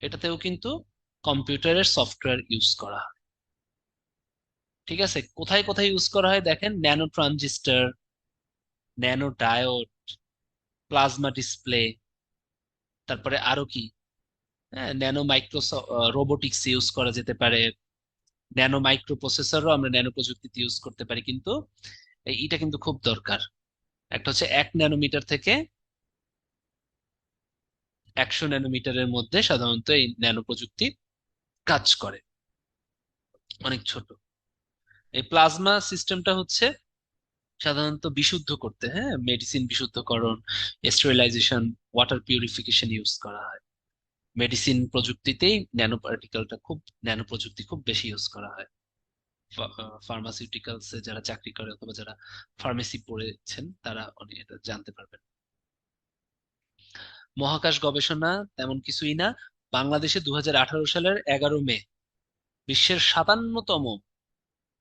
এটাতেও কিন্তু কম্পিউটারের সফটওয়্যার ইউজ করা হয়। ঠিক আছে? কোথায় কোথায় ইউজ করা হয় দেখেন, nano transistor, nano diode, plasma display, তারপরে আরো কি, হ্যাঁ, ন্যানো মাইক্রো রোবোটিক্স ইউজ করা যেতে পারে, ন্যানো মাইক্রো প্রসেসরও আমরা ন্যানো প্রযুক্তিতে ইউজ করতে পারি, কিন্তু এটা কিন্তু খুব দরকার। একটা হচ্ছে 1 ন্যানোমিটার থেকে 100 ন্যানোমিটারের মধ্যে সাধারণত এই ন্যানো প্রযুক্তি কাজ করে, অনেক ছোট। এই প্লাজমা সিস্টেমটা হচ্ছে সাধারণত বিশুদ্ধ করতে, হ্যাঁ, মেডিসিন বিশুদ্ধকরণ, স্টেরিলাইজেশন, ওয়াটার পিউরিফিকেশন ইউজ করা হয়। মেডিসিন প্রযুক্তিতেই ন্যানো পার্টিকেলটা খুব, ন্যানো প্রযুক্তি খুব বেশি ইউজ করা হয়। ফার্মাসিউটিক্যালসে যারা চাকরি করে অথবা যারা ফার্মেসি পড়েছেন, তারা অনেক এটা জানতে পারবেন। মহাকাশ গবেষণা তেমন কিছুই না। বাংলাদেশে 2018 সালের 11 মে বিশ্বের 57তম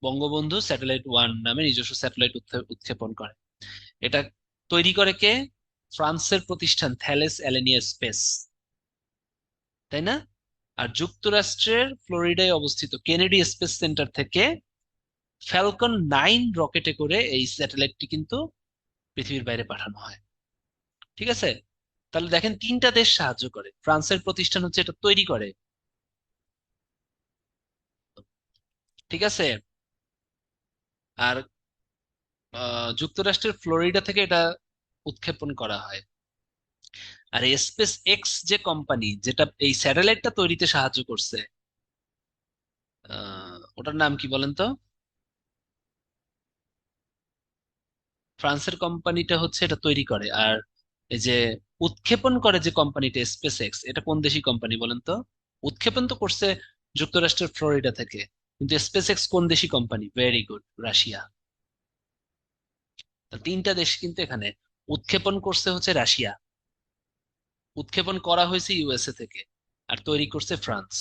বঙ্গবন্ধু স্যাটেলাইট 1 নামে নিজস্ব স্যাটেলাইট উৎক্ষেপণ করে। এটা তৈরি করে কে? ফ্রান্সের প্রতিষ্ঠান থ্যালেস অ্যালেনিয়া স্পেস, তাই না? আর যুক্তরাষ্ট্রের ফ্লোরিডায় অবস্থিত কেনেডি স্পেস সেন্টার থেকে ফ্যালকন 9 রকেটে করে এই স্যাটেলাইটটি কিন্তু পৃথিবীর বাইরে পাঠানো হয়। ঠিক আছে? তাহলে দেখেন, তিনটা দেশ সাহায্য করে, ফ্রান্সের প্রতিষ্ঠান হচ্ছে এটা তৈরি করে। ঠিক আছে? আর যুক্তরাষ্ট্রের ফ্লোরিডা থেকে এটা উৎক্ষেপণ করা হয়। আর স্পেস এক্স যে কোম্পানি যেটা এই স্যাটেলাইটটা তৈরিতে সাহায্য করছে, ওটার নাম কি বলেন তো? ফ্রান্সের কোম্পানিটা হচ্ছে এটা তৈরি করে। আর এই যে উৎক্ষেপণ করে যে কোম্পানিটা স্পেস এক্স, এটা কোন দেশি কোম্পানি বলেন তো? উৎক্ষেপণ তো করছে যুক্তরাষ্ট্রের ফ্লোরিডা থেকে, কিন্তু স্পেস এক্স কোন দেশি কোম্পানি? Very good, Russia. তা তিনটা দেশ কিন্তু এখানে। উৎক্ষেপণ করছে হচ্ছে রাশিয়া, উৎক্ষেপণ করা হয়েছে ইউএসএ থেকে, আর তৈরি করছে ফ্রান্স।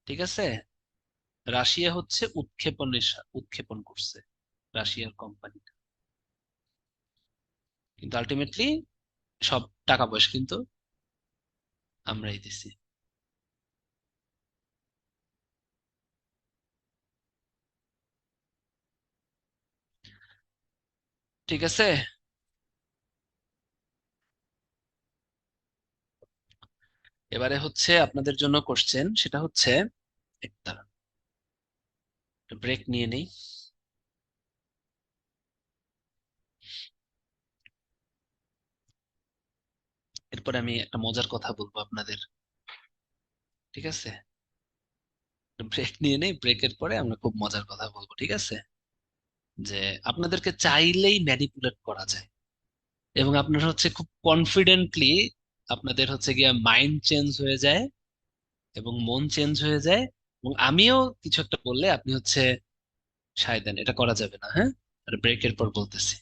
ঠিক আছে? রাশিয়া হচ্ছে উৎক্ষেপণ করছে, রাশিয়ার কোম্পানি। কিন্তু আলটিমেটলি সব টাকা পয়সা কিন্তু আমরাই দিছি। ঠিক আছে। এবারে হচ্ছে আপনাদের জন্য কোশ্চেন, সেটা হচ্ছে, একটা ব্রেক নিয়ে নেই। এরপরে আমি একটা মজার কথা বলবো আপনাদের। ঠিক আছে? ব্রেক নিয়ে নেই, ব্রেকের পরে আমরা খুব মজার কথা বলবো। ঠিক আছে? যে আপনাদেরকে চাইলেই ম্যানিপুলেট করা যায়, এবং আপনারা হচ্ছে খুব কনফিডেন্টলি আপনাদের হচ্ছে গিয়ে মাইন্ড চেঞ্জ হয়ে যায় এবং মন চেঞ্জ হয়ে যায়। এবং আমিও কিছু একটা বললে আপনি হচ্ছে সায় দেন, এটা করা যাবে না, হ্যাঁ? আর ব্রেকের পর বলতেছি।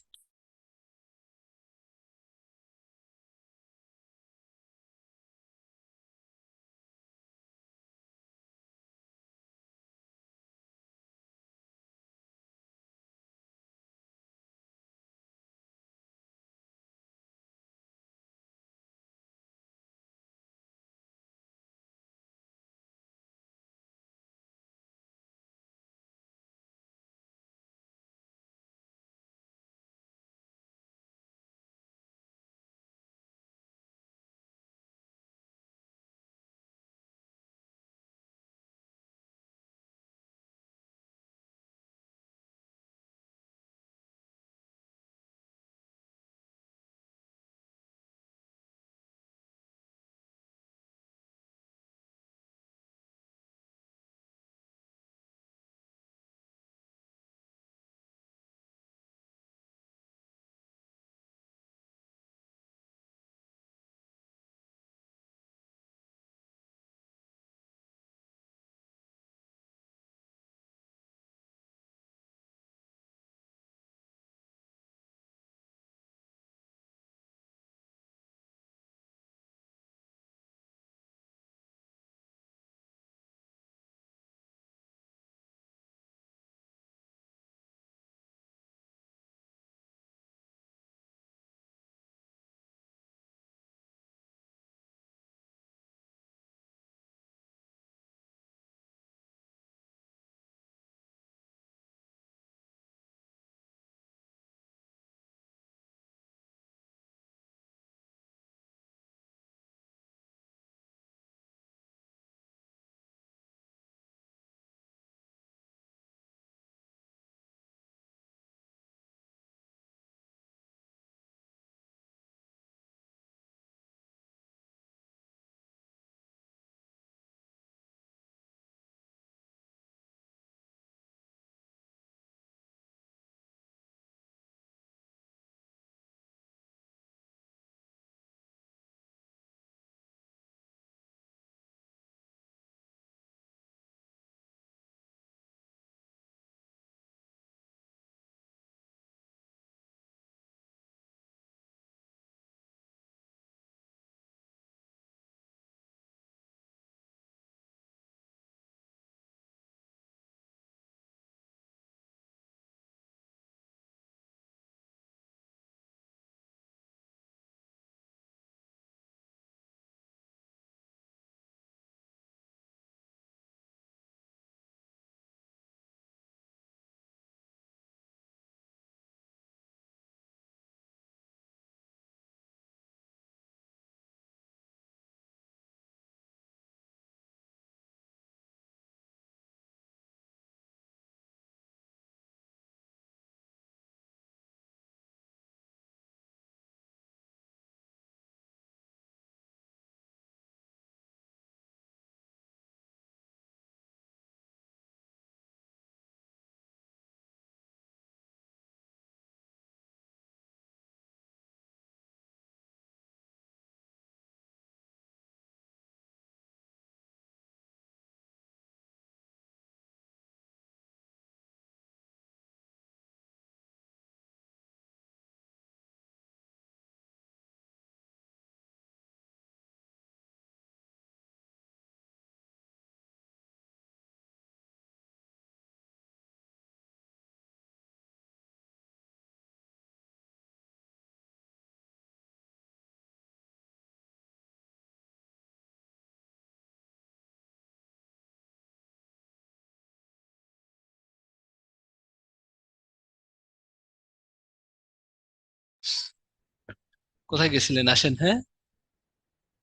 কোথায় গেছিলেন? আসেন, হ্যাঁ।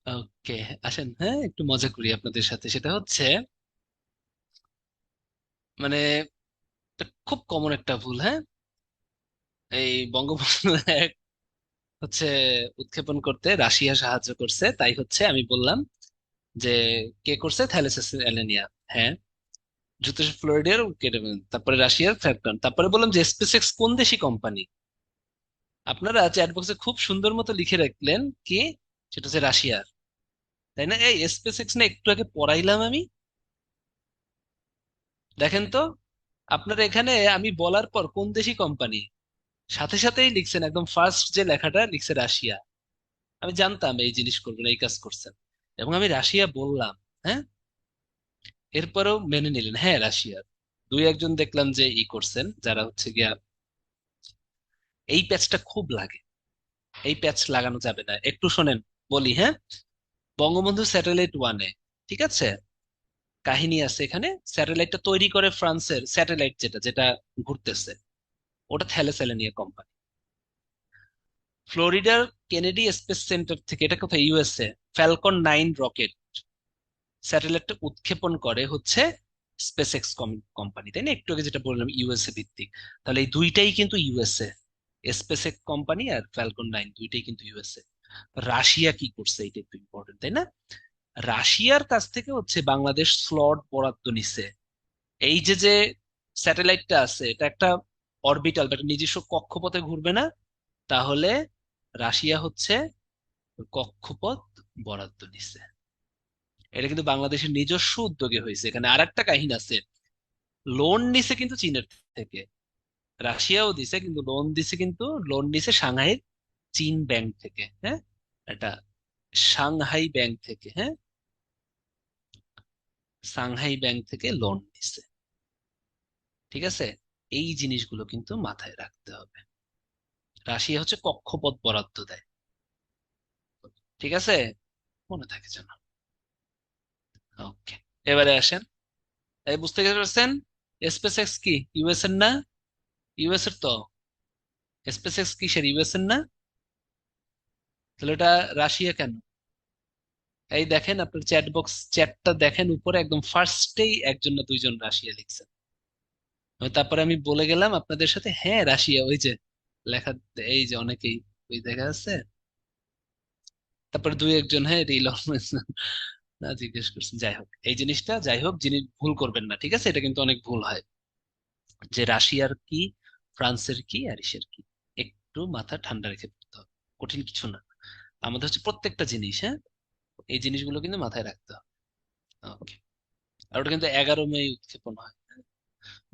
ওকে, আসেন, হ্যাঁ, একটু মজা করি আপনাদের সাথে। সেটা হচ্ছে মানে এটা খুব কমন একটা ভুল, হ্যাঁ। এই বঙ্গবন্ধু এক হচ্ছে উৎক্ষেপণ করতে রাশিয়া সাহায্য করছে, তাই হচ্ছে আমি বললাম যে কে করছে, থ্যালেসিস অ্যালেনিয়া। হ্যাঁ, যুক্তরাষ্ট্র ফ্লোরিডার তারপরে রাশিয়ার ফ্যালকন, তারপরে বললাম যে স্পেস এক্স কোন দেশি কোম্পানি। আপনারা চ্যাট বক্সে খুব সুন্দর মতো লিখে রাখলেন কি, সেটা হচ্ছে রাশিয়ার। তাই না? এই স্পেস এক্স না একটু আগে পড়াইলাম আমি। দেখেন তো, আপনার এখানে আমি বলার পর কোন দেশি কোম্পানি, সাথে সাথেই লিখছেন, একদম ফার্স্ট যে লেখাটা লিখছে রাশিয়া। আমি জানতাম এই জিনিস করবেন, এই কাজ করছেন, এবং আমি রাশিয়া বললাম। হ্যাঁ, এরপরেও মেনে নিলেন হ্যাঁ রাশিয়ার। দুই একজন দেখলাম যে ই করছেন, যারা হচ্ছে গিয়া এই প্যাচটা খুব লাগে। এই প্যাচ লাগানো যাবে না, একটু শোনেন বলি, হ্যাঁ। বঙ্গবন্ধু স্যাটেলাইট ওয়ানে, ঠিক আছে, কাহিনী আছে এখানে। স্যাটেলাইটটা তৈরি করে ফ্রান্সের স্যাটেলাইট, যেটা যেটা ঘুরতেছে, ওটা থ্যালেসেলেনিয়া কোম্পানি। ফ্লোরিডার কেনেডি স্পেস সেন্টার থেকে, এটা কোথায়, ইউএসএ, ফ্যালকন 9 রকেট স্যাটেলাইটটা উৎক্ষেপণ করে হচ্ছে স্পেস এক্স কোম্পানি, তাই না? একটু আগে যেটা বললাম ইউএসএ ভিত্তিক। তাহলে এই দুইটাই কিন্তু ইউএসএ, স্পেস এক্স কোম্পানি আর ফ্যালকন 9 দুইটাই কিন্তু ইউএসএ। রাশিয়া কি করছে, এটা একটু ইম্পর্টেন্ট, তাই না? রাশিয়ার কাছ থেকে হচ্ছে বাংলাদেশ স্লট বরাদ্দ নিছে। এই যে যে স্যাটেলাইটটা আছে, এটা একটা অরবিটাল বা একটা নিজস্ব কক্ষপথে ঘুরবে না, তাহলে রাশিয়া হচ্ছে কক্ষপথ বরাদ্দ নিছে। এটা কিন্তু বাংলাদেশের নিজস্ব উদ্যোগে হয়েছে। এখানে আর একটা কাহিনী আছে, লোন নিছে কিন্তু চীনের থেকে। রাশিয়াও দিছে, কিন্তু লোন দিছে, কিন্তু লোন নিছে সাংহাইয়ের চীন ব্যাংক থেকে, হ্যাঁ। এটা সাংহাই ব্যাংক থেকে, হ্যাঁ, সাংহাই ব্যাংক থেকে লোন নিছে। ঠিক আছে, এই জিনিসগুলো কিন্তু মাথায় রাখতে হবে। রাশিয়া হচ্ছে কক্ষপথ বরাদ্দ দেয়। ঠিক আছে, মনে থাকে যেন। ওকে, এবারে আসেন। এই বুঝতে পারছেন স্পেস এক্স কি ইউএস এর না? ইউএস এর তো। স্পেস এক্স কিসের, ইউএস এর না? তাহলে এটা রাশিয়া কেন? এই দেখেন আপনার চ্যাট বক্স, চ্যাটটা দেখেন উপরে একদম ফার্স্টেই একজন না দুইজন রাশিয়া লিখছেন। তারপরে আমি বলে গেলাম আপনাদের সাথে, হ্যাঁ রাশিয়া, ওই যে লেখা, এই যে অনেকেই, ওই দেখা আছে। তারপরে দুই একজন হ্যাঁ রিল না জিজ্ঞেস করছেন। যাই হোক, এই জিনিসটা যাই হোক, যিনি ভুল করবেন না, ঠিক আছে? এটা কিন্তু অনেক ভুল হয়, যে রাশিয়ার কি, ফ্রান্সের কি, আর ইসের কি। একটু মাথা ঠান্ডা রেখে পড়তে হবে, কঠিন কিছু না। আমাদের হচ্ছে প্রত্যেকটা জিনিস, হ্যাঁ, এই জিনিসগুলো কিন্তু মাথায় রাখতে হবে। ওকে, আর ওটা কিন্তু 11 মে উৎক্ষেপণ হয়।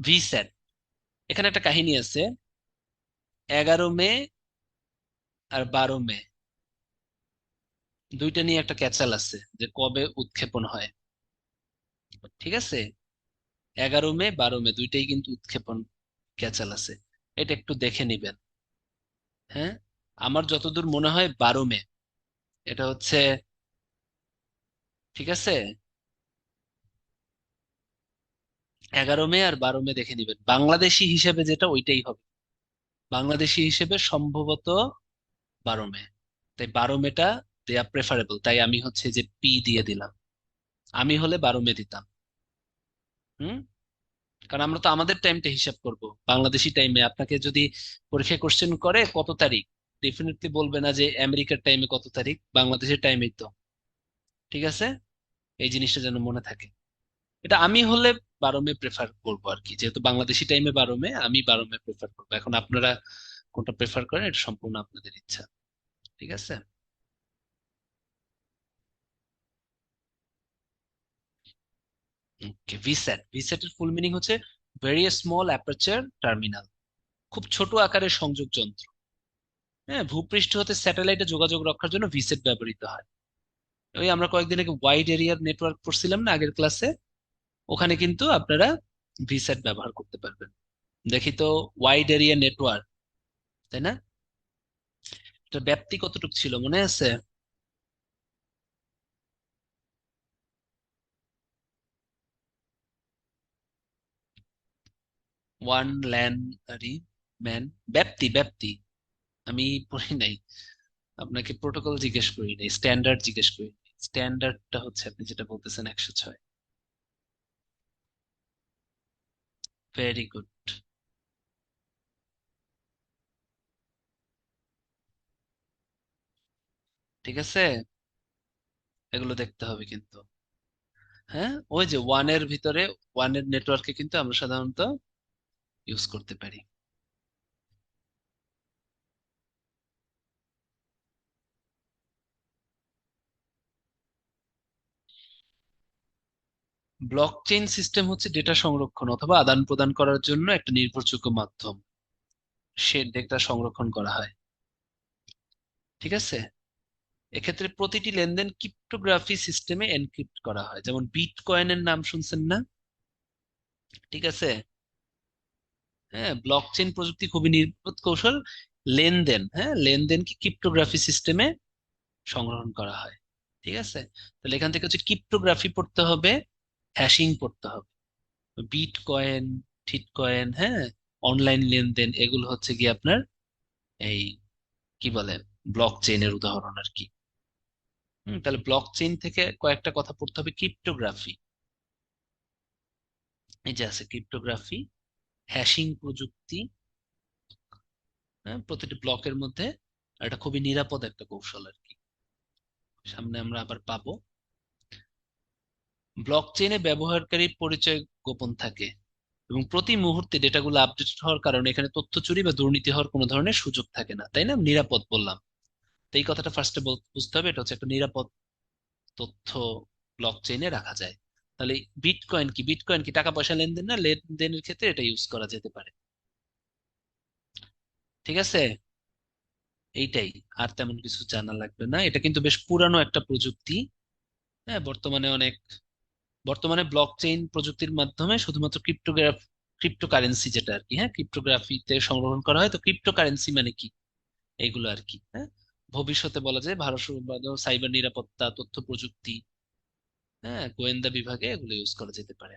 ভিস্যাট, এখানে একটা কাহিনী আছে। 11 মে আর 12 মে, দুইটা নিয়ে একটা ক্যাচাল আছে যে কবে উৎক্ষেপণ হয়। ঠিক আছে, 11 মে 12 মে দুইটাই কিন্তু উৎক্ষেপণ ক্যাচাল আছে। এটা একটু দেখে নিবেন, হ্যাঁ। আমার যতদূর মনে হয় 12 মে, এটা হচ্ছে, ঠিক আছে, 11 মে আর 12 মে দেখে নিবেন। বাংলাদেশি হিসেবে যেটা, ওইটাই হবে। বাংলাদেশি হিসেবে সম্ভবত 12 মে। তাই 12 মেটা দেয়া প্রেফারেবল, তাই আমি হচ্ছে যে পি দিয়ে দিলাম। আমি হলে 12 মে দিতাম। হুম, কারণ আমরা তো আমাদের টাইমটা হিসাব করব, বাংলাদেশি টাইমে। আপনাকে যদি পরীক্ষা কোশ্চেন করে কত তারিখ, ডেফিনেটলি বলবে না যে আমেরিকার টাইমে কত তারিখ, বাংলাদেশের টাইমেই তো। ঠিক আছে, এই জিনিসটা যেন মনে থাকে। এটা আমি হলে 12 মে প্রেফার করবো আর কি, যেহেতু বাংলাদেশি টাইমে 12 মে, আমি 12 মে প্রেফার করবো। এখন আপনারা কোনটা প্রেফার করেন, এটা সম্পূর্ণ আপনাদের ইচ্ছা। ঠিক আছে। ওকে, ভিস্যাট, ভিস্যাটের ফুল মিনিং হচ্ছে ভেরি স্মল অ্যাপারচার টার্মিনাল, খুব ছোট আকারের সংযোগ যন্ত্র। হ্যাঁ, ভূপৃষ্ঠ হতে স্যাটেলাইটে যোগাযোগ রক্ষার জন্য ভিসেট ব্যবহৃত হয়। ওই আমরা কয়েকদিন আগে ওয়াইড এরিয়ার নেটওয়ার্ক পড়ছিলাম না আগের ক্লাসে, ওখানে কিন্তু আপনারা ভিসেট ব্যবহার করতে পারবেন। দেখি তো, ওয়াইড এরিয়া নেটওয়ার্ক, তাই না? এটার ব্যাপ্তি কতটুকু ছিল মনে আছে? ওয়ান ল্যান, আরে ম্যান, ব্যাপ্তি ব্যাপ্তি আমি পড়ি নাই। আপনাকে প্রোটোকল জিজ্ঞেস করি নাই, স্ট্যান্ডার্ড জিজ্ঞেস করি। স্ট্যান্ডার্ডটা হচ্ছে আপনি যেটা বলতেছেন 106। Very good. ঠিক আছে, এগুলো দেখতে হবে কিন্তু। হ্যাঁ, ওই যে ওয়ানের ভিতরে, ওয়ানের নেটওয়ার্কে কিন্তু আমরা সাধারণত ইউজ করতে পারি। ব্লকচেইন সিস্টেম হচ্ছে ডেটা সংরক্ষণ অথবা আদান প্রদান করার জন্য একটা নির্ভরযোগ্য মাধ্যম। সে ডেটা সংরক্ষণ করা হয়। ঠিক আছে, এক্ষেত্রে প্রতিটি লেনদেন ক্রিপ্টোগ্রাফি সিস্টেমে এনক্রিপ্ট করা হয়, যেমন বিটকয়েনের নাম শুনছেন না? ঠিক আছে। হ্যাঁ, ব্লকচেইন প্রযুক্তি খুবই নির্ভুল কৌশল। লেনদেন, হ্যাঁ, লেনদেনকে ক্রিপ্টোগ্রাফি সিস্টেমে সংগ্রহণ করা হয়। ঠিক আছে, তাহলে এখান থেকে হচ্ছে ক্রিপ্টোগ্রাফি পড়তে হবে, হ্যাশিং পড়তে হবে। বিটকয়েন, ঠিটকয়েন, হ্যাঁ, অনলাইন লেনদেন, এগুলো হচ্ছে কি আপনার এই কি বলে ব্লক চেইনের উদাহরণ আর কি। তাহলে ব্লক চেইন থেকে কয়েকটা কথা পড়তে হবে। ক্রিপ্টোগ্রাফি, এই যে আছে ক্রিপ্টোগ্রাফি, হ্যাশিং প্রযুক্তি, হ্যাঁ, প্রতিটি ব্লকের মধ্যে এটা খুবই নিরাপদ একটা কৌশল আর কি। সামনে আমরা আবার পাবো। ব্লক চেইনে ব্যবহারকারী পরিচয় গোপন থাকে এবং প্রতি মুহূর্তে ডেটাগুলো আপডেট হওয়ার কারণে এখানে তথ্য চুরি বা দুর্নীতি হওয়ার কোনো ধরনের সুযোগ থাকে না, তাই না? নিরাপদ বললাম, তো এই কথাটা ফার্স্টে বুঝতে হবে, এটা হচ্ছে একটা নিরাপদ তথ্য ব্লক চেইনে রাখা যায়। তাহলে বিটকয়েন কি? বিটকয়েন কি টাকা পয়সা লেনদেন না? লেনদেনের ক্ষেত্রে এটা ইউজ করা যেতে পারে। ঠিক আছে, এইটাই, আর তেমন কিছু জানা লাগবে না। এটা কিন্তু বেশ পুরানো একটা প্রযুক্তি। হ্যাঁ, বর্তমানে ব্লক চেইন প্রযুক্তির মাধ্যমে শুধুমাত্র ক্রিপ্টোকারেন্সি যেটা আর কি, হ্যাঁ, ক্রিপ্টোগ্রাফিতে সংরক্ষণ করা হয়। তো ক্রিপ্টোকারেন্সি মানে কি, এইগুলো আর কি। হ্যাঁ, ভবিষ্যতে বলা যায় ভারত সাইবার নিরাপত্তা, তথ্য প্রযুক্তি, হ্যাঁ, গোয়েন্দা বিভাগে এগুলো ইউজ করা যেতে পারে।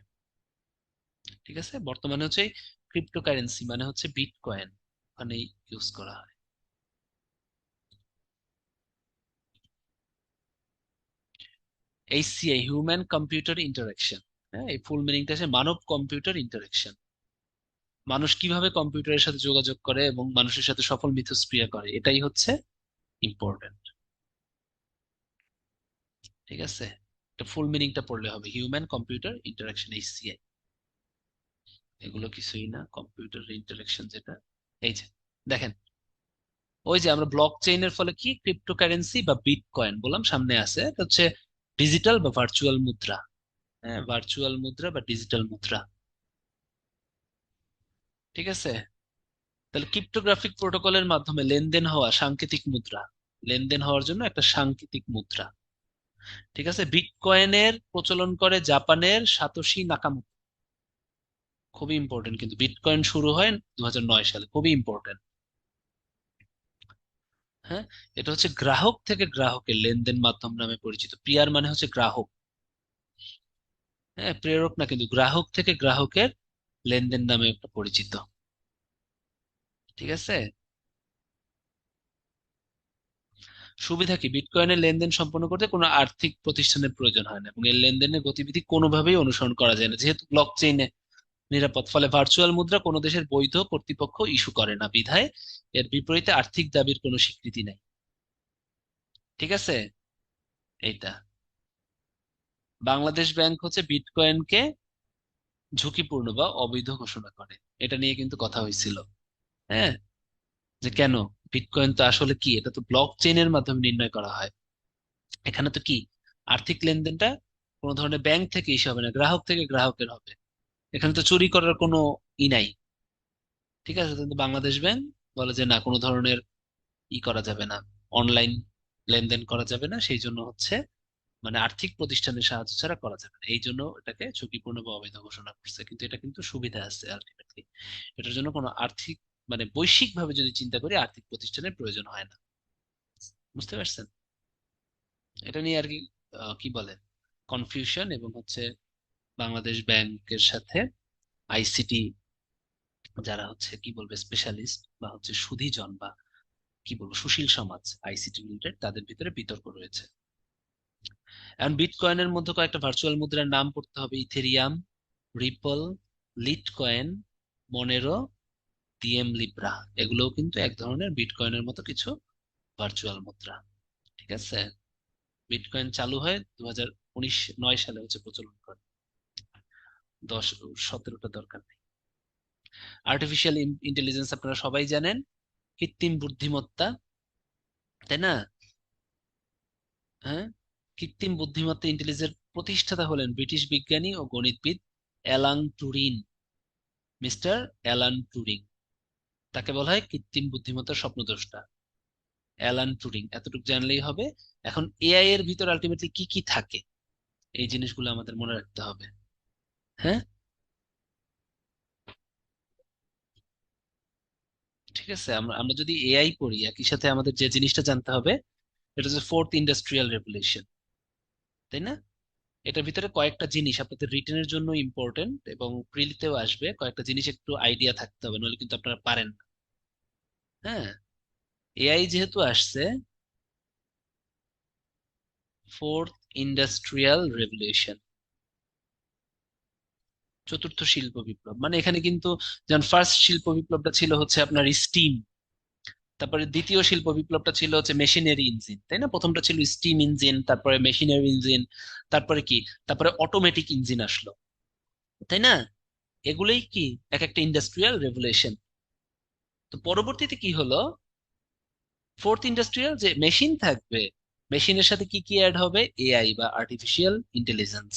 ঠিক আছে, বর্তমানে হচ্ছে ক্রিপ্টোকারেন্সি মানে হচ্ছে বিটকয়েন, ওখানে ইউজ করা হয়। এইচসিআই, হিউম্যান কম্পিউটার ইন্টারাকশন। হ্যাঁ, এই ফুল মিনিংটা আছে মানব কম্পিউটার ইন্টারাকশন। মানুষ কিভাবে কম্পিউটারের সাথে যোগাযোগ করে এবং মানুষের সাথে সফল মিথস্ক্রিয়া করে, এটাই হচ্ছে ইম্পর্টেন্ট। ঠিক আছে, এটা ফুল মিনিংটা পড়লে হবে, হিউম্যান কম্পিউটার ইন্টারাকশন, এইচসিআই। এগুলো কিছুই না, কম্পিউটার ইন্টারাকশন যেটা, এই যে দেখেন, ওই যে আমরা ব্লক চেইনের ফলে কি ক্রিপ্টোকারেন্সি বা বিটকয়েন বললাম, সামনে আছে, এটা হচ্ছে ডিজিটাল বা ভার্চুয়াল মুদ্রা। হ্যাঁ, ভার্চুয়াল মুদ্রা বা ডিজিটাল মুদ্রা। ঠিক আছে, তাহলে ক্রিপ্টোগ্রাফিক প্রোটোকলের মাধ্যমে লেনদেন হওয়া সাংকেতিক মুদ্রা, লেনদেন হওয়ার জন্য একটা সাংকেতিক মুদ্রা। ঠিক আছে, বিটকয়েনের প্রচলন করে জাপানের সাতোশি নাকামোটো। খুবই ইম্পর্টেন্ট কিন্তু, বিটকয়েন শুরু হয় 2009 সালে, খুবই ইম্পর্টেন্ট। হ্যাঁ, এটা হচ্ছে গ্রাহক থেকে গ্রাহকের লেনদেন মাধ্যম নামে পরিচিত। পিয়ার মানে হচ্ছে গ্রাহক, হ্যাঁ, প্রেরক না, কিন্তু গ্রাহক থেকে গ্রাহকের লেনদেন নামে একটা পরিচিত। ঠিক আছে, সুবিধা কি? বিটকয়েনের লেনদেন সম্পন্ন করতে কোনো আর্থিক প্রতিষ্ঠানের প্রয়োজন হয় না এবং এর লেনদেনের গতিবিধি কোনোভাবেই অনুসরণ করা যায় না, যেহেতু ব্লক চেইনে নিরাপদ। ফলে ভার্চুয়াল মুদ্রা কোনো দেশের বৈধ কর্তৃপক্ষ ইস্যু করে না, বিধায় এর বিপরীতে আর্থিক দাবির কোনো স্বীকৃতি নাই। ঠিক আছে, এইটা। বাংলাদেশ ব্যাংক হচ্ছে বিটকয়েনকে ঝুঁকিপূর্ণ বা অবৈধ ঘোষণা করে। এটা নিয়ে কিন্তু কথা হয়েছিল। হ্যাঁ, যে কেন, বিটকয়েন তো আসলে কি, এটা তো ব্লক চেইনের মাধ্যমে নির্ণয় করা হয়। এখানে তো কি, আর্থিক লেনদেনটা কোনো ধরনের ব্যাংক থেকে ইস্যু হবে না, গ্রাহক থেকে গ্রাহকের হবে। এখানে তো চুরি করার কোনো নাই। ঠিক আছে, কিন্তু বাংলাদেশ ব্যাংক বলে যে না, কোনো ধরনের করা যাবে না, অনলাইন লেনদেন করা যাবে না, সেই জন্য হচ্ছে মানে আর্থিক প্রতিষ্ঠানের সাহায্য ছাড়া করা যাবে না, এই জন্য এটাকে ঝুঁকিপূর্ণ বা অবৈধ ঘোষণা করছে। কিন্তু এটা কিন্তু সুবিধা আছে আলটিমেটলি, এটার জন্য কোনো আর্থিক মানে বৈশ্বিক ভাবে যদি চিন্তা করি, আর্থিক প্রতিষ্ঠানের প্রয়োজন হয় না। বুঝতে পারছেন? এটা নিয়ে আর কি কি বলে কনফিউশন, এবং হচ্ছে বাংলাদেশ ব্যাংকের সাথে আইসিটি যারা হচ্ছে কি বলবে স্পেশালিস্ট বা হচ্ছে সুধীজন বা কি বলবো সুশীল সমাজ আইসিটি রিলেটেড তাদের ভিতরে বিতর্ক রয়েছে। এখন বিটকয়েনের মধ্যে কয়েকটা ভার্চুয়াল মুদ্রার নাম পড়তে হবে: Ethereum, ripple, litecoin, Monero, DM Libra. এগুলোও কিন্তু এক ধরনের বিটকয়েনের মতো কিছু ভার্চুয়াল মুদ্রা। ঠিক আছে। বিটকয়েন চালু হয় 2009 সালে হচ্ছে প্রচলন করে। 17টা দরকার নেই। আর্টিফিশিয়াল ইন্টেলিজেন্স আপনারা সবাই জানেন, কৃত্রিম বুদ্ধিমত্তা, তাই না? হ্যাঁ, কৃত্রিম বুদ্ধিমত্তা ইন্টেলিজেন্সের প্রতিষ্ঠাতা হলেন ব্রিটিশ বিজ্ঞানী ও গণিতবিদ Alan Turing. Mister Alan Turing, তাকে বলা হয় কৃত্রিম বুদ্ধিমত্তার স্বপ্নদ্রষ্টা। অ্যালান টুরিং, এতটুকু জানলেই হবে। এখন এআই এর ভিতর আলটিমেটলি কি কি থাকে এই জিনিসগুলো আমাদের মনে রাখতে হবে। হ্যাঁ, ঠিক আছে। আমরা আমরা যদি এআই পড়ি একই সাথে আমাদের যে জিনিসটা জানতে হবে এটা হচ্ছে ফোর্থ ইন্ডাস্ট্রিয়াল রেভলিউশন, তাই না? এটার ভিতরে কয়েকটা জিনিস আপনাদের রিটেনের জন্য ইম্পর্টেন্ট এবং প্রিলিতেও আসবে, কয়েকটা জিনিস একটু আইডিয়া থাকতে হবে, নইলে কিন্তু আপনারা পারেন না। হ্যাঁ, এআই যেহেতু আসছে, ফোর্থ ইন্ডাস্ট্রিয়াল রেভলিউশন, চতুর্থ শিল্প বিপ্লব, মানে এখানে কিন্তু যেমন ফার্স্ট শিল্প বিপ্লবটা ছিল হচ্ছে আপনার স্টিম, তারপরে দ্বিতীয় শিল্প বিপ্লবটা ছিল হচ্ছে মেশিনারি ইঞ্জিন, তাই না? প্রথমটা ছিল স্টিম ইঞ্জিন, তারপরে মেশিনারি ইঞ্জিন, তারপরে কি, তারপরে অটোমেটিক ইঞ্জিন আসলো, তাই না? এগুলোই কি এক একটা ইন্ডাস্ট্রিয়াল রেভলিউশন। তো পরবর্তীতে কি হলো, ফোর্থ ইন্ডাস্ট্রিয়াল যে মেশিন থাকবে, মেশিনের সাথে কি কি অ্যাড হবে? এআই বা আর্টিফিশিয়াল ইন্টেলিজেন্স।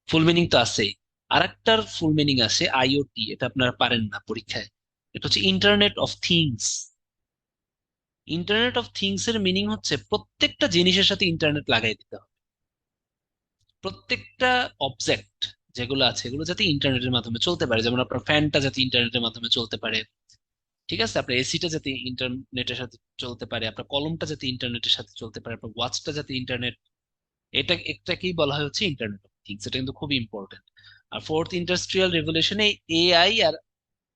ফুল মিনিং তো আছেই। আর একটার ফুল মিনিং আছে আইওটি, এটা আপনারা পারেন না পরীক্ষায়। এটা হচ্ছে internet of things. Internet of things এর মিনিং হচ্ছে প্রত্যেকটা জিনিসের সাথে ইন্টারনেট লাগাই দিতে হবে। প্রত্যেকটা অবজেক্ট যেগুলো আছে এগুলো যাতে ইন্টারনেটের মাধ্যমে চলতে পারে, যেমন আপনার ফ্যানটা যাতে ইন্টারনেটের মাধ্যমে চলতে পারে, ঠিক আছে, আপনার এসিটা যাতে ইন্টারনেটের সাথে চলতে পারে, আপনার কলমটা যাতে ইন্টারনেটের সাথে চলতে পারে, আপনার ওয়াচটা যাতে ইন্টারনেট, এটা একটাকেই বলা হয় হচ্ছে ইন্টারনেট অফ থিংস। এটা কিন্তু খুব ইম্পর্টেন্ট। আর ফোর্থ ইন্ডাস্ট্রিয়াল রেভলিউশনে এআই আর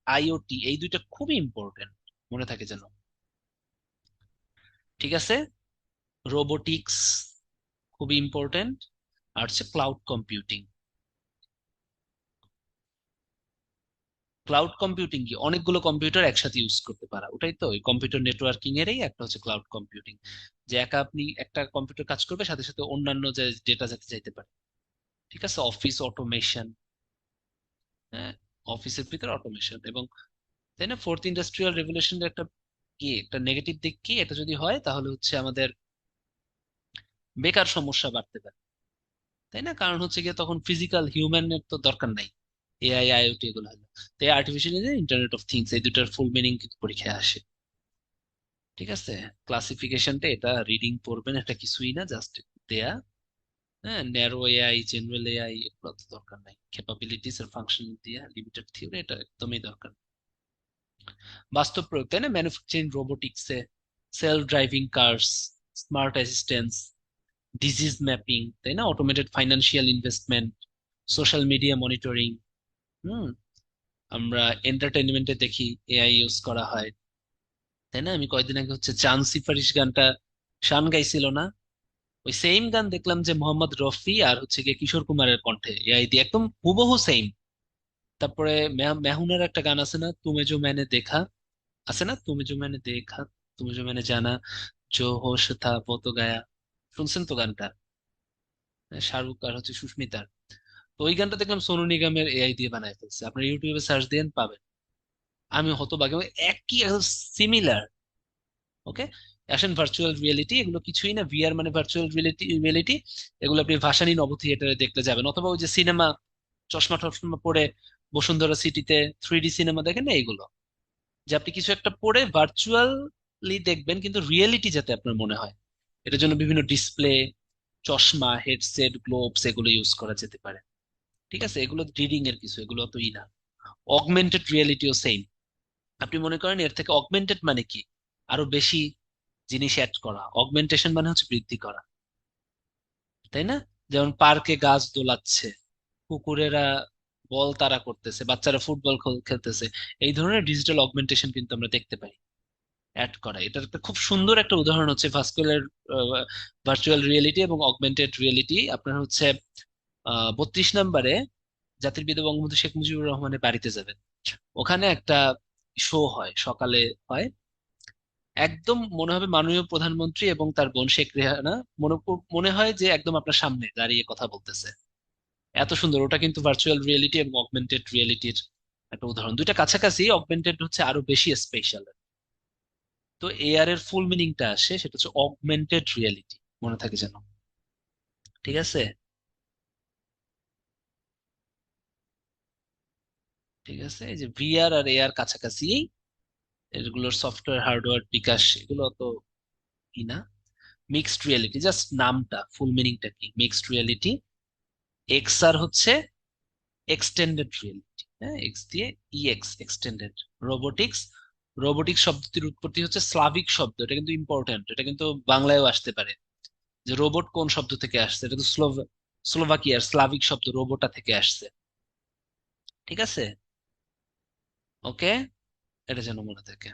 আইওটি এই দুইটা খুবই ইম্পর্টেন্ট, মনে থাকে যেন। ঠিক আছে। রোবোটিক্স খুবই ইম্পর্টেন্ট। আর হচ্ছে ক্লাউড কম্পিউটিং। ক্লাউড কম্পিউটিং কি, অনেকগুলো কম্পিউটার একসাথে ইউজ করতে পারা, ওটাই তো ওই কম্পিউটার নেটওয়ার্কিং এরই একটা হচ্ছে ক্লাউড কম্পিউটিং। যে একা আপনি একটা কম্পিউটার কাজ করবে, সাথে সাথে অন্যান্য যে ডেটা যাতে যাইতে পারে। ঠিক আছে, অফিস অটোমেশন। হ্যাঁ, অফিসের ভিতরে অটোমেশন এবং, তাই না? ফোর্থ ইন্ডাস্ট্রিয়াল রেভলিউশনের একটা কি, একটা নেগেটিভ দিক কি, এটা যদি হয় তাহলে হচ্ছে আমাদের বেকার সমস্যা বাড়তে পারে, তাই না? কারণ হচ্ছে গিয়ে তখন ফিজিক্যাল হিউম্যানের তো দরকার নাই, এআই আইওটি এগুলো হলো। তো এই আর্টিফিশিয়াল ইন্টারনেট অফ থিংস এই দুটার ফুল মিনিং কিন্তু পরীক্ষায় আসে। ঠিক আছে। ক্লাসিফিকেশনটা এটা রিডিং পড়বেন, এটা কিছুই না, জাস্ট দেয়া। হ্যাঁ, ন্যারো এআই, জেনারেল এআই এগুলো তো দরকার নাই। ক্যাপাবিলিটিস এর ফাংশন দিয়া লিমিটেড থিওরি, এটা একদমই দরকার নেই। বাস্তব প্রয়োগ, তাই না? ম্যানুফ্যাকচারিং রোবোটিক্সে self driving cars, smart assistance, disease mapping, তাই না? Automated financial investment, social media monitoring. Hmm, আমরা এন্টারটেনমেন্টে দেখি এআই ইউজ করা হয়, তাই না? আমি কয়েকদিন আগে হচ্ছে চাঁদ সিফারিশ গানটা শান গাইছিল না, ওই সেম গান দেখলাম যে মোহাম্মদ রফি আর হচ্ছে গিয়ে কিশোর কুমারের কণ্ঠে এআই দিয়ে একদম হুবহু সেম। তারপরে মেহুনের একটা গান আছে না, তুমি জো मैंने देखा, আছে না, তুমি জো मैंने देखा, তুমি জো मैंने জানা, जो होश था वो तो गया। শুনছেন তো গানটা? শাহরুখ আর হচ্ছে সুস্মিতার। তো ওই গানটা দেখলাম সোনু নিগমের এআই দিয়ে বানায় ফেলছে, আপনার ইউটিউবে সার্চ দেন পাবেন। আমি হতবাক, এবং একই সিমিলার। ওকে। আসেন ভার্চুয়াল রিয়েলিটি, এগুলো কিছুই না, ভিআর মানে ভার্চুয়াল রিয়েলিটি। এগুলো আপনি ভাসানী নব থিয়েটারে দেখতে যাবেন, অথবা ওই যে সিনেমা চশমা টশমা পরে বসুন্ধরা সিটিতে 3D সিনেমা দেখেন না, এগুলো যে আপনি কিছু একটা পড়ে ভার্চুয়ালি দেখবেন কিন্তু রিয়েলিটি যাতে আপনার মনে হয়, এটার জন্য বিভিন্ন ডিসপ্লে, চশমা, হেডসেট, গ্লোবস এগুলো ইউজ করা যেতে পারে। ঠিক আছে, এগুলো রিডিং এর কিছু, এগুলো অতই না। অগমেন্টেড রিয়েলিটিও সেম। আপনি মনে করেন এর থেকে অগমেন্টেড মানে কি, আরো বেশি জিনিস অ্যাড করা, অগমেন্টেশন মানে হচ্ছে বৃদ্ধি করা, তাই না? যেমন পার্কে গাছ দোলাচ্ছে, কুকুরেরা বল তাড়া করতেছে, বাচ্চারা ফুটবল খেলতেছে। এই ধরনের ডিজিটাল অগমেন্টেশন কিন্তু আমরা দেখতে পাই। অ্যাড করা। এটার একটা খুব সুন্দর একটা উদাহরণ হচ্ছে ভার্চুয়াল রিয়েলিটি এবং অগমেন্টেড রিয়েলিটি। আপনার হচ্ছে 32 নম্বরে জাতির পিতা বঙ্গবন্ধু শেখ মুজিবুর রহমানের বাড়িতে যাবেন। ওখানে একটা শো হয় সকালে, হয় একদম মনে হবে মাননীয় প্রধানমন্ত্রী এবং তার বোন শেখ রেহানা মনে হয় যে একদম আপনার সামনে দাঁড়িয়ে কথা বলতেছে। এত সুন্দর। ওটা কিন্তু ভার্চুয়াল রিয়েলিটি এবং অগমেন্টেড রিয়েলিটির একটা উদাহরণ, দুইটা কাছাকাছি, অগমেন্টেড হচ্ছে আরো বেশি স্পেশাল। তো এআর এর ফুল মিনিংটা আসে, সেটা হচ্ছে অগমেন্টেড রিয়েলিটি, মনে থাকে যেন। ঠিক আছে। ঠিক আছে, এই যে ভিআর আর এআর কাছাকাছি, এগুলোর সফটওয়্যার হার্ডওয়্যার বিকাশ এগুলো তো ই না। মিক্সড রিয়েলিটি জাস্ট নামটা, ফুল মিনিংটা কি? Mixed reality. এক্সআর হচ্ছে এক্সটেন্ডেড রিয়েলিটি, হ্যাঁ, এক্স দিয়ে ইএক্স, এক্সটেন্ডেড। রোবোটিক্স, রোবোটিক্স শব্দটির উৎপত্তি হচ্ছে স্লাভিক শব্দ, এটা কিন্তু ইম্পর্টেন্ট, এটা কিন্তু বাংলায়ও আসতে পারে। যে রোবট কোন শব্দ থেকে আসছে, এটা তো স্লোভাকিয়ার স্লাভিক শব্দ রোবোটা থেকে আসছে। ঠিক আছে। ওকে, এটা যেন মনে থাকে,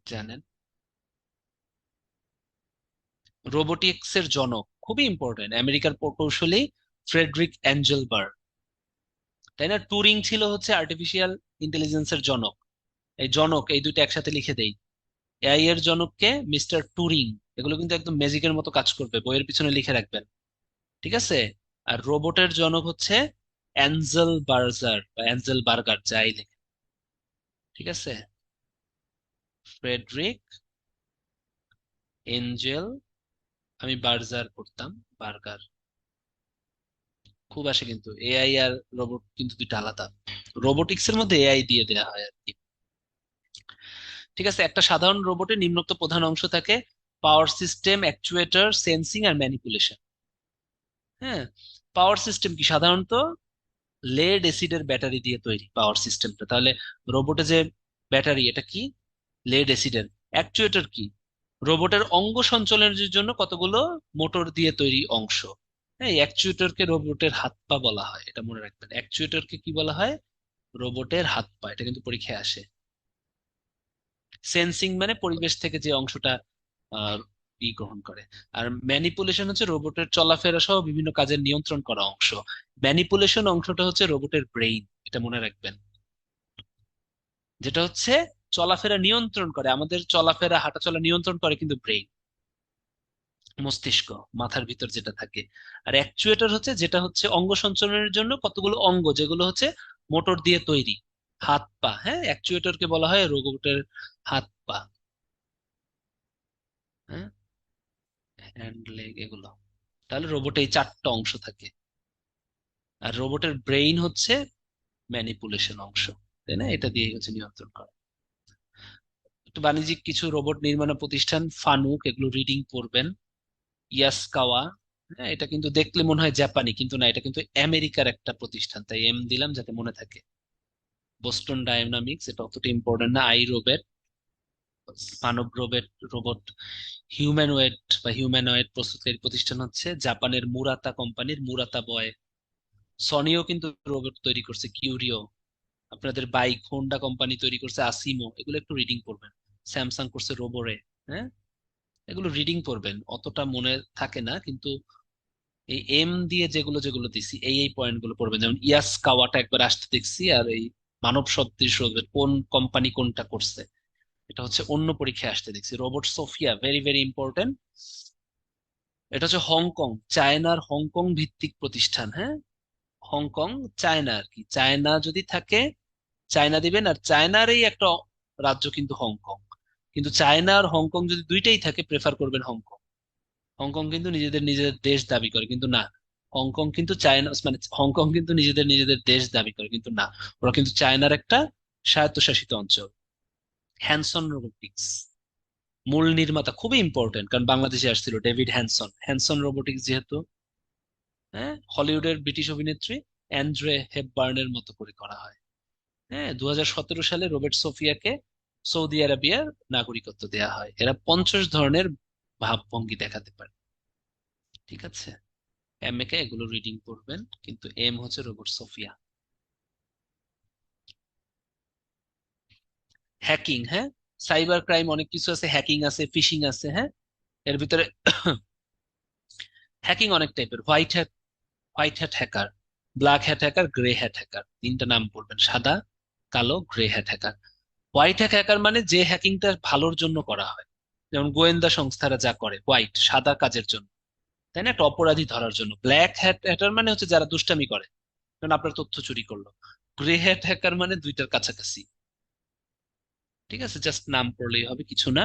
জানেন। রোবোটিক্স এর জনক খুবই ইম্পর্টেন্ট, আমেরিকার প্রকৌশলী ফ্রেডরিক অ্যাঞ্জেলবার্গ। তাই না? টুরিং ছিল হচ্ছে আর্টিফিশিয়াল ইন্টেলিজেন্সের জনক। এই জনক এই দুইটা একসাথে লিখে দেই। এআই এর জনককে মিস্টার টুরিং। এগুলো কিন্তু একদম ম্যাজিকের মতো কাজ করবে, বইয়ের পিছনে লিখে রাখবেন। ঠিক আছে। আর রোবটের জনক হচ্ছে অ্যাঞ্জেল বার্জার বা অ্যাঞ্জেল বার্গার, যাই লেখে। ঠিক আছে। ফ্রেডরিক এঞ্জেল, আমি বার্জার পড়তাম, বার্গার। খুব আসে কিন্তু এআই আর রোবট কিন্তু দুইটা আলাদা। রোবোটিক্স এর মধ্যে এআই দিয়ে দেওয়া হয় আর কি। ঠিক আছে। একটা সাধারণ রোবটের নিম্নোক্ত প্রধান অংশ থাকে: পাওয়ার সিস্টেম, অ্যাকচুয়েটর, সেন্সিং আর ম্যানিপুলেশন। হ্যাঁ, পাওয়ার সিস্টেম কি? সাধারণত লেড অ্যাসিডের ব্যাটারি দিয়ে তৈরি পাওয়ার সিস্টেমটা। তাহলে রোবটে যে ব্যাটারি, এটা কি? লেড অ্যাসিডের। অ্যাকচুয়েটর কি? রোবটের অঙ্গ সঞ্চালনের জন্য কতগুলো মোটর দিয়ে তৈরি অংশ। হ্যাঁ, অ্যাকচুয়েটরকে রোবটের হাত পা বলা হয়, এটা মনে রাখবেন। অ্যাকচুয়েটরকে কি বলা হয়? রোবটের হাত পা। এটা কিন্তু পরীক্ষায় আসে। সেন্সিং মানে পরিবেশ থেকে যে অংশটা আহ গ্রহণ করে। আর ম্যানিপুলেশন হচ্ছে রোবটের চলাফেরা সহ বিভিন্ন কাজের নিয়ন্ত্রণ করা অংশ। ম্যানিপুলেশন অংশটা হচ্ছে রোবটের ব্রেইন, এটা মনে রাখবেন। যেটা হচ্ছে চলাফেরা নিয়ন্ত্রণ করে, আমাদের চলাফেরা হাঁটাচলা নিয়ন্ত্রণ করে কিন্তু ব্রেইন, মস্তিষ্ক, মাথার ভিতর যেটা থাকে। আর অ্যাকচুয়েটর হচ্ছে যেটা হচ্ছে অঙ্গ সঞ্চালনের জন্য কতগুলো অঙ্গ, যেগুলো হচ্ছে মোটর দিয়ে তৈরি, হাত পা। হ্যাঁ, অ্যাকচুয়েটরকে বলা হয় রোবটের হাত পা। হ্যাঁ, হ্যান্ড, লেগ এগুলো। তাহলে রোবটে এই চারটা অংশ থাকে। আর রোবটের ব্রেইন হচ্ছে ম্যানিপুলেশন অংশ। তাই না? এটা দিয়ে হচ্ছে নিয়ন্ত্রণ করে। একটু বাণিজ্যিক কিছু রোবট নির্মাণ প্রতিষ্ঠান: ফানুক, এগুলো রিডিং পড়বেন। ইয়াসকাওয়া, হ্যাঁ, এটা কিন্তু দেখলে মনে হয় জাপানি, কিন্তু না, এটা কিন্তু আমেরিকার একটা প্রতিষ্ঠান, তাই এম দিলাম যাতে মনে থাকে। বোস্টন ডায়নামিক্স, এটা অতটা ইম্পর্টেন্ট না। আই রোবট, মানব রোবট। রোবট হিউম্যানওয়েড বা হিউম্যানয়েড প্রস্তুতকারী প্রতিষ্ঠান হচ্ছে জাপানের মুরাতা কোম্পানির মুরাতা বয়। সনিও কিন্তু রোবট তৈরি করছে, কিউরিও। আপনাদের বাইক হোন্ডা কোম্পানি তৈরি করছে আসিমো, এগুলো একটু রিডিং করবেন। স্যামসাং করছে রোবোরে। হ্যাঁ, এগুলো রিডিং করবেন, অতটা মনে থাকে না কিন্তু এই এম দিয়ে যেগুলো যেগুলো দিছি, এই পয়েন্ট গুলো পড়বেন। যেমন ইয়াস কাওয়াটা একবার আসতে দেখছি, আর এই মানব সদৃশ রোবট কোন কোম্পানি কোনটা করছে, এটা হচ্ছে অন্য পরীক্ষায় আসতে দেখছি। Robot Sophia, very very important. এটা হচ্ছে হংকং, চায়নার হংকং ভিত্তিক প্রতিষ্ঠান। হ্যাঁ, হংকং, চায়না আর কি। চায়না যদি থাকে চায়না দিবেন, আর চায়নারই একটা রাজ্য কিন্তু হংকং। কিন্তু চায়না আর হংকং যদি দুইটাই থাকে, প্রেফার করবেন হংকং। হংকং কিন্তু নিজেদের নিজেদের দেশ দাবি করে, কিন্তু না। হংকং কিন্তু চায়না, মানে হংকং কিন্তু নিজেদের নিজেদের দেশ দাবি করে, কিন্তু না। ওরা কিন্তু চায়নার একটা স্বায়ত্তশাসিত অঞ্চল। হ্যানসন রোবোটিক্স, মূল নির্মাতা খুবই ইম্পর্টেন্ট, কারণ বাংলাদেশে আসছিল ডেভিড হ্যানসন। হ্যানসন রোবোটিক্স যেহেতু, হ্যাঁ, হলিউডের ব্রিটিশ অভিনেত্রী অ্যান্ড্রে হেপবার্নের মতো করে করা হয়। হ্যাঁ, 2017 সালে রোবট সোফিয়াকে সৌদি আরবিয়ার নাগরিকত্ব দেয়া হয়। এরা 50 ধরনের ভাবভঙ্গি দেখাতে পারে। ঠিক আছে। এম এ কে এগুলো রিডিং করবেন, কিন্তু এম হচ্ছে রোবট সোফিয়া। হ্যাকিং, হ্যাঁ, সাইবার ক্রাইম অনেক কিছু আছে, হ্যাকিং আছে, ফিশিং আছে, হ্যাঁ। এর ভিতরে হ্যাকিং অনেক টাইপের: white hat hacker, black hat hacker, grey hat hacker. তিনটা নাম পড়বেন: সাদা, কালো, grey hat hacker. White hat hacker মানে যে হ্যাকিংটা ভালোর জন্য করা হয়, যেমন গোয়েন্দা সংস্থারা যা করে, হোয়াইট সাদা কাজের জন্য, তাই না, একটা অপরাধী ধরার জন্য। ব্ল্যাক হ্যাট হ্যাকার মানে হচ্ছে যারা দুষ্টামি করে, কারণ আপনার তথ্য চুরি করলো। গ্রে হ্যাট হ্যাকার মানে দুইটার কাছাকাছি। ঠিক আছে, জাস্ট নাম পড়লেই হবে, কিছু না।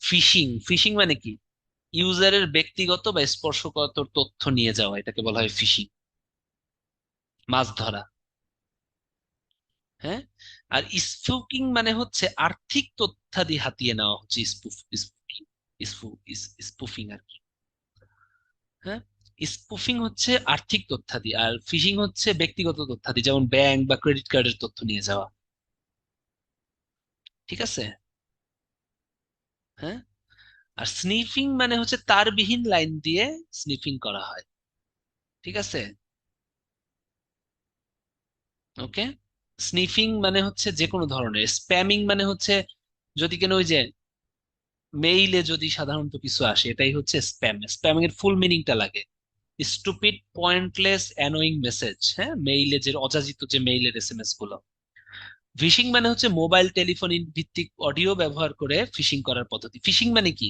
ফিশিং, ফিশিং মানে কি? ইউজারের ব্যক্তিগত বা স্পর্শকাতর তথ্য নিয়ে যাওয়া, এটাকে বলা হয় ফিশিং। মাছ ধরা, হ্যাঁ। আর স্পুফিং মানে হচ্ছে আর্থিক তথ্যাদি হাতিয়ে নেওয়া, হচ্ছে স্পুফিং। স্পুফিং আর কি, হ্যাঁ। স্পুফিং হচ্ছে আর্থিক তথ্যাদি, আর ফিশিং হচ্ছে ব্যক্তিগত তথ্যাদি, যেমন ব্যাংক বা ক্রেডিট কার্ডের তথ্য নিয়ে যাওয়া। ঠিক আছে, হ্যাঁ। আর স্নিফিং মানে হচ্ছে তারবিহীন লাইন দিয়ে স্নিফিং করা হয়। ঠিক আছে, ওকে। স্নিফিং মানে হচ্ছে যে কোনো ধরনের। স্প্যামিং মানে হচ্ছে যদি কেন ওই যে মেইলে যদি সাধারণত কিছু আসে, এটাই হচ্ছে স্প্যাম। স্প্যামিং এর ফুল মিনিংটা লাগে: স্টুপিড, পয়েন্টলেস, অ্যানোয়িং মেসেজ। হ্যাঁ, মেইলে যে অযাচিত যে মেইলের এসএমএস গুলো। ফিশিং মানে হচ্ছে মোবাইল টেলিফোন ভিত্তিক অডিও ব্যবহার করে ফিশিং করার পদ্ধতি। ফিশিং মানে কি?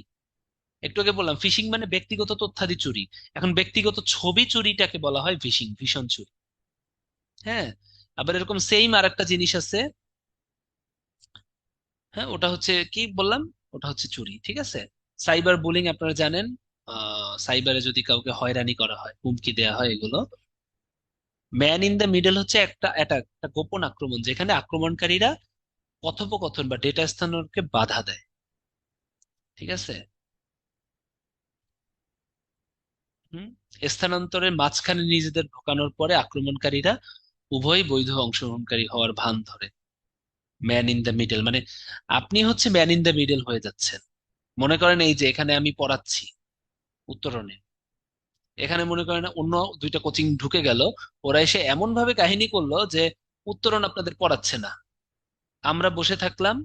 একটু আগে বললাম ফিশিং মানে ব্যক্তিগত তথ্যাদি চুরি। এখন ব্যক্তিগত ছবি চুরিটাকে বলা হয় ফিশিং, ভীষণ চুরি। হ্যাঁ, আবার এরকম সেম আর একটা জিনিস আছে, হ্যাঁ, ওটা হচ্ছে কি বললাম, ওটা হচ্ছে চুরি। ঠিক আছে। সাইবার বুলিং আপনারা জানেন, সাইবারে যদি কাউকে হয়রানি করা হয়, হুমকি দেওয়া হয়, এগুলো। ম্যান ইন দ্য মিডল হচ্ছে একটা অ্যাটাক, একটা গোপন আক্রমণ, যেখানে আক্রমণকারীরা কথোপকথন বা ডেটা স্থানান্তরকে বাধা দেয়। ঠিক আছে। হুম। স্থানান্তরের মাঝখানে নিজেদের ঢোকানোর পরে আক্রমণকারীরা উভয় বৈধ অংশগ্রহণকারী হওয়ার ভান ধরে। ম্যান ইন দ্য মিডল মানে আপনি হচ্ছে ম্যান ইন দ্য মিডল হয়ে যাচ্ছেন। মনে করেন এই যে এখানে আমি পড়াচ্ছি উত্তরণে, এখানে মনে করেন অন্য দুইটা কোচিং ঢুকে গেল, ওরা এসে এমন ভাবে কাহিনী করলো যে উত্তরণ আপনাদের পড়াচ্ছে না, আমরা বসে থাকলাম,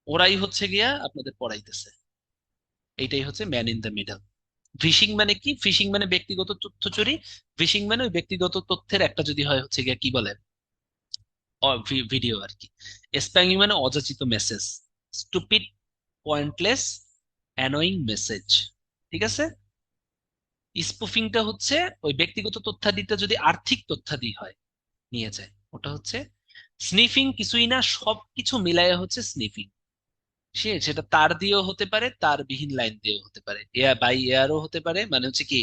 ওরাই হচ্ছে গিয়া আপনাদের পড়াইতেছে। এইটাই হচ্ছে man in the middle. Phishing মানে কি? ফিশিং মানে ব্যক্তিগত তথ্য চুরি। ফিশিং মানে ওই ব্যক্তিগত তথ্যের একটা যদি হয় হচ্ছে গিয়া কি বলে, ভিডিও আর কি। স্প্যামিং মানে অযাচিত message. Stupid, pointless, annoying message. ঠিক আছে। স্পুফিংটা হচ্ছে ওই ব্যক্তিগত তথ্যাদিটা যদি আর্থিক তথ্যাদি হয়, নিয়ে যায়, ওটা হচ্ছে স্নিফিং। কিছুই না, সবকিছু মিলাইয়া হচ্ছে স্নিফিং। সেটা তার দিয়েও হতে পারে, তার বিহীন লাইন দিয়েও হতে পারে, এয়ার বাই এয়ারও হতে পারে, মানে হচ্ছে কি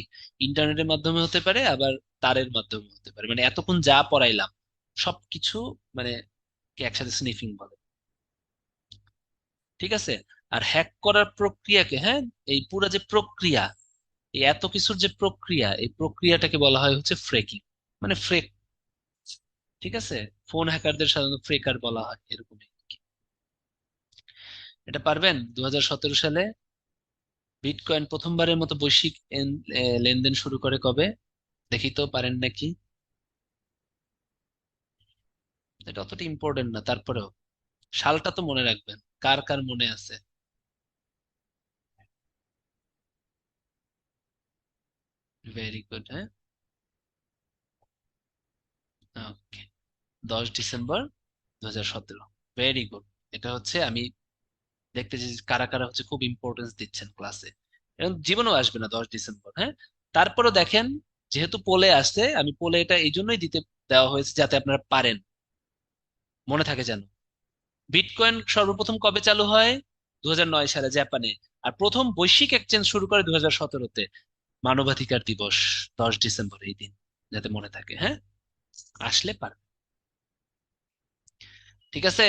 ইন্টারনেটের মাধ্যমে হতে পারে, আবার তারের মাধ্যমে হতে পারে, মানে এতক্ষণ যা পড়াইলাম সবকিছু মানে কি একসাথে স্নিফিং বলে। ঠিক আছে। আর হ্যাক করার প্রক্রিয়াকে, হ্যাঁ, এই পুরো যে প্রক্রিয়া, এই এত কিছুর যে প্রক্রিয়া, এই প্রক্রিয়াটাকে বলা হয় হচ্ছে ফ্রেকিং, মানে ফ্রেক। ঠিক আছে। ফোন হ্যাকারদের সাধারণত ফ্রেকার বলা হয়, এরকমই। এটা পারবেন? 2017 সালে বিটকয়েন প্রথমবারের মতো বৈশ্বিক লেনদেন শুরু করে কবে? দেখি তো পারেন নাকি। এটা অতটা ইম্পর্টেন্ট না, তারপরেও সালটা তো মনে রাখবেন। কার কার মনে আছে? ভেরি গুড, হ্যাঁ। ওকে, 10 ডিসেম্বর 2017। Very good. এটা হচ্ছে আমি দেখতেছি যে কারা কারা হচ্ছে খুব ইম্পর্টেন্স দিচ্ছেন ক্লাসে। এবং জীবনেও আসবে না 10 ডিসেম্বর, হ্যাঁ। তারপরও দেখেন, যেহেতু পোলে আসছে, আমি পোলে এটা এই জন্যই দিতে দেওয়া হয়েছে যাতে আপনারা পারেন, মনে থাকে যেন। বিটকয়েন সর্বপ্রথম কবে চালু হয়? 2009 সালে জাপানে। আর প্রথম বৈশ্বিক এক্সচেঞ্জ শুরু করে 2017-তে। মানবাধিকার দিবস 10 ডিসেম্বর, এই দিন, যাতে মনে থাকে, হ্যাঁ। আসলে পারবে। ঠিক আছে।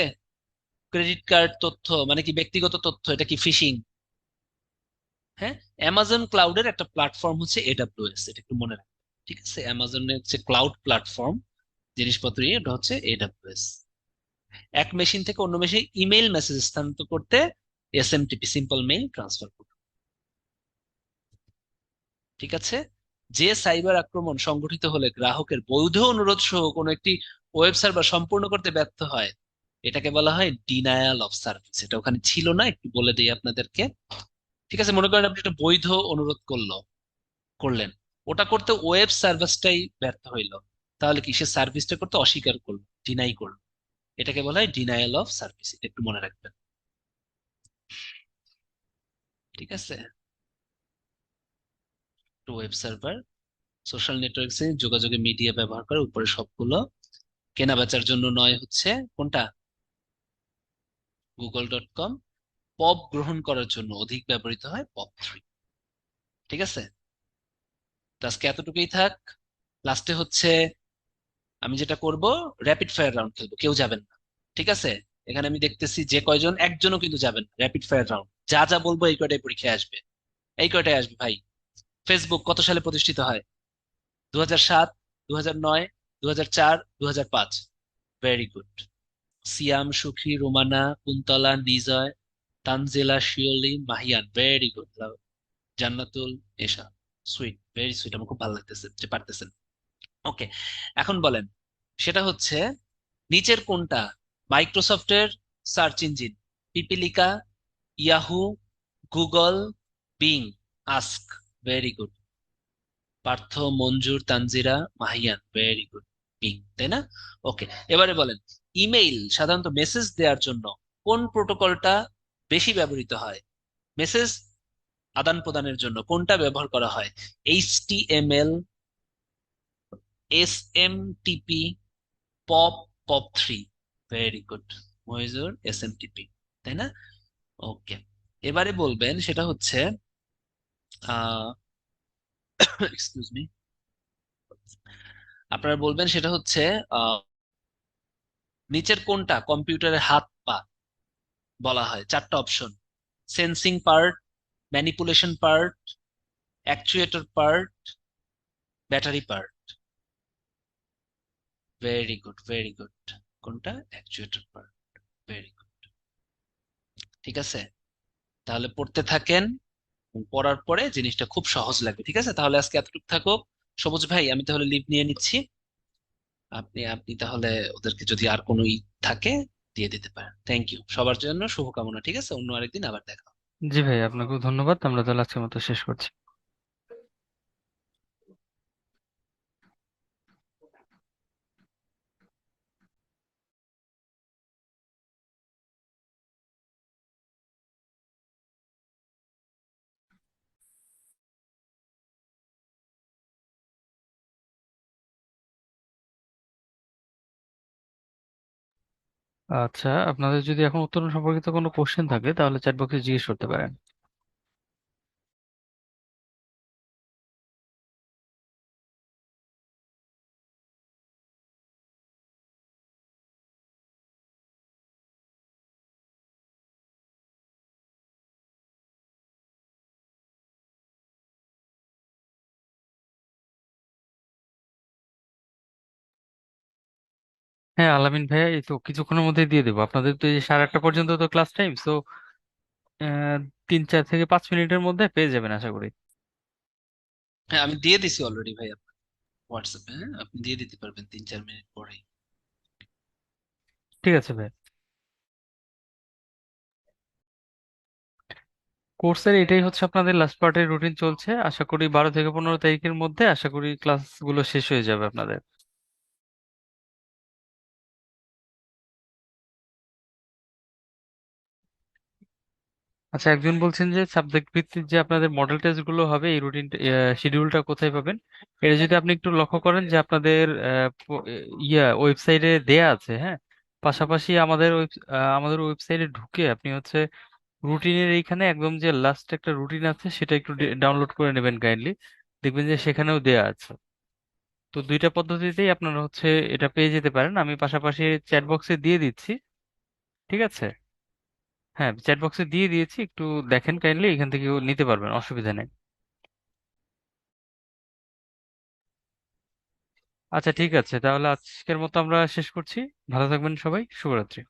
ক্রেডিট কার্ড তথ্য মানে কি ব্যক্তিগত তথ্য, এটা কি ফিশিং? হ্যাঁ। অ্যামাজন ক্লাউডের একটা প্ল্যাটফর্ম হচ্ছে এডাব্লিউএস, এটা একটু মনে রাখবেন। ঠিক আছে, অ্যামাজনের হচ্ছে ক্লাউড প্ল্যাটফর্ম, জিনিসপত্র নিয়ে, এটা হচ্ছে এডাব্লিউএস। এক মেশিন থেকে অন্য মেশিনে ইমেইল মেসেজ স্থানান্তর করতে এসএমটিপি, সিম্পল মেইল ট্রান্সফার। ঠিক আছে। যে সাইবার আক্রমণ সংঘটিত হলে গ্রাহকের বৈধ অনুরোধ সহ কোনো একটি ওয়েব সার্ভার সম্পূর্ণ করতে ব্যর্থ হয়, এটাকে বলা হয় ডিনায়াল অফ সার্ভিস। এটা ওখানে ছিল না, একটু বলে দিই আপনাদেরকে। ঠিক আছে, মনে করেন আপনি একটা বৈধ অনুরোধ করলেন, ওটা করতে ওয়েব সার্ভিসটাই ব্যর্থ হইলো, তাহলে কি সে সার্ভিসটা করতে অস্বীকার করলো, ডিনাই করলো। এটাকে বলা হয় ডিনায়াল অফ সার্ভিস, এটা একটু মনে রাখবেন। ঠিক আছে, তো ওয়েব সার্ভার সোশ্যাল নেটওয়ার্কসে যোগাযোগের মিডিয়া ব্যবহার করে, উপরে সবগুলো। কেনা বেচার জন্য নয় হচ্ছে কোনটা, গুগল.কম। পপ গ্রহণ করার জন্য অধিক ব্যবহৃত হয় পপ 3। ঠিক আছে, তো আজকে এতটুকুই থাক। লাস্টে হচ্ছে আমি যেটা করব, র্যাপিড ফায়ার রাউন্ড খেলবো, কেউ যাবেন না। ঠিক আছে, এখানে আমি দেখতেছি যে কয়জন, একজনও কিন্তু যাবেন না। র্যাপিড ফায়ার রাউন্ড, যা যা বলবো এই কয়টাই পরীক্ষায় আসবে, এই কয়টাই আসবে ভাই। ফেসবুক কত সালে প্রতিষ্ঠিত হয়? 2007, 2009, 2004, 2005। Very good. Siam, Sukhi, Romana, Kuntala, Nijoy, Tanjila, Shiuli, Mahiyan, very good. Jannatul, Esha, sweet, very sweet, আমার খুব ভালো লাগতেছে যে পারতেছেন। ওকে, এখন বলেন, সেটা হচ্ছে নিচের কোনটা মাইক্রোসফটের search engine? Pipilika, Yahoo, Google, Bing, Ask. Very good. Partha, Manjur, Tanjira, Mahiyan, very good. Bing, তাই না? ওকে, এবারে বলেন, ইমেইল সাধারণত মেসেজ দেওয়ার জন্য কোন প্রোটোকলটা বেশি ব্যবহৃত হয়? মেসেজ আদান প্রদানের জন্য কোনটা ব্যবহার করা হয়? HTML, SMTP, POP, POP 3। Very good Mohijur, SMTP, তাই না? ওকে, এবারে বলবেন সেটা হচ্ছে আহ এক্সকিউজ মি, আপনারা বলবেন সেটা হচ্ছে আহ নিচের কোনটা কম্পিউটারের হাত পা বলা হয়? চারটা option: sensing part, manipulation part, actuator part, battery part. Very good, very good. কোনটা? Actuator part. Very good. ঠিক আছে, তাহলে পড়তে থাকেন, এবং পড়ার পরে জিনিসটা খুব সহজ লাগবে। ঠিক আছে, তাহলে আজকে এতটুকু থাকুক। সবুজ ভাই, আমি তাহলে লিভ নিয়ে নিচ্ছি। আপনি আপনি তাহলে ওদেরকে যদি আর কোনো থাকে দিয়ে দিতে পারেন। থ্যাংক ইউ, সবার জন্য শুভকামনা। ঠিক আছে, অন্য আরেকদিন আবার দেখা হবে। জি ভাই, আপনাকেও ধন্যবাদ। আমরা তাহলে আজকের মতো শেষ করছি। আচ্ছা, আপনাদের যদি এখন উত্তরণ সম্পর্কিত কোনো কোশ্চেন থাকে তাহলে চ্যাট বক্সে জিজ্ঞেস করতে পারেন। হ্যাঁ আলামিন ভাইয়া, এই তো কিছুক্ষণের মধ্যে দিয়ে দেবো। আপনাদের তো এই যে 8:30 পর্যন্ত তো ক্লাস টাইম, তো 3-4 থেকে 5 মিনিটের মধ্যে পেয়ে যাবেন আশা করি। হ্যাঁ, আমি দিয়ে দিছি অলরেডি ভাই আপনার হোয়াটসঅ্যাপে। হ্যাঁ, আপনি দিয়ে দিতে পারবেন 3-4 মিনিট পরেই। ঠিক আছে ভাই। কোর্সের এটাই হচ্ছে আপনাদের লাস্ট পার্টের রুটিন চলছে। আশা করি 12 থেকে 15 তারিখের মধ্যে আশা করি ক্লাসগুলো শেষ হয়ে যাবে আপনাদের। আচ্ছা, একজন বলছেন যে সাবজেক্ট ভিত্তিক যে আপনাদের মডেল টেস্ট গুলো হবে, এই রুটিন শিডিউলটা কোথায় পাবেন? এটা যদি আপনি একটু লক্ষ্য করেন যে আপনাদের ওয়েবসাইটে দেয়া আছে, হ্যাঁ। পাশাপাশি আমাদের ওয়েবসাইটে ঢুকে আপনি হচ্ছে রুটিনের এইখানে একদম যে লাস্ট একটা রুটিন আছে সেটা একটু ডাউনলোড করে নেবেন কাইন্ডলি। দেখবেন যে সেখানেও দেয়া আছে। তো দুইটা পদ্ধতিতেই আপনারা হচ্ছে এটা পেয়ে যেতে পারেন। আমি পাশাপাশি চ্যাট বক্সে দিয়ে দিচ্ছি। ঠিক আছে। হ্যাঁ, চ্যাট বক্সে দিয়ে দিয়েছি, একটু দেখেন কাইন্ডলি, এখান থেকে নিতে পারবেন, অসুবিধা নেই। আচ্ছা ঠিক আছে, তাহলে আজকের মতো আমরা শেষ করছি। ভালো থাকবেন সবাই, শুভরাত্রি।